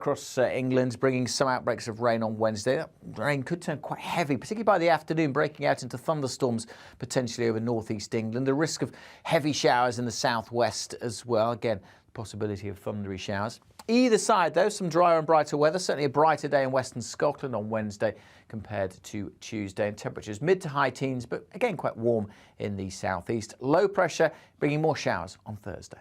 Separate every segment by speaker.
Speaker 1: Across England, bringing some outbreaks of rain on Wednesday. That rain could turn quite heavy, particularly by the afternoon, breaking out into thunderstorms potentially over northeast England. The risk of heavy showers in the southwest as well. Again, possibility of thundery showers. Either side, though, some drier and brighter weather. Certainly a brighter day in western Scotland on Wednesday compared to Tuesday. And temperatures mid to high teens, but again quite warm in the southeast. Low pressure bringing more showers on Thursday.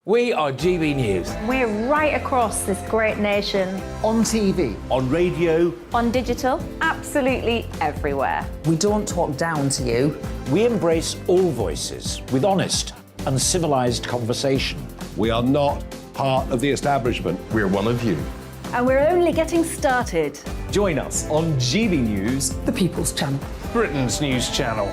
Speaker 2: We are GB News.
Speaker 3: We're right across this great nation.
Speaker 1: On TV.
Speaker 2: On radio.
Speaker 3: On digital. Absolutely everywhere.
Speaker 4: We don't talk down to you.
Speaker 2: We embrace all voices with honest and civilised conversation.
Speaker 5: We are not part of the establishment. We're one of you.
Speaker 3: And we're only getting started.
Speaker 6: Join us on GB News,
Speaker 4: The People's Channel.
Speaker 6: Britain's news channel.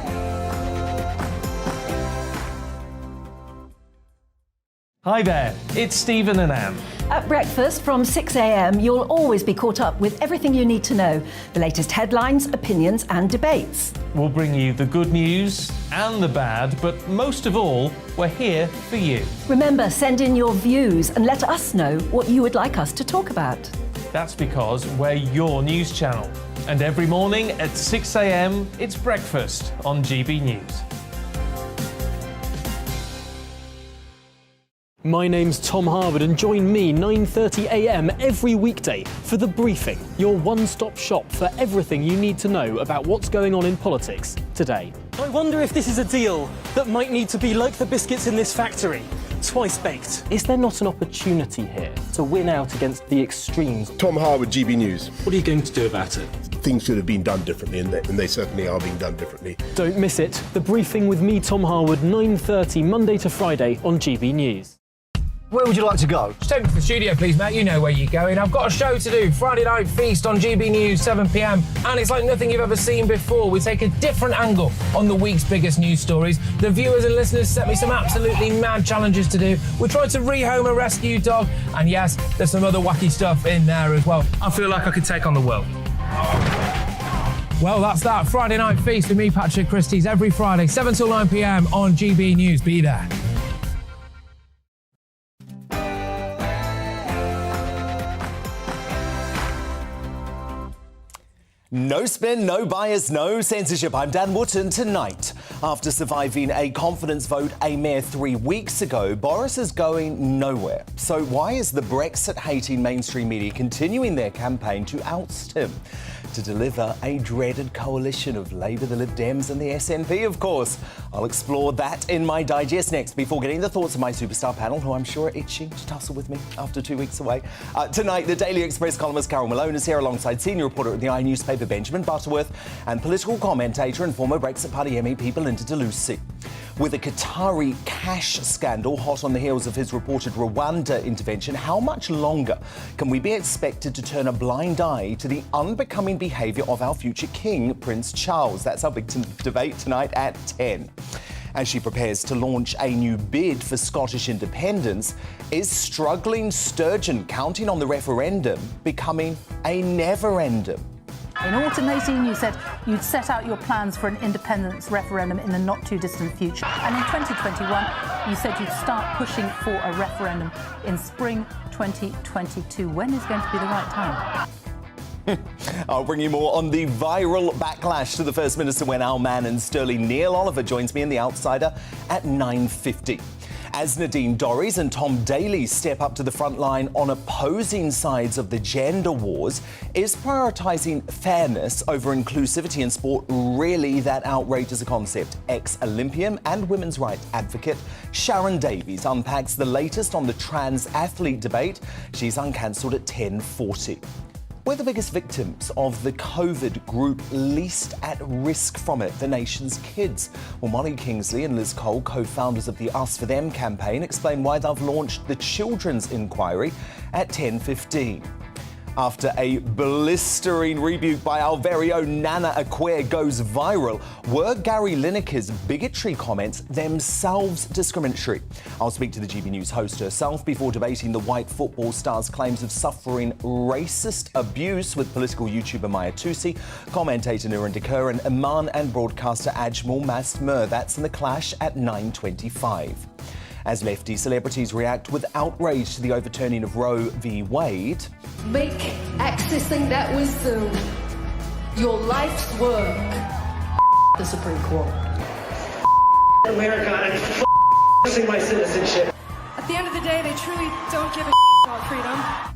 Speaker 6: Hi there, it's Stephen and Anne.
Speaker 7: At breakfast from 6 a.m, you'll always be caught up with everything you need to know, the latest headlines, opinions and debates.
Speaker 6: We'll bring you the good news and the bad, but most of all, we're here for you.
Speaker 7: Remember, send in your views and let us know what you would like us to talk about.
Speaker 6: That's because we're your news channel. And every morning at 6 a.m, it's breakfast on GB News.
Speaker 8: My name's Tom Harwood and join me 9:30 a.m. every weekday for The Briefing, your one-stop shop for everything you need to know about what's going on in politics today.
Speaker 9: I wonder if this is a deal that might need to be like the biscuits in this factory, twice baked.
Speaker 8: Is there not an opportunity here to win out against the extremes?
Speaker 5: Tom Harwood, GB News.
Speaker 9: What are you going to do about it?
Speaker 5: Things should have been done differently, and they certainly are being done differently.
Speaker 8: Don't miss it. The Briefing with me, Tom Harwood, 9:30 Monday to Friday on GB News.
Speaker 10: Where would you like to go?
Speaker 11: Just take me to the studio, please, Matt. You know where you're going. I've got a show to do. Friday Night Feast on GB News, 7 p.m. And it's like nothing you've ever seen before. We take a different angle on the week's biggest news stories. The viewers and listeners set me some absolutely mad challenges to do. We tried to rehome a rescue dog. And yes, there's some other wacky stuff in there as well. I feel like I could take on the world. Well, that's that. Friday Night Feast with me, Patrick Christie's, every Friday, 7 till 9 p.m. on GB News. Be there.
Speaker 12: No spin, no bias, no censorship. I'm Dan Wootton. Tonight, after surviving a confidence vote a mere 3 weeks ago, Boris is going nowhere. So why is the Brexit-hating mainstream media continuing their campaign to oust him? To deliver a dreaded coalition of Labour, the Lib Dems and the SNP, of course. I'll explore that in my digest next, before getting the thoughts of my superstar panel, who I'm sure are itching to tussle with me after 2 weeks away. Tonight, the Daily Express columnist Carol Malone is here alongside senior reporter at the I newspaper Benjamin Butterworth and political commentator and former Brexit Party MEP Belinda Delucy. With a Qatari cash scandal hot on the heels of his reported Rwanda intervention, how much longer can we be expected to turn a blind eye to the unbecoming behaviour of our future king, Prince Charles? That's our big debate tonight at 10. As she prepares to launch a new bid for Scottish independence, is struggling Sturgeon counting on the referendum becoming a never-endum?
Speaker 13: In autumn 18, you said you'd set out your plans for an independence referendum in the not-too-distant future. And in 2021, you said you'd start pushing for a referendum in spring 2022. When is going to be the right time?
Speaker 12: I'll bring you more on the viral backlash to the First Minister when our man and sterling Neil Oliver joins me in The Outsider at 9:50. As Nadine Dorries and Tom Daley step up to the front line on opposing sides of the gender wars, is prioritising fairness over inclusivity in sport really that outrageous a concept? Ex-Olympian and women's rights advocate Sharon Davies unpacks the latest on the trans athlete debate. She's uncancelled at 10:40. We're the biggest victims of the COVID group least at risk from it, the nation's kids. Well, Molly Kingsley and Liz Cole, co-founders of the Us For Them campaign, explain why they've launched the Children's Inquiry at 10:15. After a blistering rebuke by our very own Nana Acquare goes viral, were Gary Lineker's bigotry comments themselves discriminatory? I'll speak to the GB News host herself before debating the white football star's claims of suffering racist abuse with political YouTuber Maya Tusi, commentator Nurinder Kaur and Iman and broadcaster Ajmal Masmer. That's in The Clash at 9:25. As lefty celebrities react with outrage to the overturning of Roe v. Wade.
Speaker 14: Make accessing that wisdom your life's work. The Supreme Court.
Speaker 15: America and f***ing my citizenship.
Speaker 16: At the end of the day, they truly don't give a about freedom.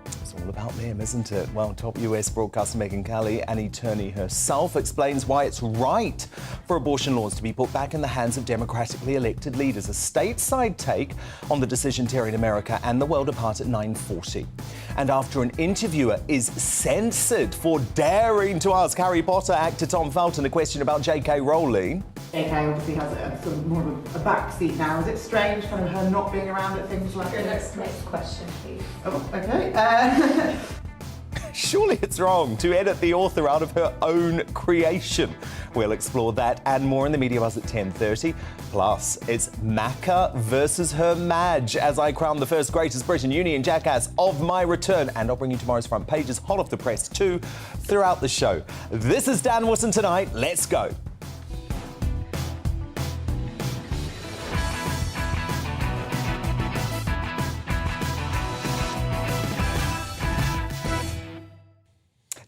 Speaker 12: It's all about them, isn't it? Well, top US broadcaster Megyn Kelly, an attorney herself, explains why it's right for abortion laws to be put back in the hands of democratically elected leaders. A stateside take on the decision tearing America and the world apart at 9:40. And after an interviewer is censored for daring to ask Harry Potter actor Tom Felton a question about J.K. Rowling.
Speaker 17: J.K. obviously has a sort of more of a backseat now. Is it strange, kind of her not being around at things like this?
Speaker 14: Next question, please.
Speaker 17: Oh, okay.
Speaker 12: Surely it's wrong to edit the author out of her own creation. We'll explore that and more in the Media Buzz at 10:30. Plus, it's Macca versus her Madge as I crown the first greatest Britain Union jackass of my return. And I'll bring you tomorrow's front pages, hot off the press too, throughout the show. This is Dan Wootton tonight. Let's go.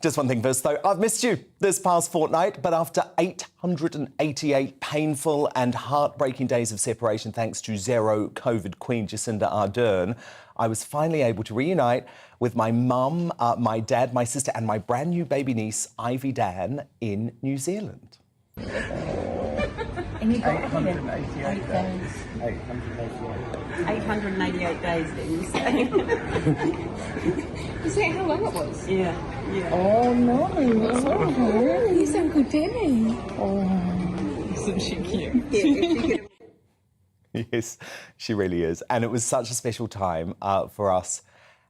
Speaker 12: Just one thing first, though. I've missed you this past fortnight, but after 888 painful and heartbreaking days of separation thanks to zero COVID Queen Jacinda Ardern, I was finally able to reunite with my mum, my dad, my sister and my brand new baby niece, Ivy Dan, in New Zealand.
Speaker 18: And you got 888 days. 888 days, did you say? Is that how long it was? Yeah. Oh, no. Oh, he's so good, Danny. Oh, isn't she cute?
Speaker 12: Yes, she really is. And it was such a special time for us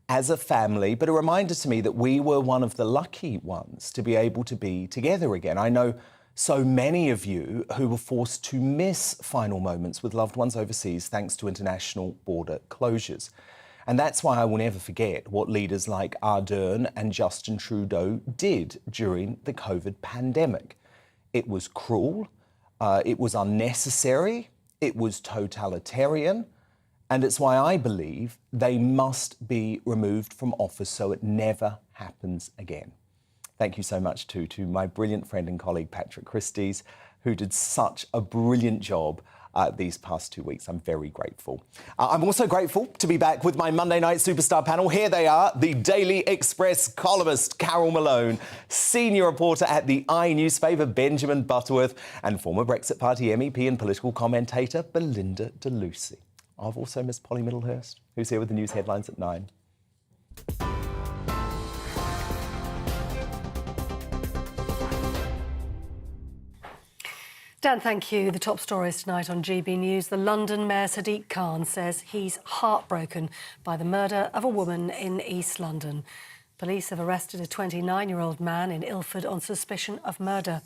Speaker 12: as a family, but a reminder to me that we were one of the lucky ones to be able to be together again. I know so many of you who were forced to miss final moments with loved ones overseas thanks to international border closures. And that's why I will never forget what leaders like Ardern and Justin Trudeau did during the COVID pandemic. It was cruel, it was unnecessary, it was totalitarian, and it's why I believe they must be removed from office so it never happens again. Thank you so much too to my brilliant friend and colleague Patrick Christys, who did such a brilliant job these past 2 weeks. I'm very grateful. I'm also grateful to be back with my Monday night superstar panel. Here they are, the Daily Express columnist Carol Malone, senior reporter at the newspaper Benjamin Butterworth, and former Brexit Party MEP and political commentator Belinda de Lucy. I've also missed Polly Middlehurst, who's here with the news headlines at 9.
Speaker 19: Dan, thank you. The top stories tonight on GB News. The London Mayor Sadiq Khan says he's heartbroken by the murder of a woman in East London. Police have arrested a 29-year-old man in Ilford on suspicion of murder.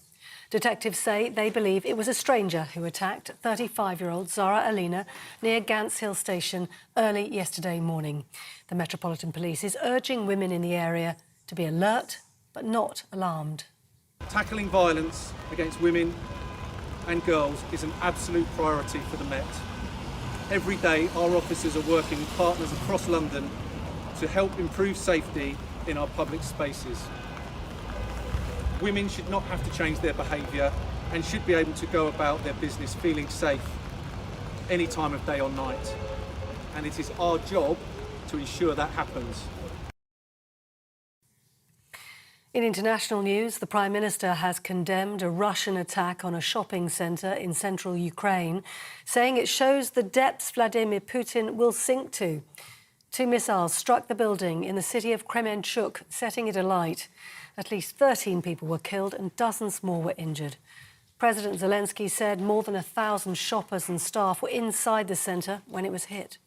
Speaker 19: Detectives say they believe it was a stranger who attacked 35-year-old Zara Alina near Gants Hill Station early yesterday morning. The Metropolitan Police is urging women in the area to be alert but not alarmed.
Speaker 20: Tackling violence against women and girls is an absolute priority for the Met. Every day our officers are working with partners across London to help improve safety in our public spaces. Women should not have to change their behaviour and should be able to go about their business feeling safe any time of day or night. And it is our job to ensure that happens.
Speaker 19: In international news, the Prime Minister has condemned a Russian attack on a shopping centre in central Ukraine, saying it shows the depths Vladimir Putin will sink to. 2 missiles struck the building in the city of Kremenchuk, setting it alight. At least 13 people were killed and dozens more were injured. President Zelensky said more than 1,000 shoppers and staff were inside the centre when it was hit.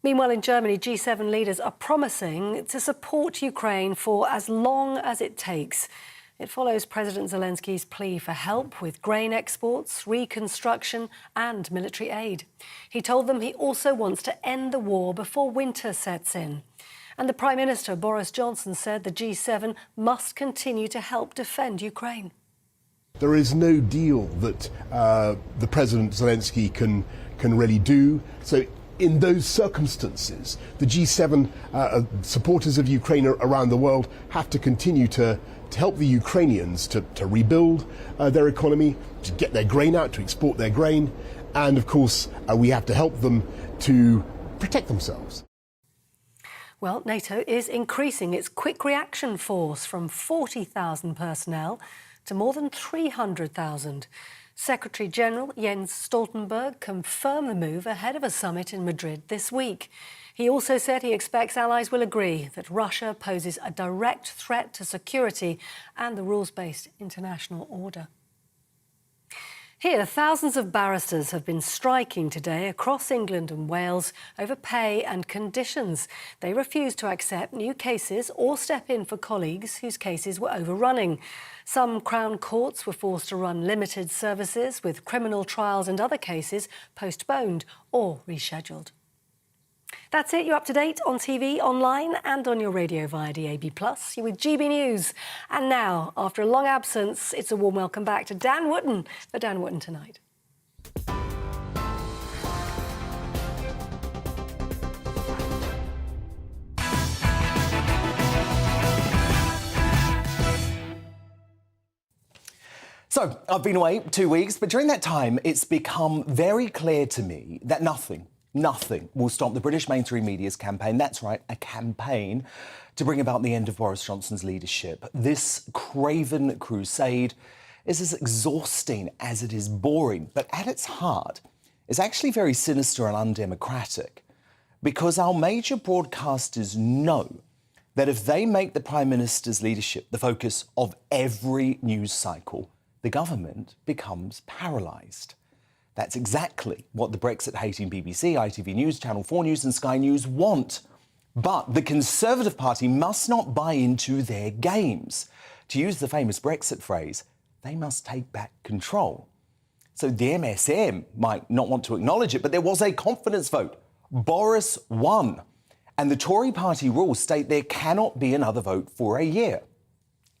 Speaker 19: Meanwhile, in Germany, G7 leaders are promising to support Ukraine for as long as it takes. It follows President Zelensky's plea for help with grain exports, reconstruction and military aid. He told them he also wants to end the war before winter sets in. And the Prime Minister, Boris Johnson, said the G7 must continue to help defend Ukraine.
Speaker 5: There is no deal that the President Zelensky can really do. So in those circumstances, the G7 supporters of Ukraine around the world have to continue to help the Ukrainians to rebuild their economy, to get their grain out, to export their grain. And of course, we have to help them to protect themselves.
Speaker 19: Well, Nato is increasing its quick reaction force from 40,000 personnel to more than 300,000. Secretary-General Jens Stoltenberg confirmed the move ahead of a summit in Madrid this week. He also said he expects allies will agree that Russia poses a direct threat to security and the rules-based international order. Here, thousands of barristers have been striking today across England and Wales over pay and conditions. They refuse to accept new cases or step in for colleagues whose cases were overrunning. Some Crown courts were forced to run limited services, with criminal trials and other cases postponed or rescheduled. That's it. You're up to date on TV, online and on your radio via DAB+. You're with GB News. And now, after a long absence, it's a warm welcome back to Dan Wootton for Dan Wootton Tonight.
Speaker 12: So, I've been away 2 weeks, but during that time, it's become very clear to me that nothing will stop the British mainstream media's campaign. That's right, a campaign to bring about the end of Boris Johnson's leadership. This craven crusade is as exhausting as it is boring, but at its heart, it's actually very sinister and undemocratic, because our major broadcasters know that if they make the Prime Minister's leadership the focus of every news cycle, the government becomes paralysed. That's exactly what the Brexit-hating BBC, ITV News, Channel 4 News and Sky News want. But the Conservative Party must not buy into their games. To use the famous Brexit phrase, they must take back control. So the MSM might not want to acknowledge it, but there was a confidence vote. Boris won. And the Tory party rules state there cannot be another vote for a year.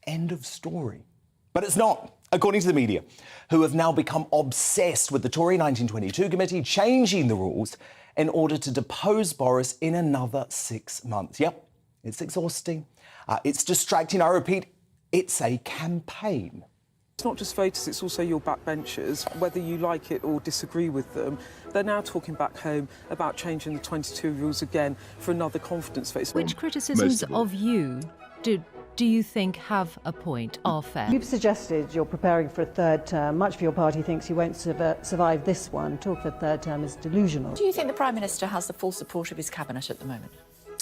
Speaker 12: End of story. But it's not. According to the media, who have now become obsessed with the Tory 1922 committee changing the rules in order to depose Boris in another 6 months. Yep, it's exhausting. It's distracting. I repeat, it's a campaign.
Speaker 18: It's not just voters, it's also your backbenchers. Whether you like it or disagree with them, they're now talking back home about changing the 22 rules again for another confidence vote.
Speaker 21: Which criticisms of you do you think have a point, are fair?
Speaker 22: You've suggested you're preparing for a third term. Much of your party thinks you won't survive this one. Talk of a third term is delusional.
Speaker 23: Do you think the Prime Minister has the full support of his cabinet at the moment?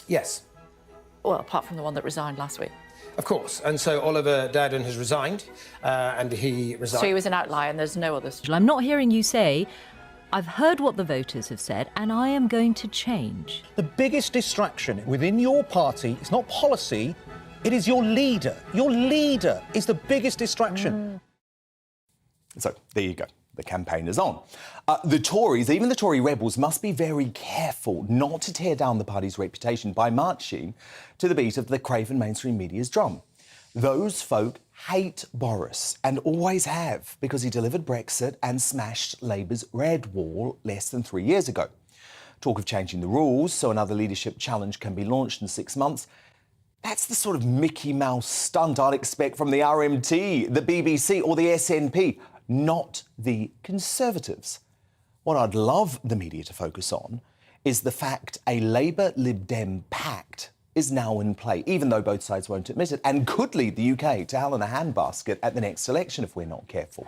Speaker 24: Yes.
Speaker 23: Well, apart from the one that resigned last week.
Speaker 24: Of course. And so Oliver Dowden has resigned, and he resigned.
Speaker 23: So he was an outlier and there's no others.
Speaker 21: I'm not hearing you say, I've heard what the voters have said and I am going to change.
Speaker 2: The biggest distraction within your party is not policy, it is your leader. Your leader is the biggest distraction.
Speaker 12: So, there you go. The campaign is on. The Tories, even the Tory rebels, must be very careful not to tear down the party's reputation by marching to the beat of the craven mainstream media's drum. Those folk hate Boris and always have, because he delivered Brexit and smashed Labour's red wall less than 3 years ago. Talk of changing the rules so another leadership challenge can be launched in 6 months. That's the sort of Mickey Mouse stunt I'd expect from the RMT, the BBC or the SNP, not the Conservatives. What I'd love the media to focus on is the fact a Labour-Lib Dem pact is now in play, even though both sides won't admit it, and could lead the UK to hell in a handbasket at the next election if we're not careful.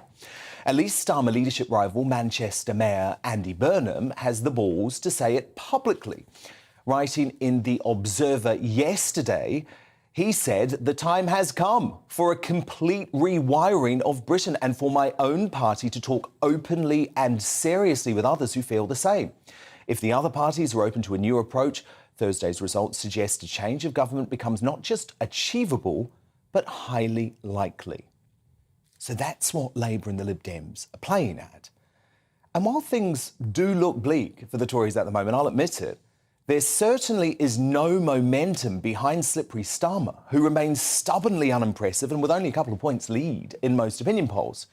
Speaker 12: At least Starmer leadership rival Manchester Mayor Andy Burnham has the balls to say it publicly. Writing in The Observer yesterday, he said the time has come for a complete rewiring of Britain and for my own party to talk openly and seriously with others who feel the same. If the other parties are open to a new approach, Thursday's results suggest a change of government becomes not just achievable, but highly likely. So that's what Labour and the Lib Dems are playing at. And while things do look bleak for the Tories at the moment, I'll admit it, there certainly is no momentum behind Slippery Starmer, who remains stubbornly unimpressive and with only a couple of points lead in most opinion polls.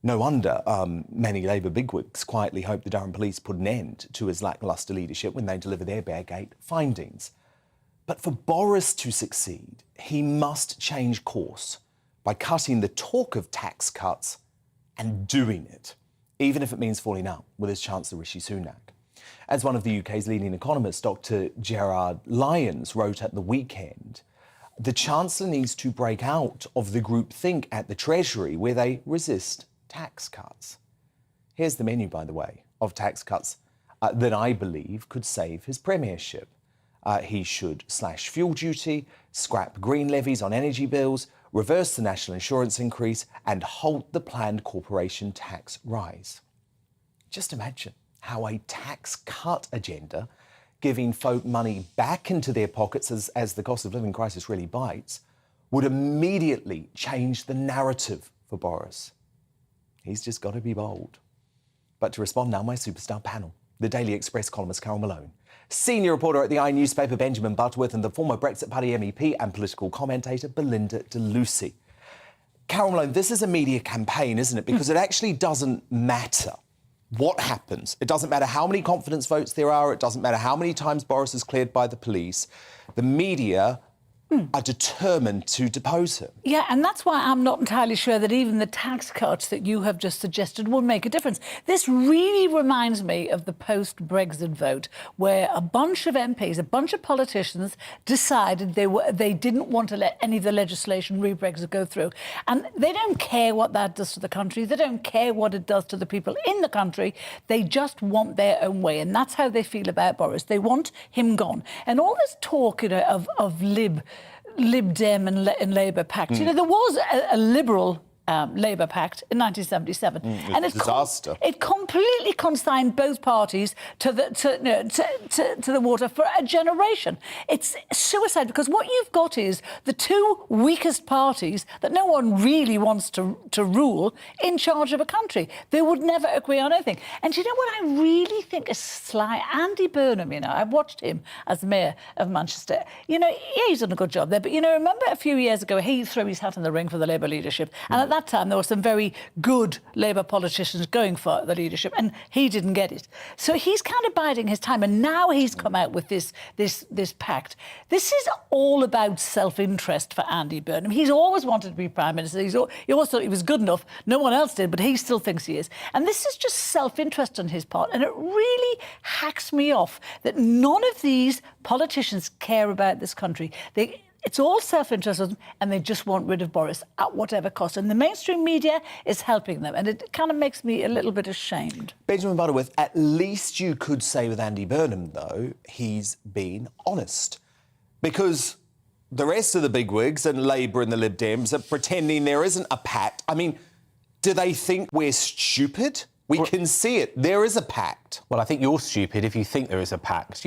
Speaker 12: No wonder many Labour bigwigs quietly hope the Durham police put an end to his lacklustre leadership when they deliver their Beargate findings. But for Boris to succeed, he must change course by cutting the talk of tax cuts and doing it, even if it means falling out with his Chancellor Rishi Sunak. As one of the UK's leading economists, Dr Gerard Lyons, wrote at the weekend, the Chancellor needs to break out of the groupthink at the Treasury where they resist tax cuts. Here's the menu, by the way, of tax cuts that I believe could save his premiership. He should slash fuel duty, scrap green levies on energy bills, reverse the national insurance increase and halt the planned corporation tax rise. Just imagine how a tax cut agenda, giving folk money back into their pockets as the cost of living crisis really bites, would immediately change the narrative for Boris. He's just got to be bold. But to respond now, my superstar panel, the Daily Express columnist Carol Malone, senior reporter at the newspaper Benjamin Butterworth, and the former Brexit Party MEP and political commentator Belinda de Lucy. Carol Malone, this is a media campaign, isn't it? Because it actually doesn't matter what happens. It doesn't matter how many confidence votes there are. It doesn't matter how many times Boris is cleared by the police. The media are determined to depose him.
Speaker 1: Yeah, and that's why I'm not entirely sure that even the tax cuts that you have just suggested will make a difference. This really reminds me of the post-Brexit vote, where a bunch of MPs, a bunch of politicians decided they didn't want to let any of the legislation re-Brexit go through. And they don't care what that does to the country. They don't care what it does to the people in the country. They just want their own way. And that's how they feel about Boris. They want him gone. And all this talk, of Lib Dem and Labour pact. You know, there was a Liberal Labour pact in 1977, and it completely consigned both parties to the water for a generation. It's suicide, because what you've got is the two weakest parties that no one really wants to rule in charge of a country. They would never agree on anything. And you know what I really think is sly? Andy Burnham, I've watched him as Mayor of Manchester. Yeah, he's done a good job there. But, remember a few years ago, he threw his hat in the ring for the Labour leadership. And at that time, there were some very good Labour politicians going for the leadership, and he didn't get it. So he's kind of biding his time, and now he's come out with this pact. This is all about self-interest for Andy Burnham. He's always wanted to be Prime Minister. He always thought he was good enough. No one else did, but he still thinks he is. And this is just self-interest on his part, and it really hacks me off that none of these politicians care about this country. It's all self-interest, and they just want rid of Boris at whatever cost. And the mainstream media is helping them, and it kind of makes me a little bit ashamed.
Speaker 12: Benjamin Butterworth, at least you could say with Andy Burnham, though, he's been honest. Because the rest of the bigwigs and Labour and the Lib Dems are pretending there isn't a pact. I mean, do they think we're stupid? We can see it. There is a pact.
Speaker 3: Well, I think you're stupid if you think there is a pact.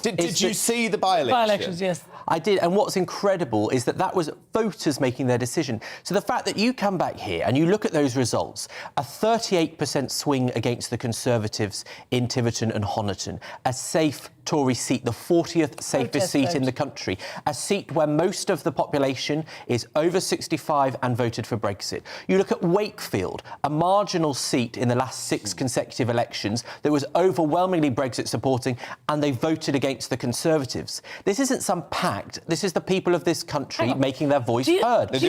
Speaker 12: Did you see the by-election?
Speaker 1: By-elections, yes.
Speaker 3: I did, and what's incredible is that was voters making their decision. So the fact that you come back here and you look at those results, a 38% swing against the Conservatives in Tiverton and Honiton, a safe Tory seat, the 40th safest seat in the country, a seat where most of the population is over 65 and voted for Brexit. You look at Wakefield, a marginal seat in the last 6 consecutive elections that was overwhelmingly Brexit supporting, and they voted against the Conservatives. This isn't some pact. This is the people of this country making their voice heard. And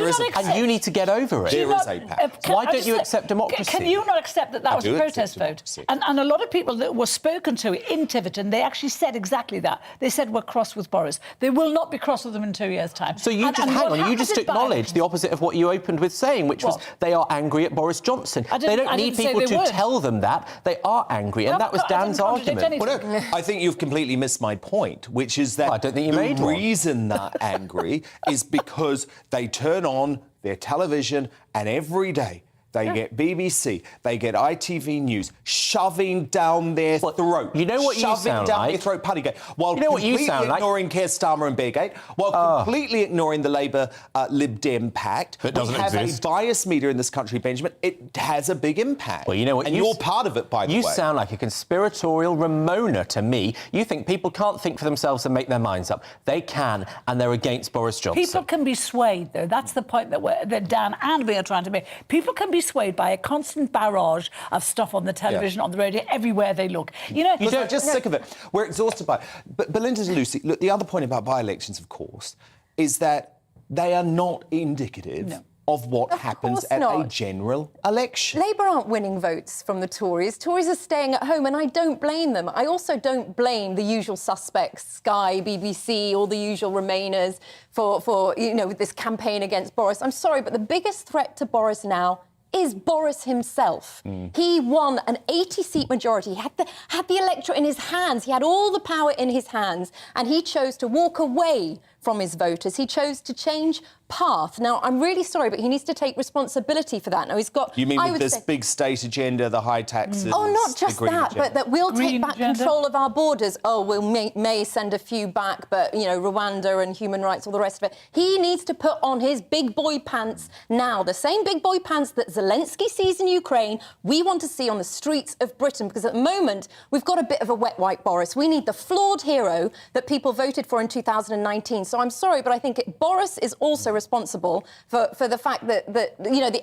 Speaker 3: you need to get over it.
Speaker 12: There is a pact.
Speaker 3: Why don't you accept democracy?
Speaker 1: Can you not accept that was a protest vote? And a lot of people that were spoken to in Tiverton, they actually said exactly that. They said we're cross with Boris. They will not be cross with them in 2 years' time.
Speaker 3: So you just acknowledge the opposite of what you opened with saying, which was they are angry at Boris Johnson. They don't need people to tell them that. They are angry, and that was Dan's argument.
Speaker 12: Well, no, I think you've completely missed my point, which is that the reason they're angry is because they turn on their television and every day they get BBC, they get ITV News shoving down their throat.
Speaker 3: You know what you sound
Speaker 12: Shoving down
Speaker 3: like?
Speaker 12: their throat, Puttygate. While
Speaker 3: You know what you
Speaker 12: completely
Speaker 3: sound like?
Speaker 12: ignoring Keir Starmer and Beargate, while completely ignoring the Labour Lib Dem pact.
Speaker 3: That doesn't
Speaker 12: we have
Speaker 3: exist.
Speaker 12: a biased media in this country, Benjamin. It has a big impact.
Speaker 3: Well, you know what?
Speaker 12: And you're part of it, by the way.
Speaker 3: You sound like a conspiratorial Ramona to me. You think people can't think for themselves and make their minds up. They can, and they're against Boris Johnson.
Speaker 1: People can be swayed, though. That's the point that Dan and we are trying to make. People can be swayed by a constant barrage of stuff on the television, on the radio, everywhere they look. You know,
Speaker 12: I'm just sick of it. We're exhausted by it. But Belinda and Lucy, look, the other point about by-elections, of course, is that they are not indicative of what happens at a general election.
Speaker 4: Labour aren't winning votes from the Tories. Tories are staying at home, and I don't blame them. I also don't blame the usual suspects, Sky, BBC, all the usual Remainers, for this campaign against Boris. I'm sorry, but the biggest threat to Boris now is Boris himself. He won an 80-seat majority. He had the electorate in his hands. He had all the power in his hands, and he chose to walk away from his voters. He chose to change path. Now, I'm really sorry, but he needs to take responsibility for that. Now, he's got...
Speaker 12: You mean with this big state agenda, the high taxes...
Speaker 4: Oh, not just that, but that we'll take back control of our borders. Oh, we'll may send a few back, but, Rwanda and human rights, all the rest of it. He needs to put on his big boy pants now, the same big boy pants that Zelensky sees in Ukraine, we want to see on the streets of Britain, because at the moment, we've got a bit of a wet wipe Boris. We need the flawed hero that people voted for in 2019. So I'm sorry, but I think Boris is also responsible for the fact that the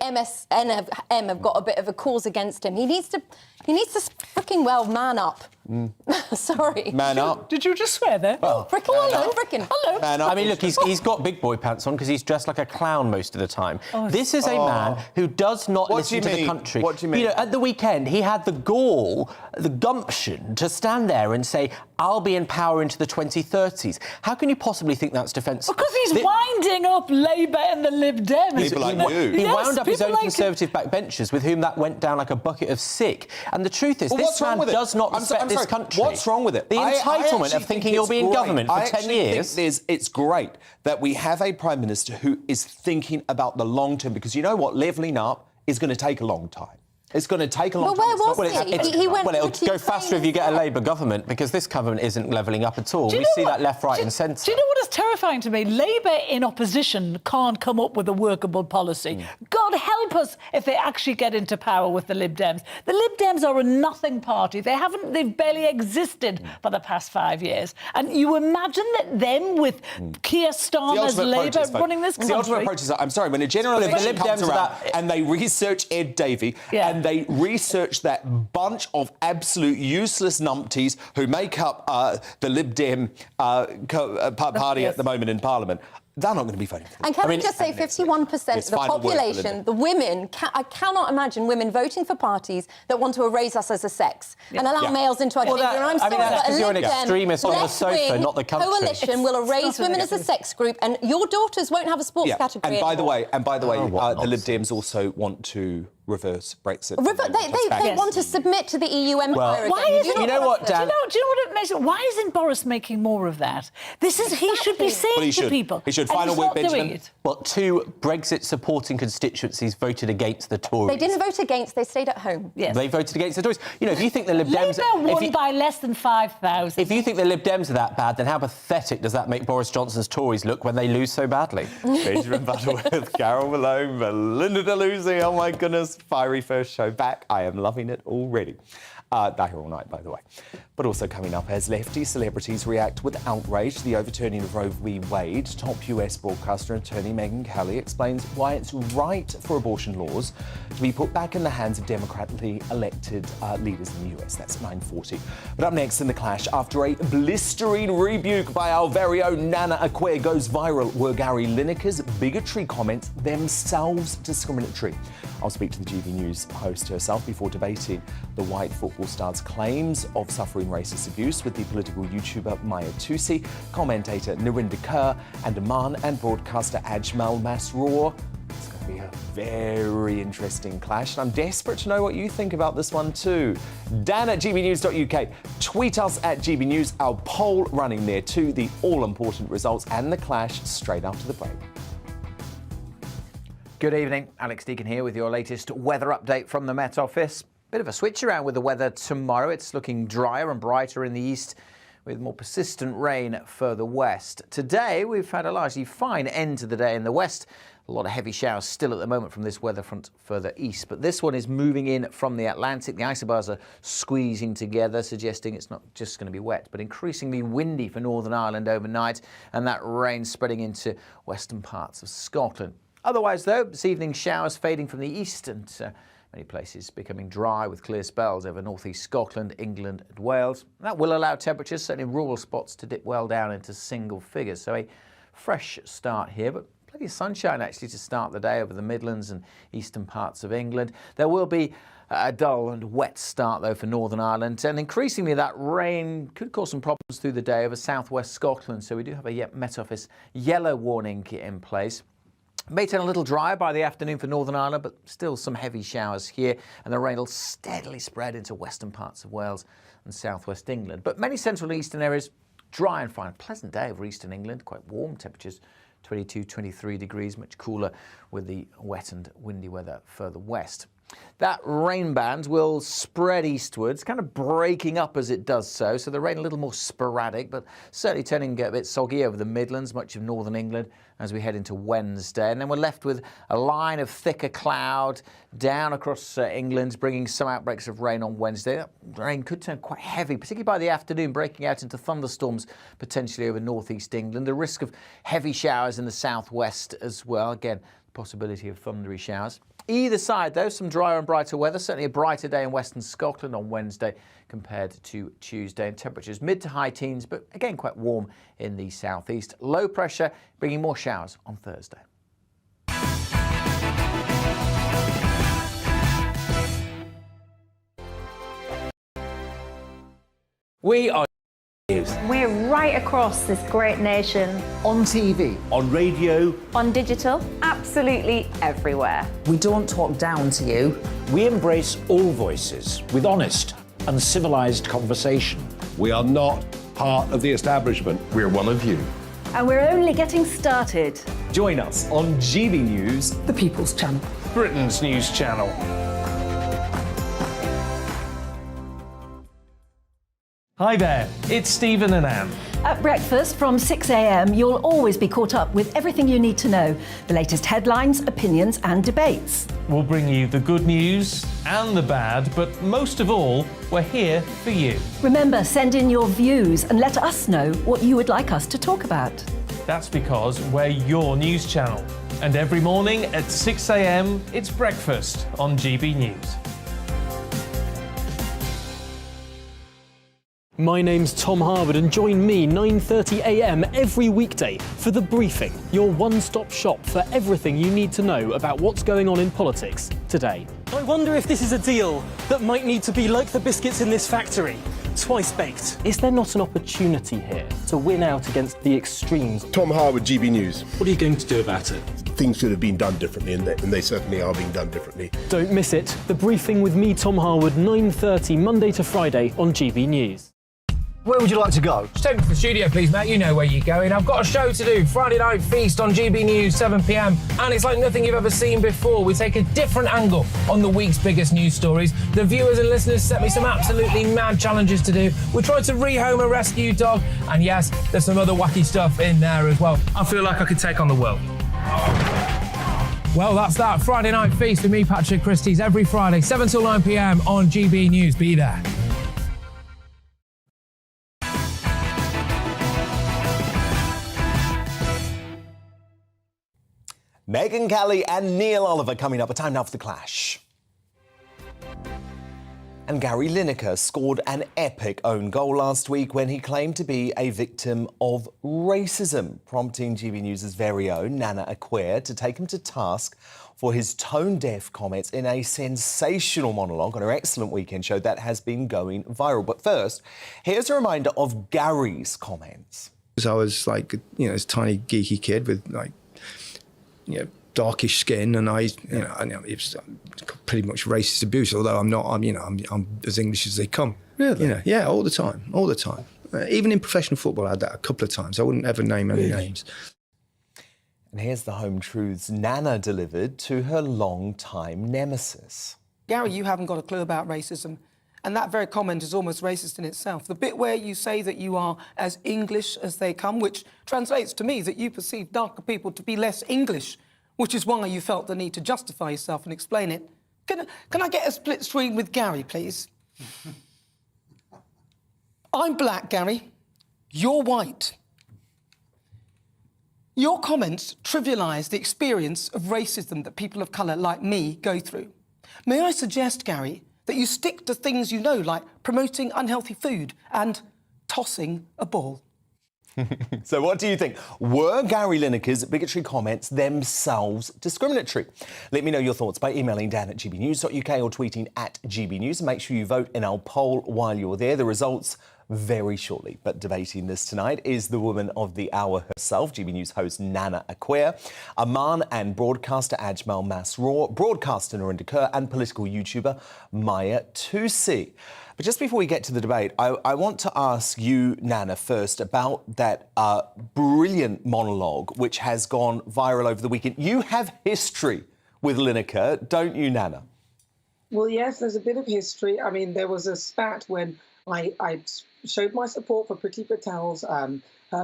Speaker 4: MSNM have got a bit of a cause against him. He needs to freaking well man up. Sorry.
Speaker 12: Man up.
Speaker 1: Did you just swear there?
Speaker 12: Well,
Speaker 4: frickin'.
Speaker 1: Hello.
Speaker 12: Man up.
Speaker 3: I mean, look, he's got big boy pants on because he's dressed like a clown most of the time. This is a man who does not listen to the country.
Speaker 12: What do you mean?
Speaker 3: At the weekend, he had the gall, the gumption to stand there and say, I'll be in power into the 2030s. How can you possibly think that's defensive?
Speaker 1: Because he's winding up Labour and the Lib Dems.
Speaker 12: People like you.
Speaker 3: He wound up his own Conservative backbenchers with whom that went down like a bucket of sick. And the truth is, this man does not respect this country.
Speaker 12: What's wrong with it?
Speaker 3: The entitlement of thinking you'll be in government for 10 years.
Speaker 12: It's great that we have a Prime Minister who is thinking about the long term, because you know what? Levelling up is going to take a long time. It's going to take a long time.
Speaker 4: Well, where was he? He went
Speaker 3: it'll go faster if you get a Labour government, because this government isn't levelling up at all. We see that left, right and centre.
Speaker 1: Do you know what is terrifying to me? Labour in opposition can't come up with a workable policy. God help us if they actually get into power with the Lib Dems. The Lib Dems are a nothing party. They've barely existed for the past 5 years. And you imagine that them with Keir Starmer's Labour running this country...
Speaker 12: The ultimate protest, I'm sorry, when a general election comes around and they research Ed Davey and they research that bunch of absolute useless numpties who make up the Lib Dem party at the moment in Parliament, they're not going to be voting for them.
Speaker 4: And can I just say 51% of the population, the women, I cannot imagine women voting for parties that want to erase us as a sex and allow males into our kingdom. And I'm sorry,
Speaker 3: that's
Speaker 4: but
Speaker 3: because you're an extremist on the sofa, not the country.
Speaker 4: Coalition will erase women as a sex group, and your daughters won't have a sports category.
Speaker 12: And by the way, the Lib Dems also want to reverse Brexit.
Speaker 4: They want to submit to the EU empire again.
Speaker 1: Why isn't,
Speaker 3: you know what, Dan?
Speaker 1: Do you know what it makes it? Why isn't Boris making more of that? He should be saying to people.
Speaker 12: He should. Final word, Benjamin.
Speaker 3: Well, 2 Brexit-supporting constituencies voted against the Tories.
Speaker 4: They didn't vote against, they stayed at home.
Speaker 1: Yes.
Speaker 3: They voted against the Tories. You know, if you think the Lib Dems...
Speaker 1: Labour won by less than 5,000.
Speaker 3: If you think the Lib Dems are that bad, then how pathetic does that make Boris Johnson's Tories look when they lose so badly?
Speaker 12: Benjamin Butterworth, Carol Malone, Belinda DeLucy, oh my goodness, fiery first show back. I am loving it already. They're here all night, by the way. But also coming up, as lefty celebrities react with outrage to the overturning of Roe v. Wade, top US broadcaster and attorney Megyn Kelly explains why it's right for abortion laws to be put back in the hands of democratically elected leaders in the US. That's at 9:40. But up next in The Clash, after a blistering rebuke by our very own Nana Acquia goes viral, were Gary Lineker's bigotry comments themselves discriminatory? I'll speak to the GBNews host herself before debating the white football star's claims of suffering racist abuse with the political YouTuber Maya Tusi, commentator Narinder Kaur, and Aman and broadcaster Ajmal Masroor. It's going to be a very interesting clash, and I'm desperate to know what you think about this one too. Dan at gbnews.uk. Tweet us at GBNews. Our poll running there too. The all-important results and the clash straight after the break.
Speaker 6: Good evening, Alex Deacon here with your latest weather update from the Met Office. Bit of a switch around with the weather tomorrow. It's looking drier and brighter in the east with more persistent rain further west. Today we've had a largely fine end to the day in the west. A lot of heavy showers still at the moment from this weather front further east, but this one is moving in from the Atlantic. The isobars are squeezing together, suggesting it's not just going to be wet, but increasingly windy for Northern Ireland overnight, and that rain spreading into western parts of Scotland. Otherwise, though, this evening showers fading from the east and many places becoming dry with clear spells over northeast Scotland, England and Wales. That will allow temperatures, certainly in rural spots, to dip well down into single figures. So a fresh start here, but plenty of sunshine actually to start the day over the Midlands and eastern parts of England. There will be a dull and wet start, though, for Northern Ireland, and increasingly that rain could cause some problems through the day over southwest Scotland. So we do have a Met Office yellow warning in place. May turn a little drier by the afternoon for Northern Ireland, but still some heavy showers here, and the rain will steadily spread into western parts of Wales and southwest England. But many central and eastern areas dry and fine. Pleasant day over eastern England, quite warm temperatures, 22, 23 degrees, much cooler with the wet and windy weather further west. That rain band will spread eastwards, kind of breaking up as it does so the rain a little more sporadic, but certainly turning a bit soggy over the Midlands, much of northern England as we head into Wednesday. And then we're left with a line of thicker cloud down across England, bringing some outbreaks of rain on Wednesday. That rain could turn quite heavy, particularly by the afternoon, breaking out into thunderstorms potentially over northeast England. The risk of heavy showers in the southwest as well. Again, possibility of thundery showers. Either side, though, some drier and brighter weather. Certainly a brighter day in western Scotland on Wednesday compared to Tuesday. And temperatures mid to high teens, but again quite warm in the southeast. Low pressure bringing more showers on Thursday.
Speaker 7: We are
Speaker 8: We're right across this great nation.
Speaker 10: On TV.
Speaker 7: on radio.
Speaker 8: On digital. Absolutely everywhere.
Speaker 9: We don't talk down to you.
Speaker 25: We embrace all voices with honest and civilised conversation.
Speaker 26: We are not part of the establishment. We're one of you.
Speaker 8: And we're only getting started.
Speaker 12: Join us on GB News,
Speaker 9: The People's Channel.
Speaker 25: Britain's news channel.
Speaker 27: Hi there, it's Stephen and Anne.
Speaker 8: At breakfast from 6 a.m, you'll always be caught up with everything you need to know. The latest headlines, opinions and debates.
Speaker 27: We'll bring you the good news and the bad, but most of all, we're here for you.
Speaker 8: Remember, send in your views and let us know what you would like us to talk about.
Speaker 27: That's because we're your news channel. And every morning at 6 a.m, it's breakfast on GB News.
Speaker 28: My name's Tom Harwood and join me 9:30 a.m. every weekday for The Briefing, your one-stop shop for everything you need to know about what's going on in politics today.
Speaker 29: I wonder if this is a deal that might need to be like the biscuits in this factory, twice baked.
Speaker 28: Is there not an opportunity here to win out against the extremes?
Speaker 5: Tom Harwood, GB News.
Speaker 28: What are you going to do about it?
Speaker 5: Things should have been done differently, and they certainly are being done differently.
Speaker 28: Don't miss it. The Briefing with me, Tom Harwood, 9:30 Monday to Friday on GB News.
Speaker 10: Where would you like to go?
Speaker 11: Just take me to the studio, please, Matt. You know where you're going. I've got a show to do. Friday Night Feast on GB News, 7 p.m. And it's like nothing you've ever seen before. We take a different angle on the week's biggest news stories. The viewers and listeners set me some absolutely mad challenges to do. We tried to rehome a rescue dog. And yes, there's some other wacky stuff in there as well. I feel like I could take on the world. Well, that's that. Friday Night Feast with me, Patrick Christie's, every Friday, 7 till 9 p.m. on GB News. Be there.
Speaker 12: Megyn Kelly and Neil Oliver coming up. A time now for The Clash. And Gary Lineker scored an epic own goal last week when he claimed to be a victim of racism, prompting GB News' very own Nana Acquair to take him to task for his tone-deaf comments in a sensational monologue on her excellent weekend show that has been going viral. But first, here's a reminder of Gary's comments.
Speaker 30: I was like, this tiny geeky kid with darkish skin, and it was pretty much racist abuse. Although I'm as English as they come.
Speaker 12: Really?
Speaker 30: Yeah, all the time. Even in professional football, I had that a couple of times. I wouldn't ever name any names.
Speaker 12: And here's the home truths Nana delivered to her long-time nemesis.
Speaker 13: Gary, you haven't got a clue about racism. And that very comment is almost racist in itself. The bit where you say that you are as English as they come, which translates to me that you perceive darker people to be less English, which is why you felt the need to justify yourself and explain it. Can I get a split screen with Gary, please? I'm black, Gary. You're white. Your comments trivialise the experience of racism that people of colour like me go through. May I suggest, Gary, that you stick to things you know, like promoting unhealthy food and tossing a ball.
Speaker 12: So what do you think? Were Gary Lineker's bigotry comments themselves discriminatory? Let me know your thoughts by emailing dan@gbnews.uk or tweeting @GBNews. And make sure you vote in our poll while you're there. The results very shortly. But debating this tonight is the woman of the hour herself, GB News host Nana Acquia, Amman and broadcaster Ajmal Masroor, broadcaster Narinder Kaur and political YouTuber Maya Tusi. But just before we get to the debate, I want to ask you, Nana, first about that brilliant monologue which has gone viral over the weekend. You have history with Lineker, don't you, Nana?
Speaker 14: Well, yes, there's a bit of history. I mean, there was a spat when I showed my support for Priti Patel's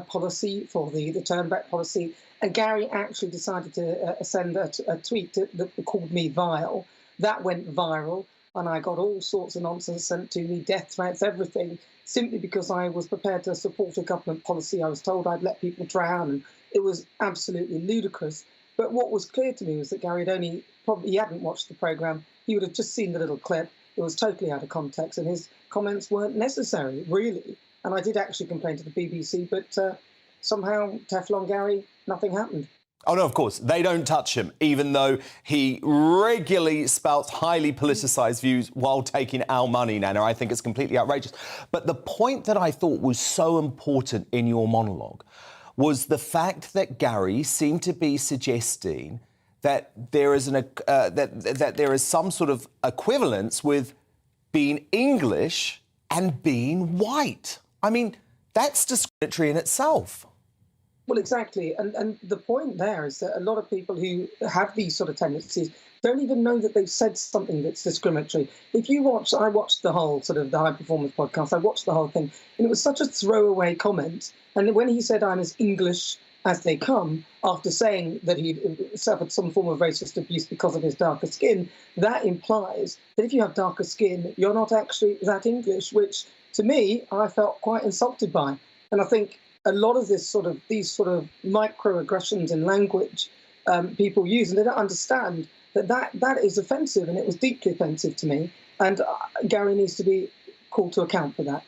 Speaker 14: policy, for the turn-back policy, and Gary actually decided to send a tweet that called me vile. That went viral, and I got all sorts of nonsense sent to me, death threats, everything, simply because I was prepared to support a government policy. I was told I'd let people drown, and it was absolutely ludicrous. But what was clear to me was that Gary he hadn't watched the programme. He would have just seen the little clip. It was totally out of context, and his comments weren't necessary, really. And I did actually complain to the BBC, but somehow, Teflon Gary, nothing happened.
Speaker 12: Oh, no, of course. They don't touch him, even though he regularly spouts highly politicised views while taking our money, Nana. I think it's completely outrageous. But the point that I thought was so important in your monologue was the fact that Gary seemed to be suggesting that there is that there is some sort of equivalence with being English and being white. I mean, that's discriminatory in itself.
Speaker 14: Well, exactly. And the point there is that a lot of people who have these sort of tendencies don't even know that they've said something that's discriminatory. If you watch, I watched the whole sort of the High Performance podcast, I watched the whole thing, and it was such a throwaway comment. And when he said, I'm as English as they come, after saying that he'd suffered some form of racist abuse because of his darker skin, that implies that if you have darker skin, you're not actually that English, which, to me, I felt quite insulted by. And I think a lot of these sort of microaggressions in language people use, and they don't understand that is offensive, and it was deeply offensive to me. And Gary needs to be called to account for that.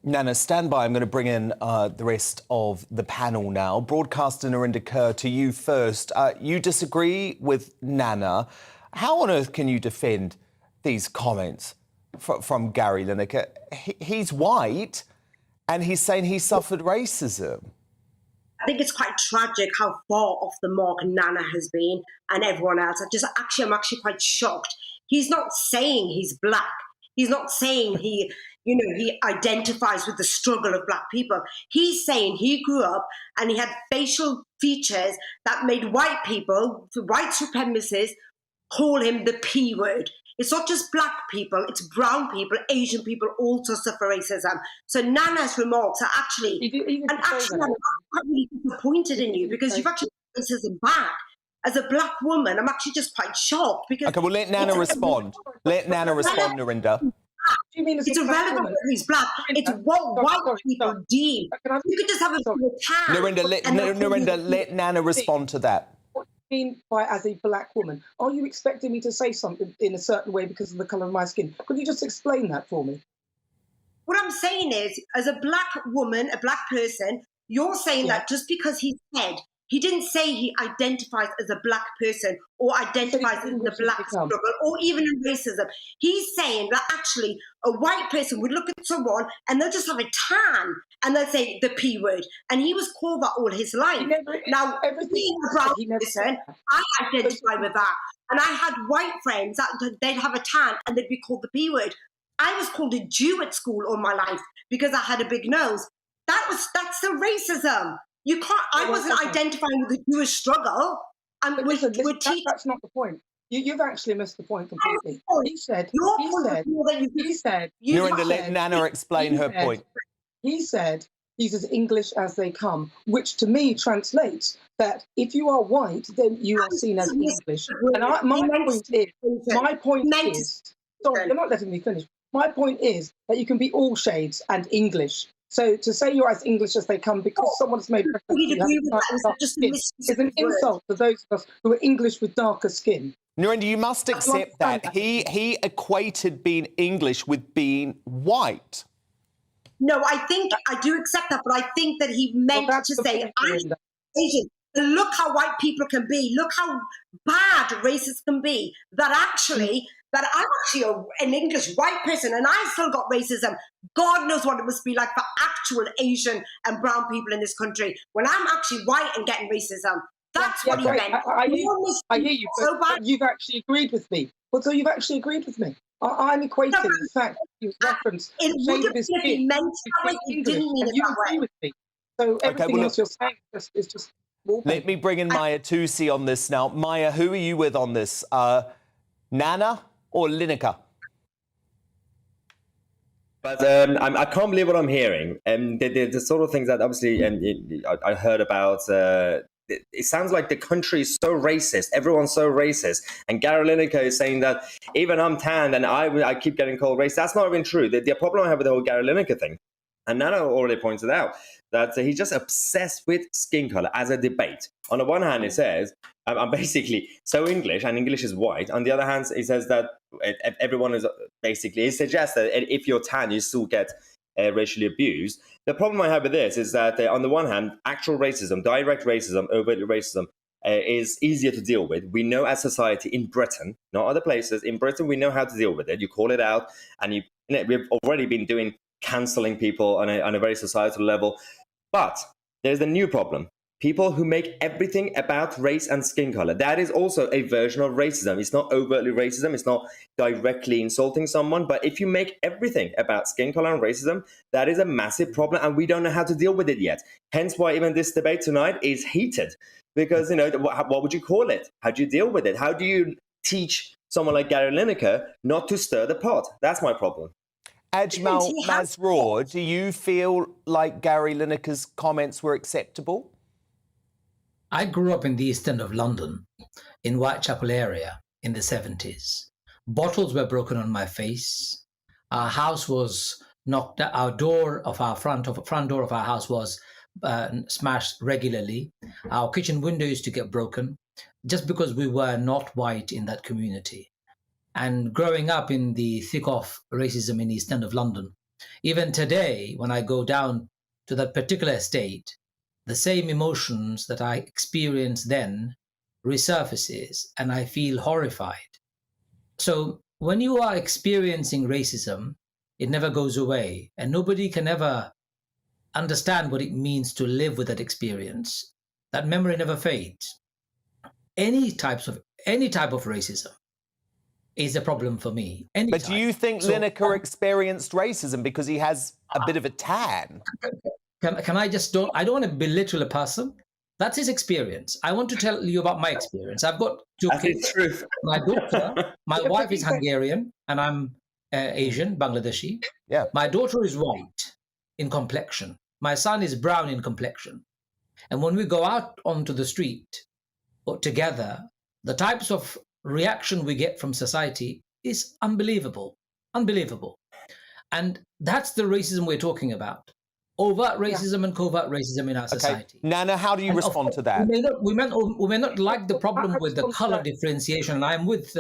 Speaker 12: Nana, stand by. I'm going to bring in the rest of the panel now. Broadcaster Narinder Kaur, to you first. You disagree with Nana. How on earth can you defend these comments from Gary Lineker? He's white, and he's saying he suffered racism.
Speaker 15: I think it's quite tragic how far off the mark Nana has been and everyone else. I'm actually quite shocked. He's not saying he's black. He's not saying he identifies with the struggle of black people. He's saying he grew up and he had facial features that made white people, white supremacists, call him the P word. It's not just black people, it's brown people, Asian people also suffer racism. So Nana's remarks are actually, I'm quite really disappointed in you because you've actually put racism back. As a black woman, I'm actually just quite shocked because...
Speaker 12: OK, well, let Nana respond. Let Nana respond, Narinder.
Speaker 15: It's irrelevant whether he's black. It's what white people deem. You could just have a tan.
Speaker 12: Narinder, let Nana respond to that.
Speaker 14: What do you mean by as a black woman? Are you expecting me to say something in a certain way because of the colour of my skin? Could you just explain that for me?
Speaker 15: What I'm saying is, as a black woman, a black person, you're saying that just because he said, he didn't say he identifies as a black person or identifies in the black struggle or even in racism. He's saying that actually a white person would look at someone and they'll just have a tan and they'll say the P word. And he was called that all his life. Now, being a brown person, I identify with that. And I had white friends that they'd have a tan and they'd be called the P word. I was called a Jew at school all my life because I had a big nose. That's the racism. You can't. I wasn't identifying with the Jewish struggle.
Speaker 14: That's not the point. You've actually missed the point completely. He said,
Speaker 12: Nurinder, let Nana explain her point.
Speaker 14: He said he's as English as they come, which to me translates that if you are white, then you are seen as English. And my point is, sorry, you're not letting me finish. My point is that you can be all shades and English. So to say you're as English as they come because someone's made reference to you dark skin is an insult to those of us who are English with darker skin.
Speaker 12: Nurinder, you must accept that. He equated being English with being white.
Speaker 15: No, I do accept that, but I think that he meant to say, I'm Asian. Look how white people can be. Look how bad racists can be. That I'm actually an English white person and I still got racism. God knows what it must be like for actual Asian and brown people in this country when I'm actually white and getting racism. That's what he meant.
Speaker 14: I hear you, but you've actually agreed with me. Well, so you've actually agreed with me. I'm equating the fact that you reference
Speaker 15: it would have been meant that way. It didn't mean it
Speaker 14: you
Speaker 15: that
Speaker 14: agree
Speaker 15: way.
Speaker 14: with me. So everything else you're saying is just wallpaper.
Speaker 12: Let me bring in Maya Tusi on this now. Maya, who are you with on this? Nana or Lineker?
Speaker 2: But I can't believe what I'm hearing. The sort of things that obviously I heard about. It sounds like the country is so racist. Everyone's so racist. And Gary Lineker is saying that even I'm tanned and I keep getting called racist. That's not even true. The problem I have with the whole Gary Lineker thing, and Nana already pointed out, that he's just obsessed with skin color as a debate. On the one hand, he says, I'm basically so English and English is white. On the other hand, he says that everyone is basically, he suggests that if you're tan, you still get racially abused. The problem I have with this is that on the one hand, actual racism, direct racism, overtly racism is easier to deal with. We know as society in Britain, not other places, in Britain, we know how to deal with it. You call it out and we've already been doing cancelling people on a very societal level. But there's a new problem. People who make everything about race and skin color. That is also a version of racism. It's not overtly racism. It's not directly insulting someone. But if you make everything about skin color and racism, that is a massive problem. And we don't know how to deal with it yet. Hence why even this debate tonight is heated. Because, what would you call it? How do you deal with it? How do you teach someone like Gary Lineker not to stir the pot? That's my problem.
Speaker 12: Ajmal Masroor, do you feel like Gary Lineker's comments were acceptable?
Speaker 16: I grew up in the East End of London, in Whitechapel area, in the 70s. Bottles were broken on my face. Our house was knocked. Our front door of our house was smashed regularly. Our kitchen window used to get broken, just because we were not white in that community. And growing up in the thick of racism in the East End of London, even today, when I go down to that particular estate, the same emotions that I experienced then resurfaces and I feel horrified. So when you are experiencing racism, it never goes away and nobody can ever understand what it means to live with that experience. That memory never fades. Any type of racism is a problem for me.
Speaker 12: But do you think Lineker experienced racism because he has a bit of a tan?
Speaker 16: Can I just I don't want to belittle a person. That's his experience. I want to tell you about my experience. I've got two kids. My daughter, my wife is Hungarian and I'm Asian, Bangladeshi.
Speaker 12: Yeah.
Speaker 16: My daughter is white in complexion. My son is brown in complexion. And when we go out onto the street together, the types of reaction we get from society is unbelievable. Unbelievable. And that's the racism we're talking about. Overt racism and covert racism in our society.
Speaker 12: Nana, how do you respond to that?
Speaker 16: We may not like the problem with the color differentiation, and I'm with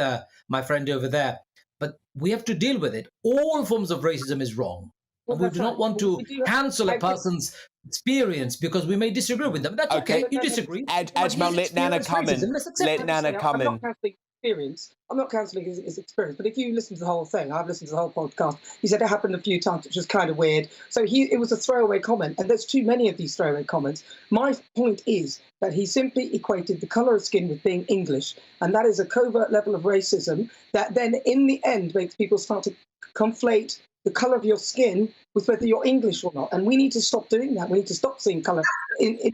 Speaker 16: my friend over there, but we have to deal with it. All forms of racism is wrong. And we do not want to cancel a person's experience because we may disagree with them. That's okay. You disagree.
Speaker 12: Ajmal, let Nana come in. Let Nana come in.
Speaker 14: I'm not cancelling his experience, but if you listen to the whole thing, I've listened to the whole podcast. He said it happened a few times, which was kind of weird. So it was a throwaway comment, and there's too many of these throwaway comments. My point is that he simply equated the colour of skin with being English, and that is a covert level of racism that then, in the end, makes people start to conflate the colour of your skin with whether you're English or not. And we need to stop doing that. We need to stop seeing colour.
Speaker 16: I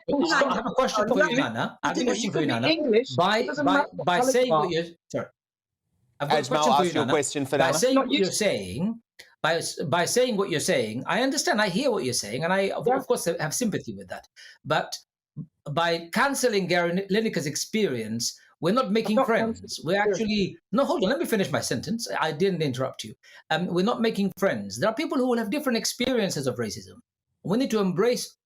Speaker 16: have a question for you, Nana. I have a question for you, Nana. By saying what you're... Sorry. I've got a question for you, Nana.
Speaker 12: Question for
Speaker 16: Nana.
Speaker 12: Nana.
Speaker 16: By saying what you're saying, by saying what you're saying, I understand, I hear what you're saying, and I, of course, have sympathy with that. But by cancelling Gary Lineker's experience, we're not making friends. We're actually... No, hold on, let me finish my sentence. I didn't interrupt you. We're not making friends. There are people who will have different experiences of racism. We need to embrace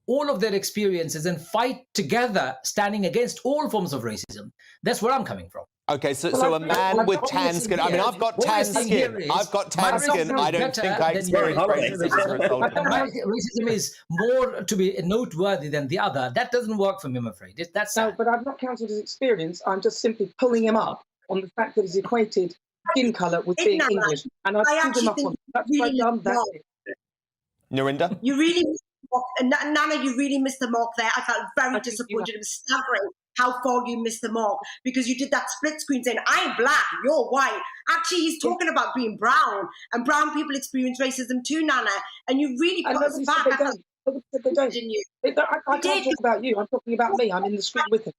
Speaker 16: all of their experiences and fight together, standing against all forms of racism. That's where I'm coming from.
Speaker 12: Okay, so a man with tan skin. I mean, I've got tan skin. I don't think I experience racism.
Speaker 16: Racism is more to be noteworthy than the other. That doesn't work for me, I'm afraid. That's sad.
Speaker 14: No, but I've not cancelled his experience. I'm just simply pulling him up on the fact that he's equated skin colour with being English. And I've pulled him up on that. That's what I've done. That's it.
Speaker 12: Narinda?
Speaker 15: You really missed the mark. Nana, you really missed the mark there. I felt very disappointed. It was staggering how far you missed the mark, because you did that split screen saying, I'm black, you're white. Actually, he's talking about being brown, and brown people experience racism too, Nana. And you really put us back.
Speaker 14: I can't talk about you. I'm talking about me. I'm in the street with him.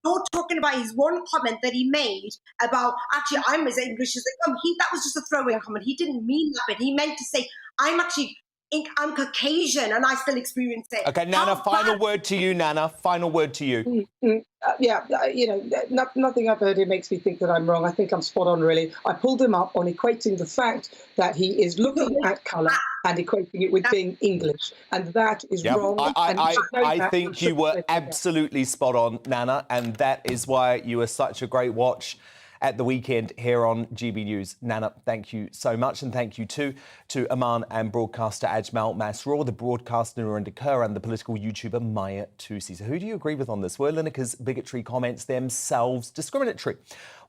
Speaker 15: You're talking about his one comment that he made about, actually, I'm as English as they come. That was just a throwaway comment. He didn't mean that, but he meant to say, I'm Caucasian and I still experience it.
Speaker 12: Okay, Nana, final word to you, Nana. Final word to you.
Speaker 14: Nothing I've heard here makes me think that I'm wrong. I think I'm spot on, really. I pulled him up on equating the fact that he is looking at colour and equating it with being English. And that is wrong.
Speaker 12: I think you were absolutely spot on, Nana, and that is why you were such a great watch at the weekend here on GB News. Nana, thank you so much, and thank you too to Aman and broadcaster Ajmal Masroor, the broadcaster Narinda Kaur, and the political YouTuber Maya Tusi. So who do you agree with on this? Were Lineker's bigotry comments themselves discriminatory?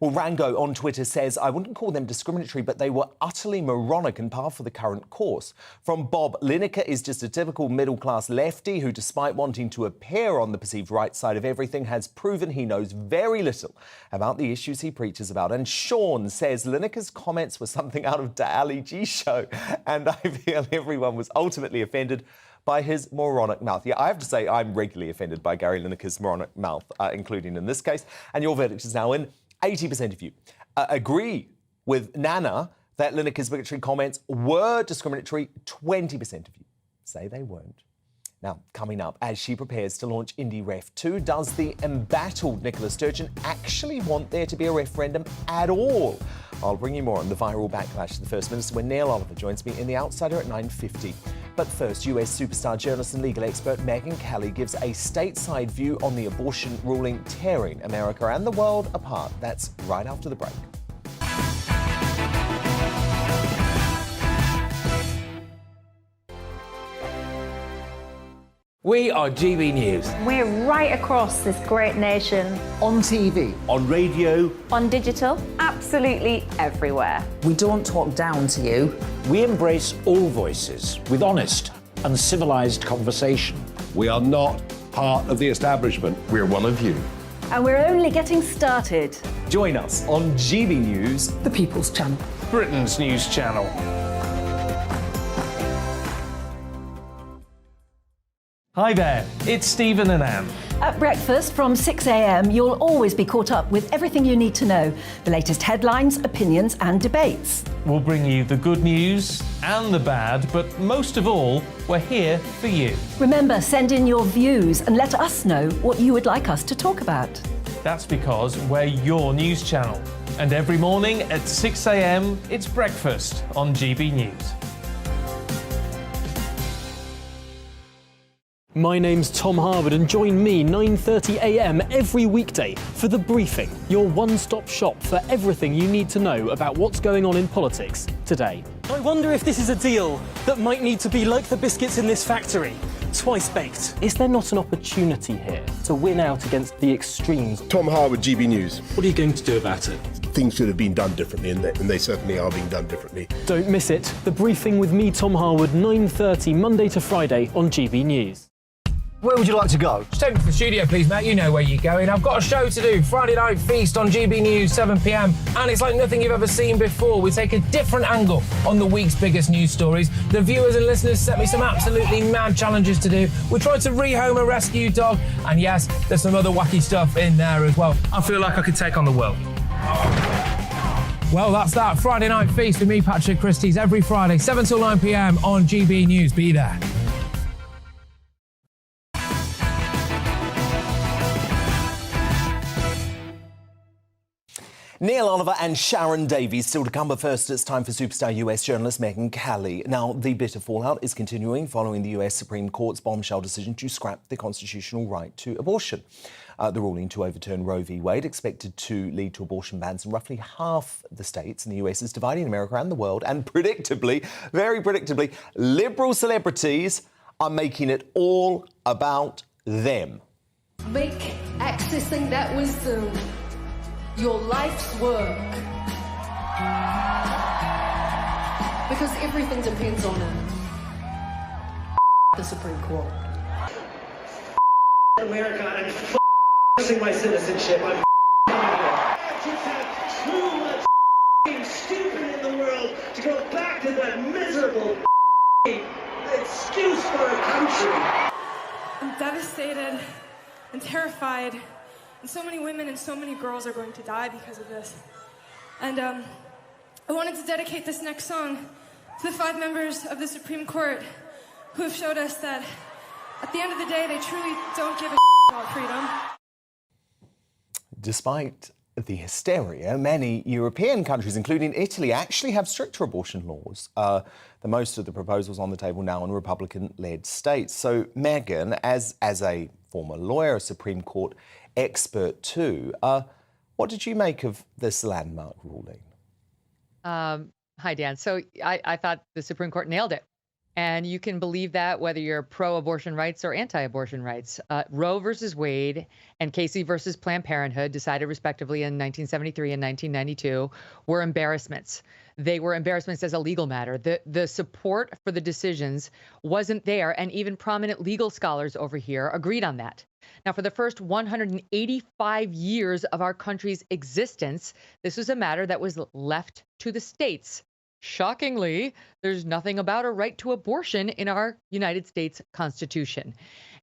Speaker 12: Well, Rango on Twitter says, I wouldn't call them discriminatory, but they were utterly moronic and par for the current course. From Bob, Lineker is just a typical middle-class lefty who, despite wanting to appear on the perceived right side of everything, has proven he knows very little about the issues he preaches about. And Sean says Lineker's comments were something out of the Ali G show, and I feel everyone was ultimately offended by his moronic mouth. Yeah, I have to say I'm regularly offended by Gary Lineker's moronic mouth, including in this case. And your verdict is now in. 80% of you agree with Nana that Lineker's bigotry comments were discriminatory. 20% of you say they weren't. Now, coming up, as she prepares to launch Indie Ref 2, does the embattled Nicola Sturgeon actually want there to be a referendum at all? I'll bring you more on the viral backlash to the First Minister when Neil Oliver joins me in The Outsider at 9:50. But first, US superstar journalist and legal expert Megyn Kelly gives a stateside view on the abortion ruling tearing America and the world apart. That's right after the break.
Speaker 7: We are GB News.
Speaker 1: We're right across this great nation.
Speaker 10: On TV.
Speaker 7: On radio.
Speaker 1: On digital. Absolutely everywhere.
Speaker 9: We don't talk down to you.
Speaker 25: We embrace all voices with honest and civilised conversation.
Speaker 26: We are not part of the establishment. We're one of you.
Speaker 8: And we're only getting started.
Speaker 12: Join us on GB News,
Speaker 9: The People's Channel.
Speaker 27: Britain's news channel. Hi there, it's Stephen and Anne.
Speaker 8: At breakfast from 6 a.m, you'll always be caught up with everything you need to know, the latest headlines, opinions and debates.
Speaker 27: We'll bring you the good news and the bad, but most of all, we're here for you.
Speaker 8: Remember, send in your views and let us know what you would like us to talk about.
Speaker 27: That's because we're your news channel. And every morning at 6 a.m, it's breakfast on GB News.
Speaker 28: My name's Tom Harwood, and join me 9:30 a.m. every weekday for The Briefing, your one-stop shop for everything you need to know about what's going on in politics today.
Speaker 29: I wonder if this is a deal that might need to be like the biscuits in this factory, twice baked.
Speaker 3: Is there not an opportunity here to win out against the extremes?
Speaker 5: Tom Harwood, GB News.
Speaker 29: What are you going to do about it?
Speaker 5: Things should have been done differently, and they certainly are being done differently.
Speaker 28: Don't miss it. The Briefing with me, Tom Harwood, 9:30 Monday to Friday on GB News.
Speaker 10: Where would you like to go?
Speaker 11: Just take me to the studio, please, mate. You know where you're going. I've got a show to do. Friday Night Feast on GB News, 7 p.m. And it's like nothing you've ever seen before. We take a different angle on the week's biggest news stories. The viewers and listeners set me some absolutely mad challenges to do. We tried to rehome a rescue dog. And yes, there's some other wacky stuff in there as well. I feel like I could take on the world. Well, that's that. Friday Night Feast with me, Patrick Christie's, every Friday, 7 till 9 p.m. on GB News. Be there.
Speaker 12: Neil Oliver and Sharon Davies still to come, but first it's time for superstar US journalist Megyn Kelly. Now, the bitter fallout is continuing following the US Supreme Court's bombshell decision to scrap the constitutional right to abortion. The ruling to overturn Roe v. Wade, expected to lead to abortion bans in roughly half the states in the US, is dividing America and the world, and predictably, very predictably, liberal celebrities are making it all about them.
Speaker 4: Make accessing that wisdom your life's work, because everything depends on it. The Supreme Court.
Speaker 6: America and losing my citizenship. I'm I just have too much stupid in the world to go back to that miserable excuse for a country.
Speaker 17: I'm devastated and terrified. And so many women and so many girls are going to die because of this. And I wanted to dedicate this next song to the 5 members of the Supreme Court who have showed us that at the end of the day, they truly don't give a about freedom.
Speaker 12: Despite the hysteria, many European countries, including Italy, actually have stricter abortion laws. The most of the proposals on the table now in Republican-led states. So, Megyn, as a former lawyer, a Supreme Court expert too, what did you make of this landmark ruling?
Speaker 18: Hi, Dan. So I thought the Supreme Court nailed it. And you can believe that whether you're pro-abortion rights or anti-abortion rights. Roe versus Wade and Casey versus Planned Parenthood, decided respectively in 1973 and 1992, were embarrassments. They were embarrassments as a legal matter. The support for the decisions wasn't there, and even prominent legal scholars over here agreed on that. Now, for the first 185 years of our country's existence, this was a matter that was left to the states. Shockingly, there's nothing about a right to abortion in our United States Constitution.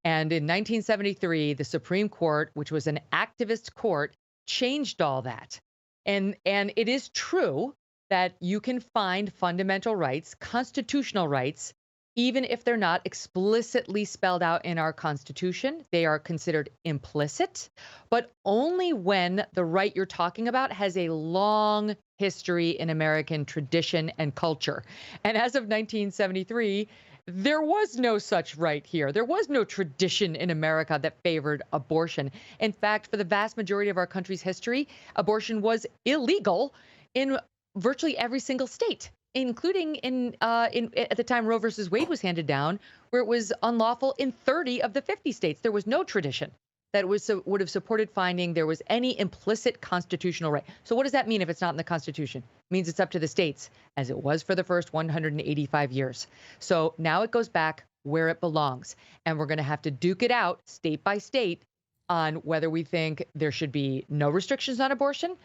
Speaker 18: And in 1973, the Supreme Court, which was an activist court, changed all that. And it is true that you can find fundamental rights, constitutional rights, even if they're not explicitly spelled out in our Constitution. They are considered implicit, but only when the right you're talking about has a long history in American tradition and culture. And as of 1973, there was no such right here. There was no tradition in America that favored abortion. In fact, for the vast majority of our country's history, abortion was illegal in virtually every single state, including in at the time Roe versus Wade was handed down, where it was unlawful in 30 of the 50 states. There was no tradition that would have supported finding there was any implicit constitutional right. So what does that mean if it's not in the Constitution? It means it's up to the states, as it was for the first 185 years. So now it goes back where it belongs, and we're going to have to duke it out state by state on whether we think there should be no restrictions on abortion,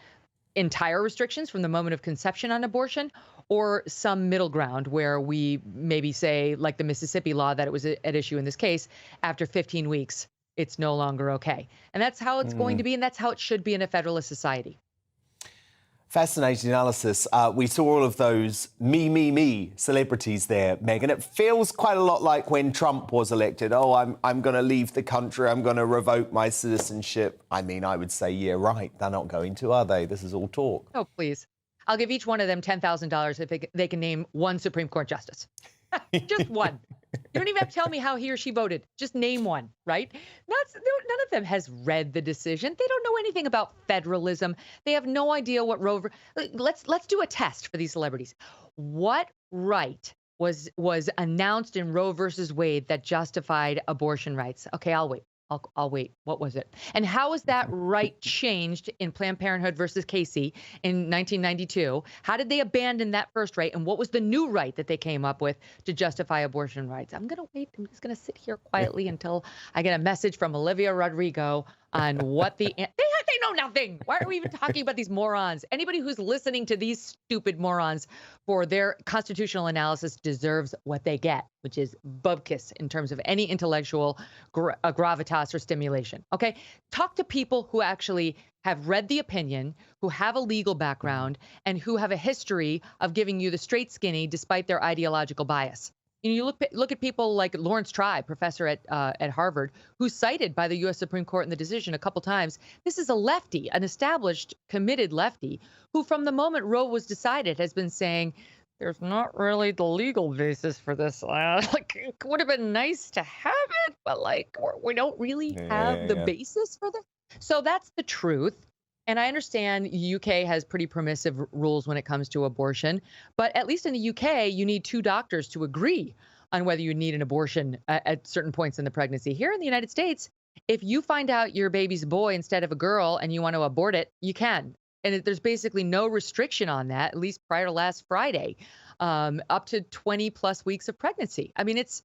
Speaker 18: entire restrictions from the moment of conception on abortion, or some middle ground where we maybe say, like the Mississippi law that it was at issue in this case, after 15 weeks, it's no longer okay. And that's how it's going to be, and that's how it should be in a federalist society.
Speaker 12: Fascinating analysis. We saw all of those me celebrities there, Megyn. It feels quite a lot like when Trump was elected. Oh, I'm going to leave the country. I'm going to revoke my citizenship. I mean, I would say, yeah, right. They're not going to, are they? This is all talk.
Speaker 18: Oh, please. I'll give each one of them $10,000 if they can name one Supreme Court justice. Just one. You don't even have to tell me how he or she voted. Just name one, right? None of them has read the decision. They don't know anything about federalism. They have no idea what Roe. Let's do a test for these celebrities. What right was announced in Roe versus Wade that justified abortion rights? Okay, I'll wait. I'll wait. What was it? And how is that right changed in Planned Parenthood versus Casey in 1992? How did they abandon that first right? And what was the new right that they came up with to justify abortion rights? I'm going to wait. I'm just going to sit here quietly until I get a message from Olivia Rodrigo on what the... They know nothing. Why are we even talking about these morons? Anybody who's listening to these stupid morons for their constitutional analysis deserves what they get, which is bupkis in terms of any intellectual gravitas or stimulation. Okay? Talk to people who actually have read the opinion, who have a legal background, and who have a history of giving you the straight skinny despite their ideological bias. You look at people like Lawrence Tribe, professor at Harvard, who's cited by the U.S. Supreme Court in the decision a couple times. This is a lefty, an established, committed lefty, who from the moment Roe was decided has been saying, there's not really the legal basis for this. Like, it would have been nice to have it, but like, we don't really have the basis for this. So that's the truth. And I understand UK has pretty permissive rules when it comes to abortion, but at least in the UK, you need 2 doctors to agree on whether you need an abortion at certain points in the pregnancy. Here in the United States, if you find out your baby's a boy instead of a girl and you want to abort it, you can. And there's basically no restriction on that, at least prior to last Friday, up to 20 plus weeks of pregnancy. I mean, it's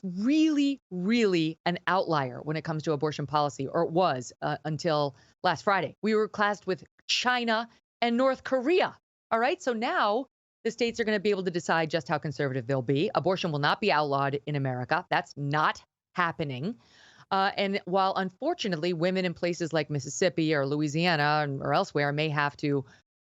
Speaker 18: really, really an outlier when it comes to abortion policy, or it was until last Friday. We were classed with China and North Korea. All right. So now the states are going to be able to decide just how conservative they'll be. Abortion will not be outlawed in America. That's not happening. And while unfortunately women in places like Mississippi or Louisiana or elsewhere may have to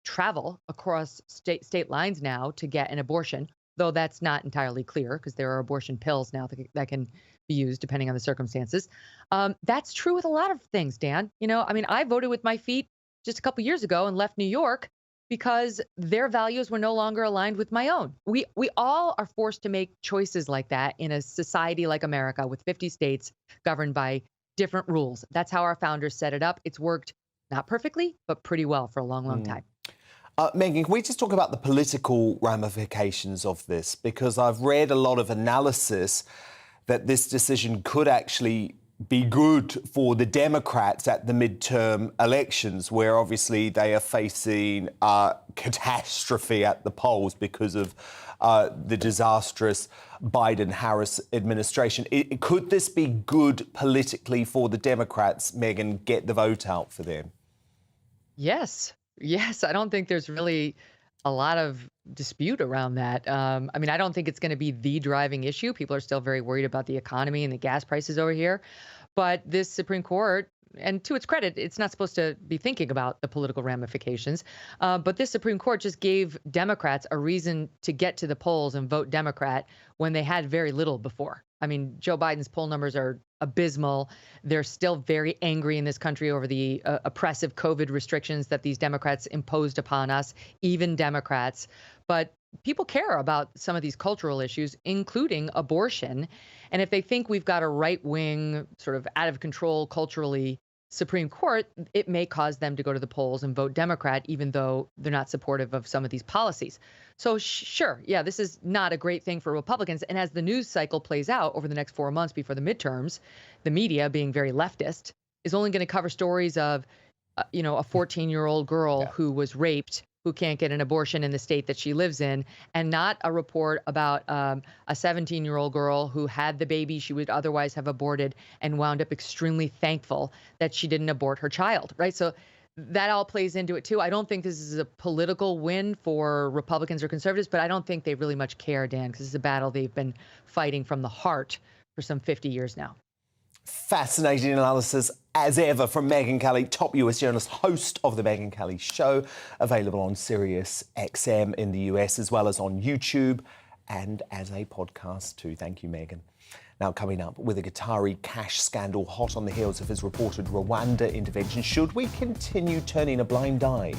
Speaker 18: travel across state lines now to get an abortion, though that's not entirely clear because there are abortion pills now that can be used depending on the circumstances. That's true with a lot of things, Dan. You know, I mean, I voted with my feet just a couple years ago and left New York because their values were no longer aligned with my own. We all are forced to make choices like that in a society like America with 50 states governed by different rules. That's how our founders set it up. It's worked not perfectly, but pretty well for a long, long time.
Speaker 12: Megan, can we just talk about the political ramifications of this? Because I've read a lot of analysis that this decision could actually be good for the Democrats at the midterm elections, where obviously they are facing catastrophe at the polls because of the disastrous Biden-Harris administration. Could this be good politically for the Democrats, Megan, get the vote out for them?
Speaker 18: Yes. Yes, I don't think there's really a lot of dispute around that. I mean, I don't think it's going to be the driving issue. People are still very worried about the economy and the gas prices over here. But this Supreme Court, and to its credit, it's not supposed to be thinking about the political ramifications. But this Supreme Court just gave Democrats a reason to get to the polls and vote Democrat when they had very little before. I mean, Joe Biden's poll numbers are abysmal. They're still very angry in this country over the oppressive COVID restrictions that these Democrats imposed upon us, even Democrats. But people care about some of these cultural issues, including abortion. And if they think we've got a right-wing, sort of out of control culturally Supreme Court, it may cause them to go to the polls and vote Democrat, even though they're not supportive of some of these policies. So sure, yeah, this is not a great thing for Republicans. And as the news cycle plays out over the next 4 months before the midterms, the media, being very leftist, is only going to cover stories of, a 14-year-old girl who was raped, who can't get an abortion in the state that she lives in, and not a report about a 17-year-old girl who had the baby she would otherwise have aborted and wound up extremely thankful that she didn't abort her child, right? So that all plays into it, too. I don't think this is a political win for Republicans or conservatives, but I don't think they really much care, Dan, because it's a battle they've been fighting from the heart for some 50 years now.
Speaker 12: Fascinating analysis, as ever, from Megyn Kelly, top US journalist, host of The Megyn Kelly Show, available on Sirius XM in the US, as well as on YouTube and as a podcast too. Thank you, Megyn. Now, coming up, with a Qatari cash scandal hot on the heels of his reported Rwanda intervention, should we continue turning a blind eye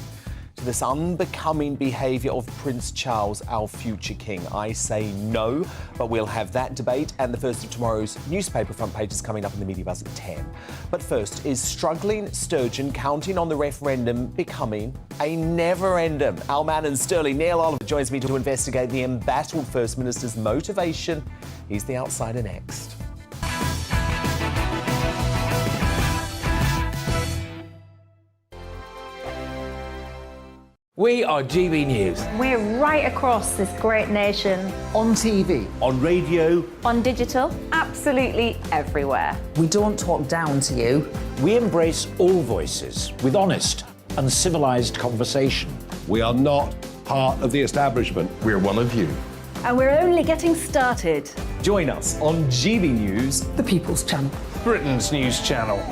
Speaker 12: to this unbecoming behaviour of Prince Charles, our future king? I say no, but we'll have that debate and the first of tomorrow's newspaper front pages coming up in the Media Buzz at 10. But first, is struggling Sturgeon counting on the referendum becoming a never-ending? Our man in Stirling, Neil Oliver, joins me to investigate the embattled First Minister's motivation. He's the outsider next.
Speaker 7: We are GB News.
Speaker 1: We're right across this great nation.
Speaker 10: On TV.
Speaker 25: On radio.
Speaker 1: On digital. Absolutely everywhere.
Speaker 9: We don't talk down to you.
Speaker 25: We embrace all voices with honest and civilised conversation.
Speaker 26: We are not part of the establishment. We're one of you.
Speaker 8: And we're only getting started.
Speaker 12: Join us on GB News,
Speaker 9: The People's Channel.
Speaker 27: Britain's news channel.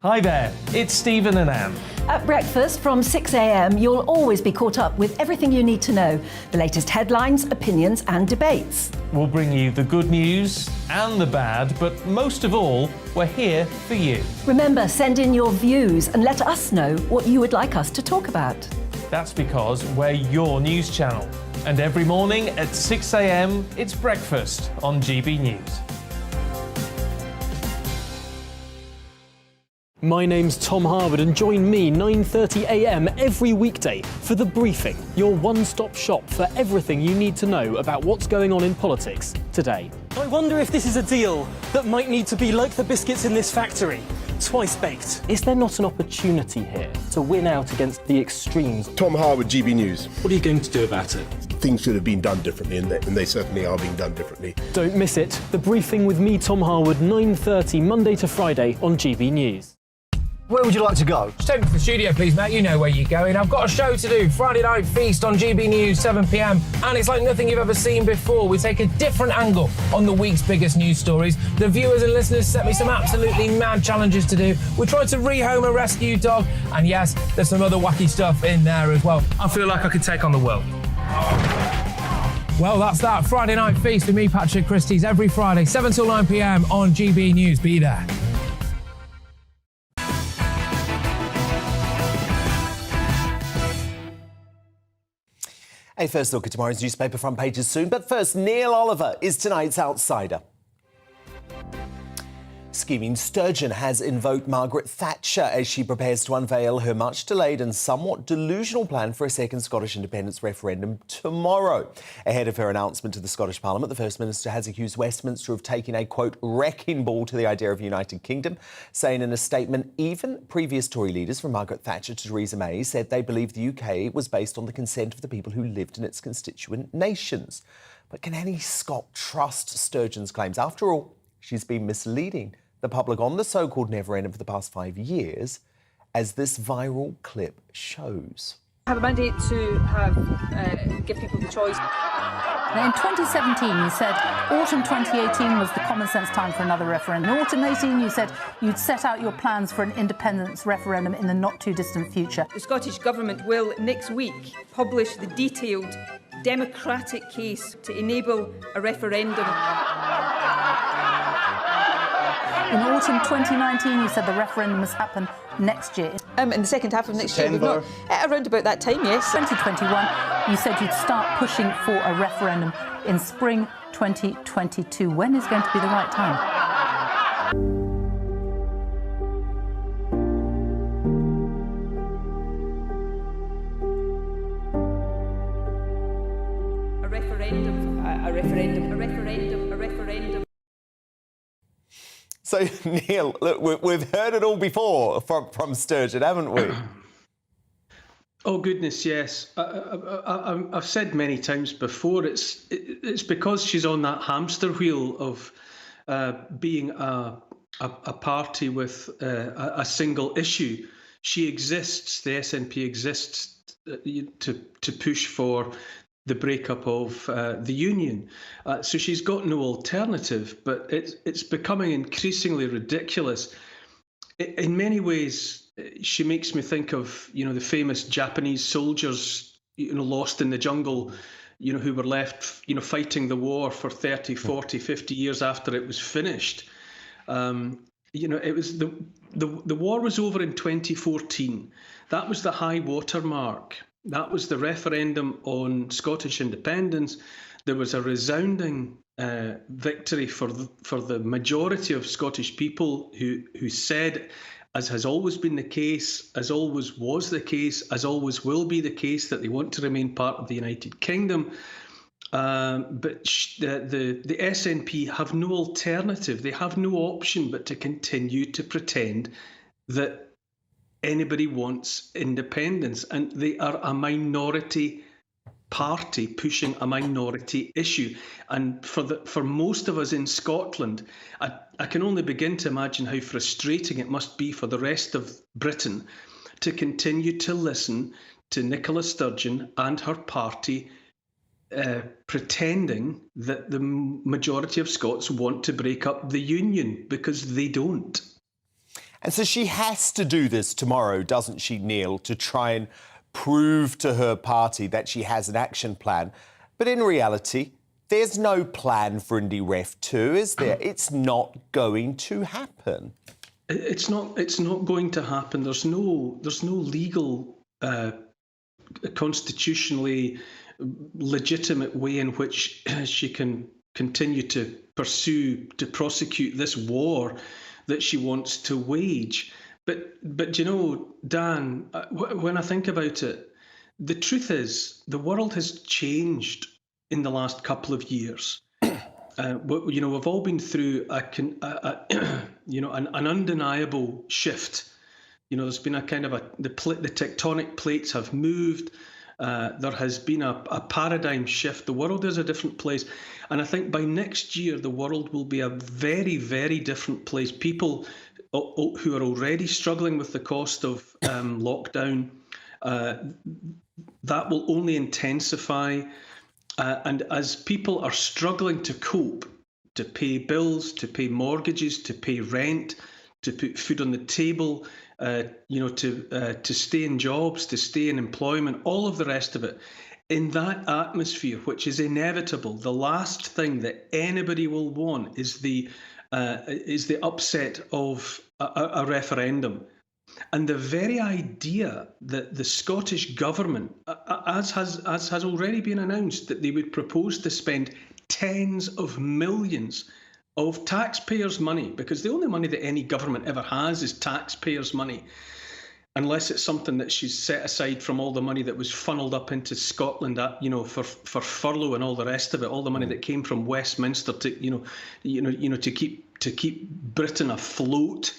Speaker 27: Hi there, it's Stephen and Anne.
Speaker 8: At breakfast from 6 a.m, you'll always be caught up with everything you need to know, the latest headlines, opinions and debates.
Speaker 27: We'll bring you the good news and the bad, but most of all, we're here for you.
Speaker 8: Remember, send in your views and let us know what you would like us to talk about.
Speaker 27: That's because we're your news channel. And every morning at 6 a.m, it's breakfast on GB News.
Speaker 28: My name's Tom Harwood and join me 9:30 a.m. every weekday for The Briefing, your one-stop shop for everything you need to know about what's going on in politics today.
Speaker 29: I wonder if this is a deal that might need to be like the biscuits in this factory, twice baked.
Speaker 28: Is there not an opportunity here to win out against the extremes?
Speaker 5: Tom Harwood, GB News.
Speaker 28: What are you going to do about it?
Speaker 5: Things should have been done differently, and they certainly are being done differently.
Speaker 28: Don't miss it. The Briefing with me, Tom Harwood, 9:30 Monday to Friday on GB News.
Speaker 10: Where would you like to go?
Speaker 11: Just take me to the studio, please, Matt. You know where you're going. I've got a show to do. Friday Night Feast on GB News, 7 p.m. And it's like nothing you've ever seen before. We take a different angle on the week's biggest news stories. The viewers and listeners set me some absolutely mad challenges to do. We tried to rehome a rescue dog. And yes, there's some other wacky stuff in there as well. I feel like I could take on the world. Well, that's that. Friday Night Feast with me, Patrick Christie's, every Friday, 7 till 9 p.m. on GB News. Be there.
Speaker 12: A first look at tomorrow's newspaper front pages soon, but first, Neil Oliver is tonight's outsider. Scheming Sturgeon has invoked Margaret Thatcher as she prepares to unveil her much-delayed and somewhat delusional plan for a second Scottish independence referendum tomorrow. Ahead of her announcement to the Scottish Parliament, the First Minister has accused Westminster of taking a, quote, wrecking ball to the idea of a United Kingdom, saying in a statement, even previous Tory leaders from Margaret Thatcher to Theresa May said they believed the UK was based on the consent of the people who lived in its constituent nations. But can any Scot trust Sturgeon's claims? After all, she's been misleading the public on the so-called never-ending for the past 5 years, as this viral clip shows.
Speaker 2: I have a mandate to give people the choice.
Speaker 13: Now, in 2017, you said autumn 2018 was the common sense time for another referendum. In autumn 18, you said you'd set out your plans for an independence referendum in the not-too-distant future.
Speaker 2: The Scottish Government will, next week, publish the detailed democratic case to enable a referendum.
Speaker 13: In autumn 2019, you said the referendum must happen next year.
Speaker 2: In the second half of next year, we've not, around about that time, yes.
Speaker 13: 2021, you said you'd start pushing for a referendum in spring 2022. When is going to be the right time?
Speaker 2: A referendum, a referendum, a referendum, a referendum.
Speaker 12: So, Neil, look, we've heard it all before from Sturgeon, haven't we?
Speaker 16: Oh, goodness, yes. I've said many times before, it's because she's on that hamster wheel of being a party with a single issue. She exists, the SNP exists to push for the breakup of the union. So she's got no alternative, but it's becoming increasingly ridiculous. In many ways, she makes me think of, the famous Japanese soldiers, lost in the jungle, who were left, fighting the war for 30, 40, 50 years after it was finished. It was the war was over in 2014. That was the high water mark. That was the referendum on Scottish independence. There was a resounding victory for the majority of Scottish people who said, as has always been the case, as always was the case, as always will be the case, that they want to remain part of the United Kingdom. But the SNP have no alternative. They have no option but to continue to pretend that anybody wants independence, and they are a minority party pushing a minority issue. And for most of us in Scotland, I can only begin to imagine how frustrating it must be for the rest of Britain to continue to listen to Nicola Sturgeon and her party pretending that the majority of Scots want to break up the union, because they don't.
Speaker 12: And so she has to do this tomorrow, doesn't she, Neil, to try and prove to her party that she has an action plan. But in reality, there's no plan for Indy Ref 2, is there? It's not going to happen.
Speaker 16: It's not going to happen. There's no legal, constitutionally legitimate way in which she can continue to prosecute this war that she wants to wage. But you know, Dan, when I think about it, the truth is the world has changed in the last couple of years. You know, we've all been through an undeniable shift. You know, there's been a kind of the tectonic plates have moved. There has been a paradigm shift. The world is a different place. And I think by next year, the world will be a very, very different place. People who are already struggling with the cost of lockdown, that will only intensify. And as people are struggling to cope, to pay bills, to pay mortgages, to pay rent, to put food on the table, you know, to stay in jobs, to stay in employment, all of the rest of it, in that atmosphere, which is inevitable, the last thing that anybody will want is the upset of a referendum. And the very idea that the Scottish government, as has already been announced, that they would propose to spend tens of millions of taxpayers' money, because the only money that any government ever has is taxpayers' money, unless it's something that she's set aside from all the money that was funneled up into Scotland, you know, for furlough and all the rest of it, all the money that came from Westminster to keep Britain afloat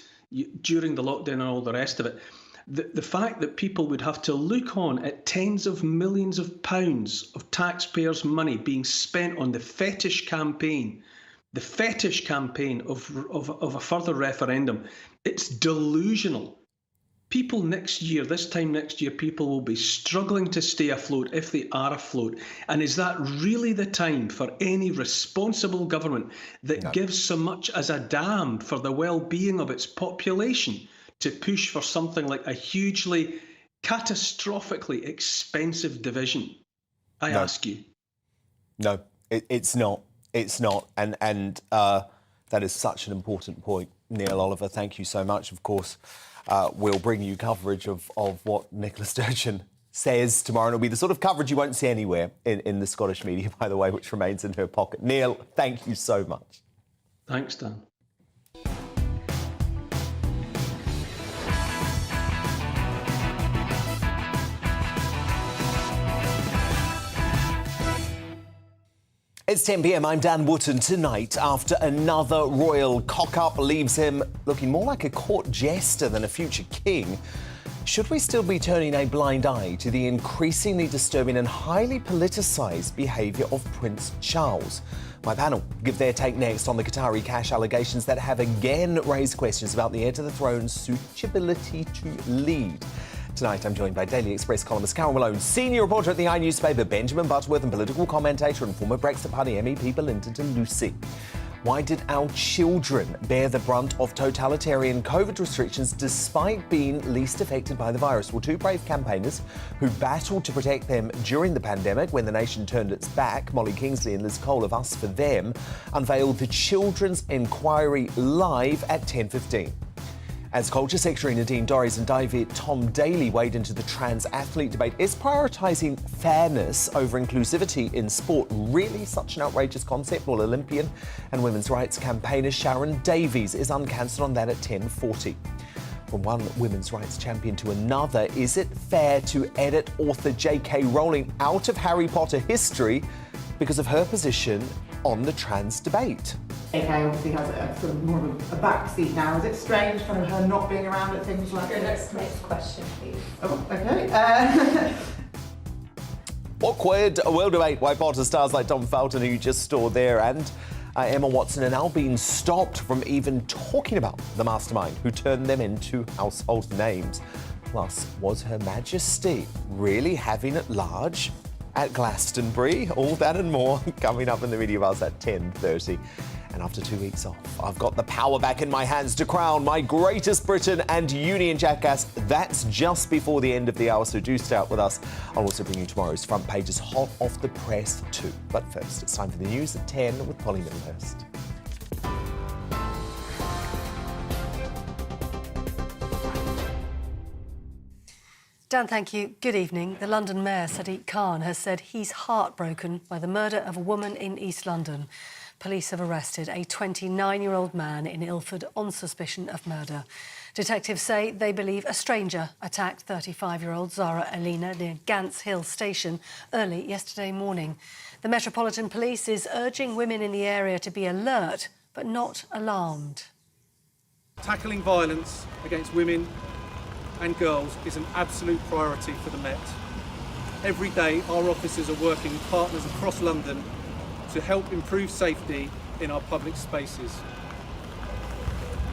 Speaker 16: during the lockdown and all the rest of it. The fact that people would have to look on at tens of millions of pounds of taxpayers' money being spent on the fetish campaign of a further referendum, it's delusional. People this time next year, people will be struggling to stay afloat if they are afloat. And is that really the time for any responsible government that gives so much as a damn for the well-being of its population to push for something like a hugely, catastrophically expensive division? I ask you.
Speaker 12: No, it's not. It's not. And that is such an important point. Neil Oliver, thank you so much. Of course, we'll bring you coverage of what Nicola Sturgeon says tomorrow. And it'll be the sort of coverage you won't see anywhere in the Scottish media, by the way, which remains in her pocket. Neil, thank you so much.
Speaker 16: Thanks, Dan.
Speaker 12: It's 10 p.m. I'm Dan Wootton. Tonight, after another royal cock-up leaves him looking more like a court jester than a future king, should we still be turning a blind eye to the increasingly disturbing and highly politicised behaviour of Prince Charles? My panel give their take next on the Qatari cash allegations that have again raised questions about the heir to the throne's suitability to lead. Tonight, I'm joined by Daily Express columnist Carol Malone, senior reporter at the newspaper Benjamin Butterworth, and political commentator and former Brexit Party MEP Belinda de Lucy. Why did our children bear the brunt of totalitarian COVID restrictions despite being least affected by the virus? Well, two brave campaigners who battled to protect them during the pandemic when the nation turned its back, Molly Kingsley and Liz Cole of Us For Them, unveiled the Children's Inquiry live at 10:15. As Culture Secretary Nadine Dorries and David Tom Daly wade into the trans athlete debate, is prioritising fairness over inclusivity in sport really such an outrageous concept? Well, Olympian and women's rights campaigner Sharon Davies is uncancelled on that at 10:40. From one women's rights champion to another, is it fair to edit author J.K. Rowling out of Harry Potter history because of her position on the trans debate.
Speaker 3: AK obviously has a sort of more of a backseat now. Is it strange kind of her not being around at things like this?
Speaker 4: Next question, please.
Speaker 3: Oh, okay.
Speaker 12: Awkward. A world debate why Potter stars like Tom Felton, who you just saw there, and Emma Watson are now being stopped from even talking about the mastermind who turned them into household names. Plus, was Her Majesty really having it large at Glastonbury? All that and more coming up in the Media Buzz at 10:30. And after 2 weeks off, I've got the power back in my hands to crown my greatest Britain and Union jackass. That's just before the end of the hour, so do stay out with us. I'll also bring you tomorrow's front pages hot off the press too. But first, it's time for the news at 10 with Polly Middlehurst.
Speaker 14: Dan, thank you. Good evening. The London Mayor, Sadiq Khan, has said he's heartbroken by the murder of a woman in East London. Police have arrested a 29-year-old man in Ilford on suspicion of murder. Detectives say they believe a stranger attacked 35-year-old Zara Alina near Gants Hill Station early yesterday morning. The Metropolitan Police is urging women in the area to be alert but not alarmed.
Speaker 15: Tackling violence against women and girls is an absolute priority for the Met. Every day our officers are working with partners across London to help improve safety in our public spaces.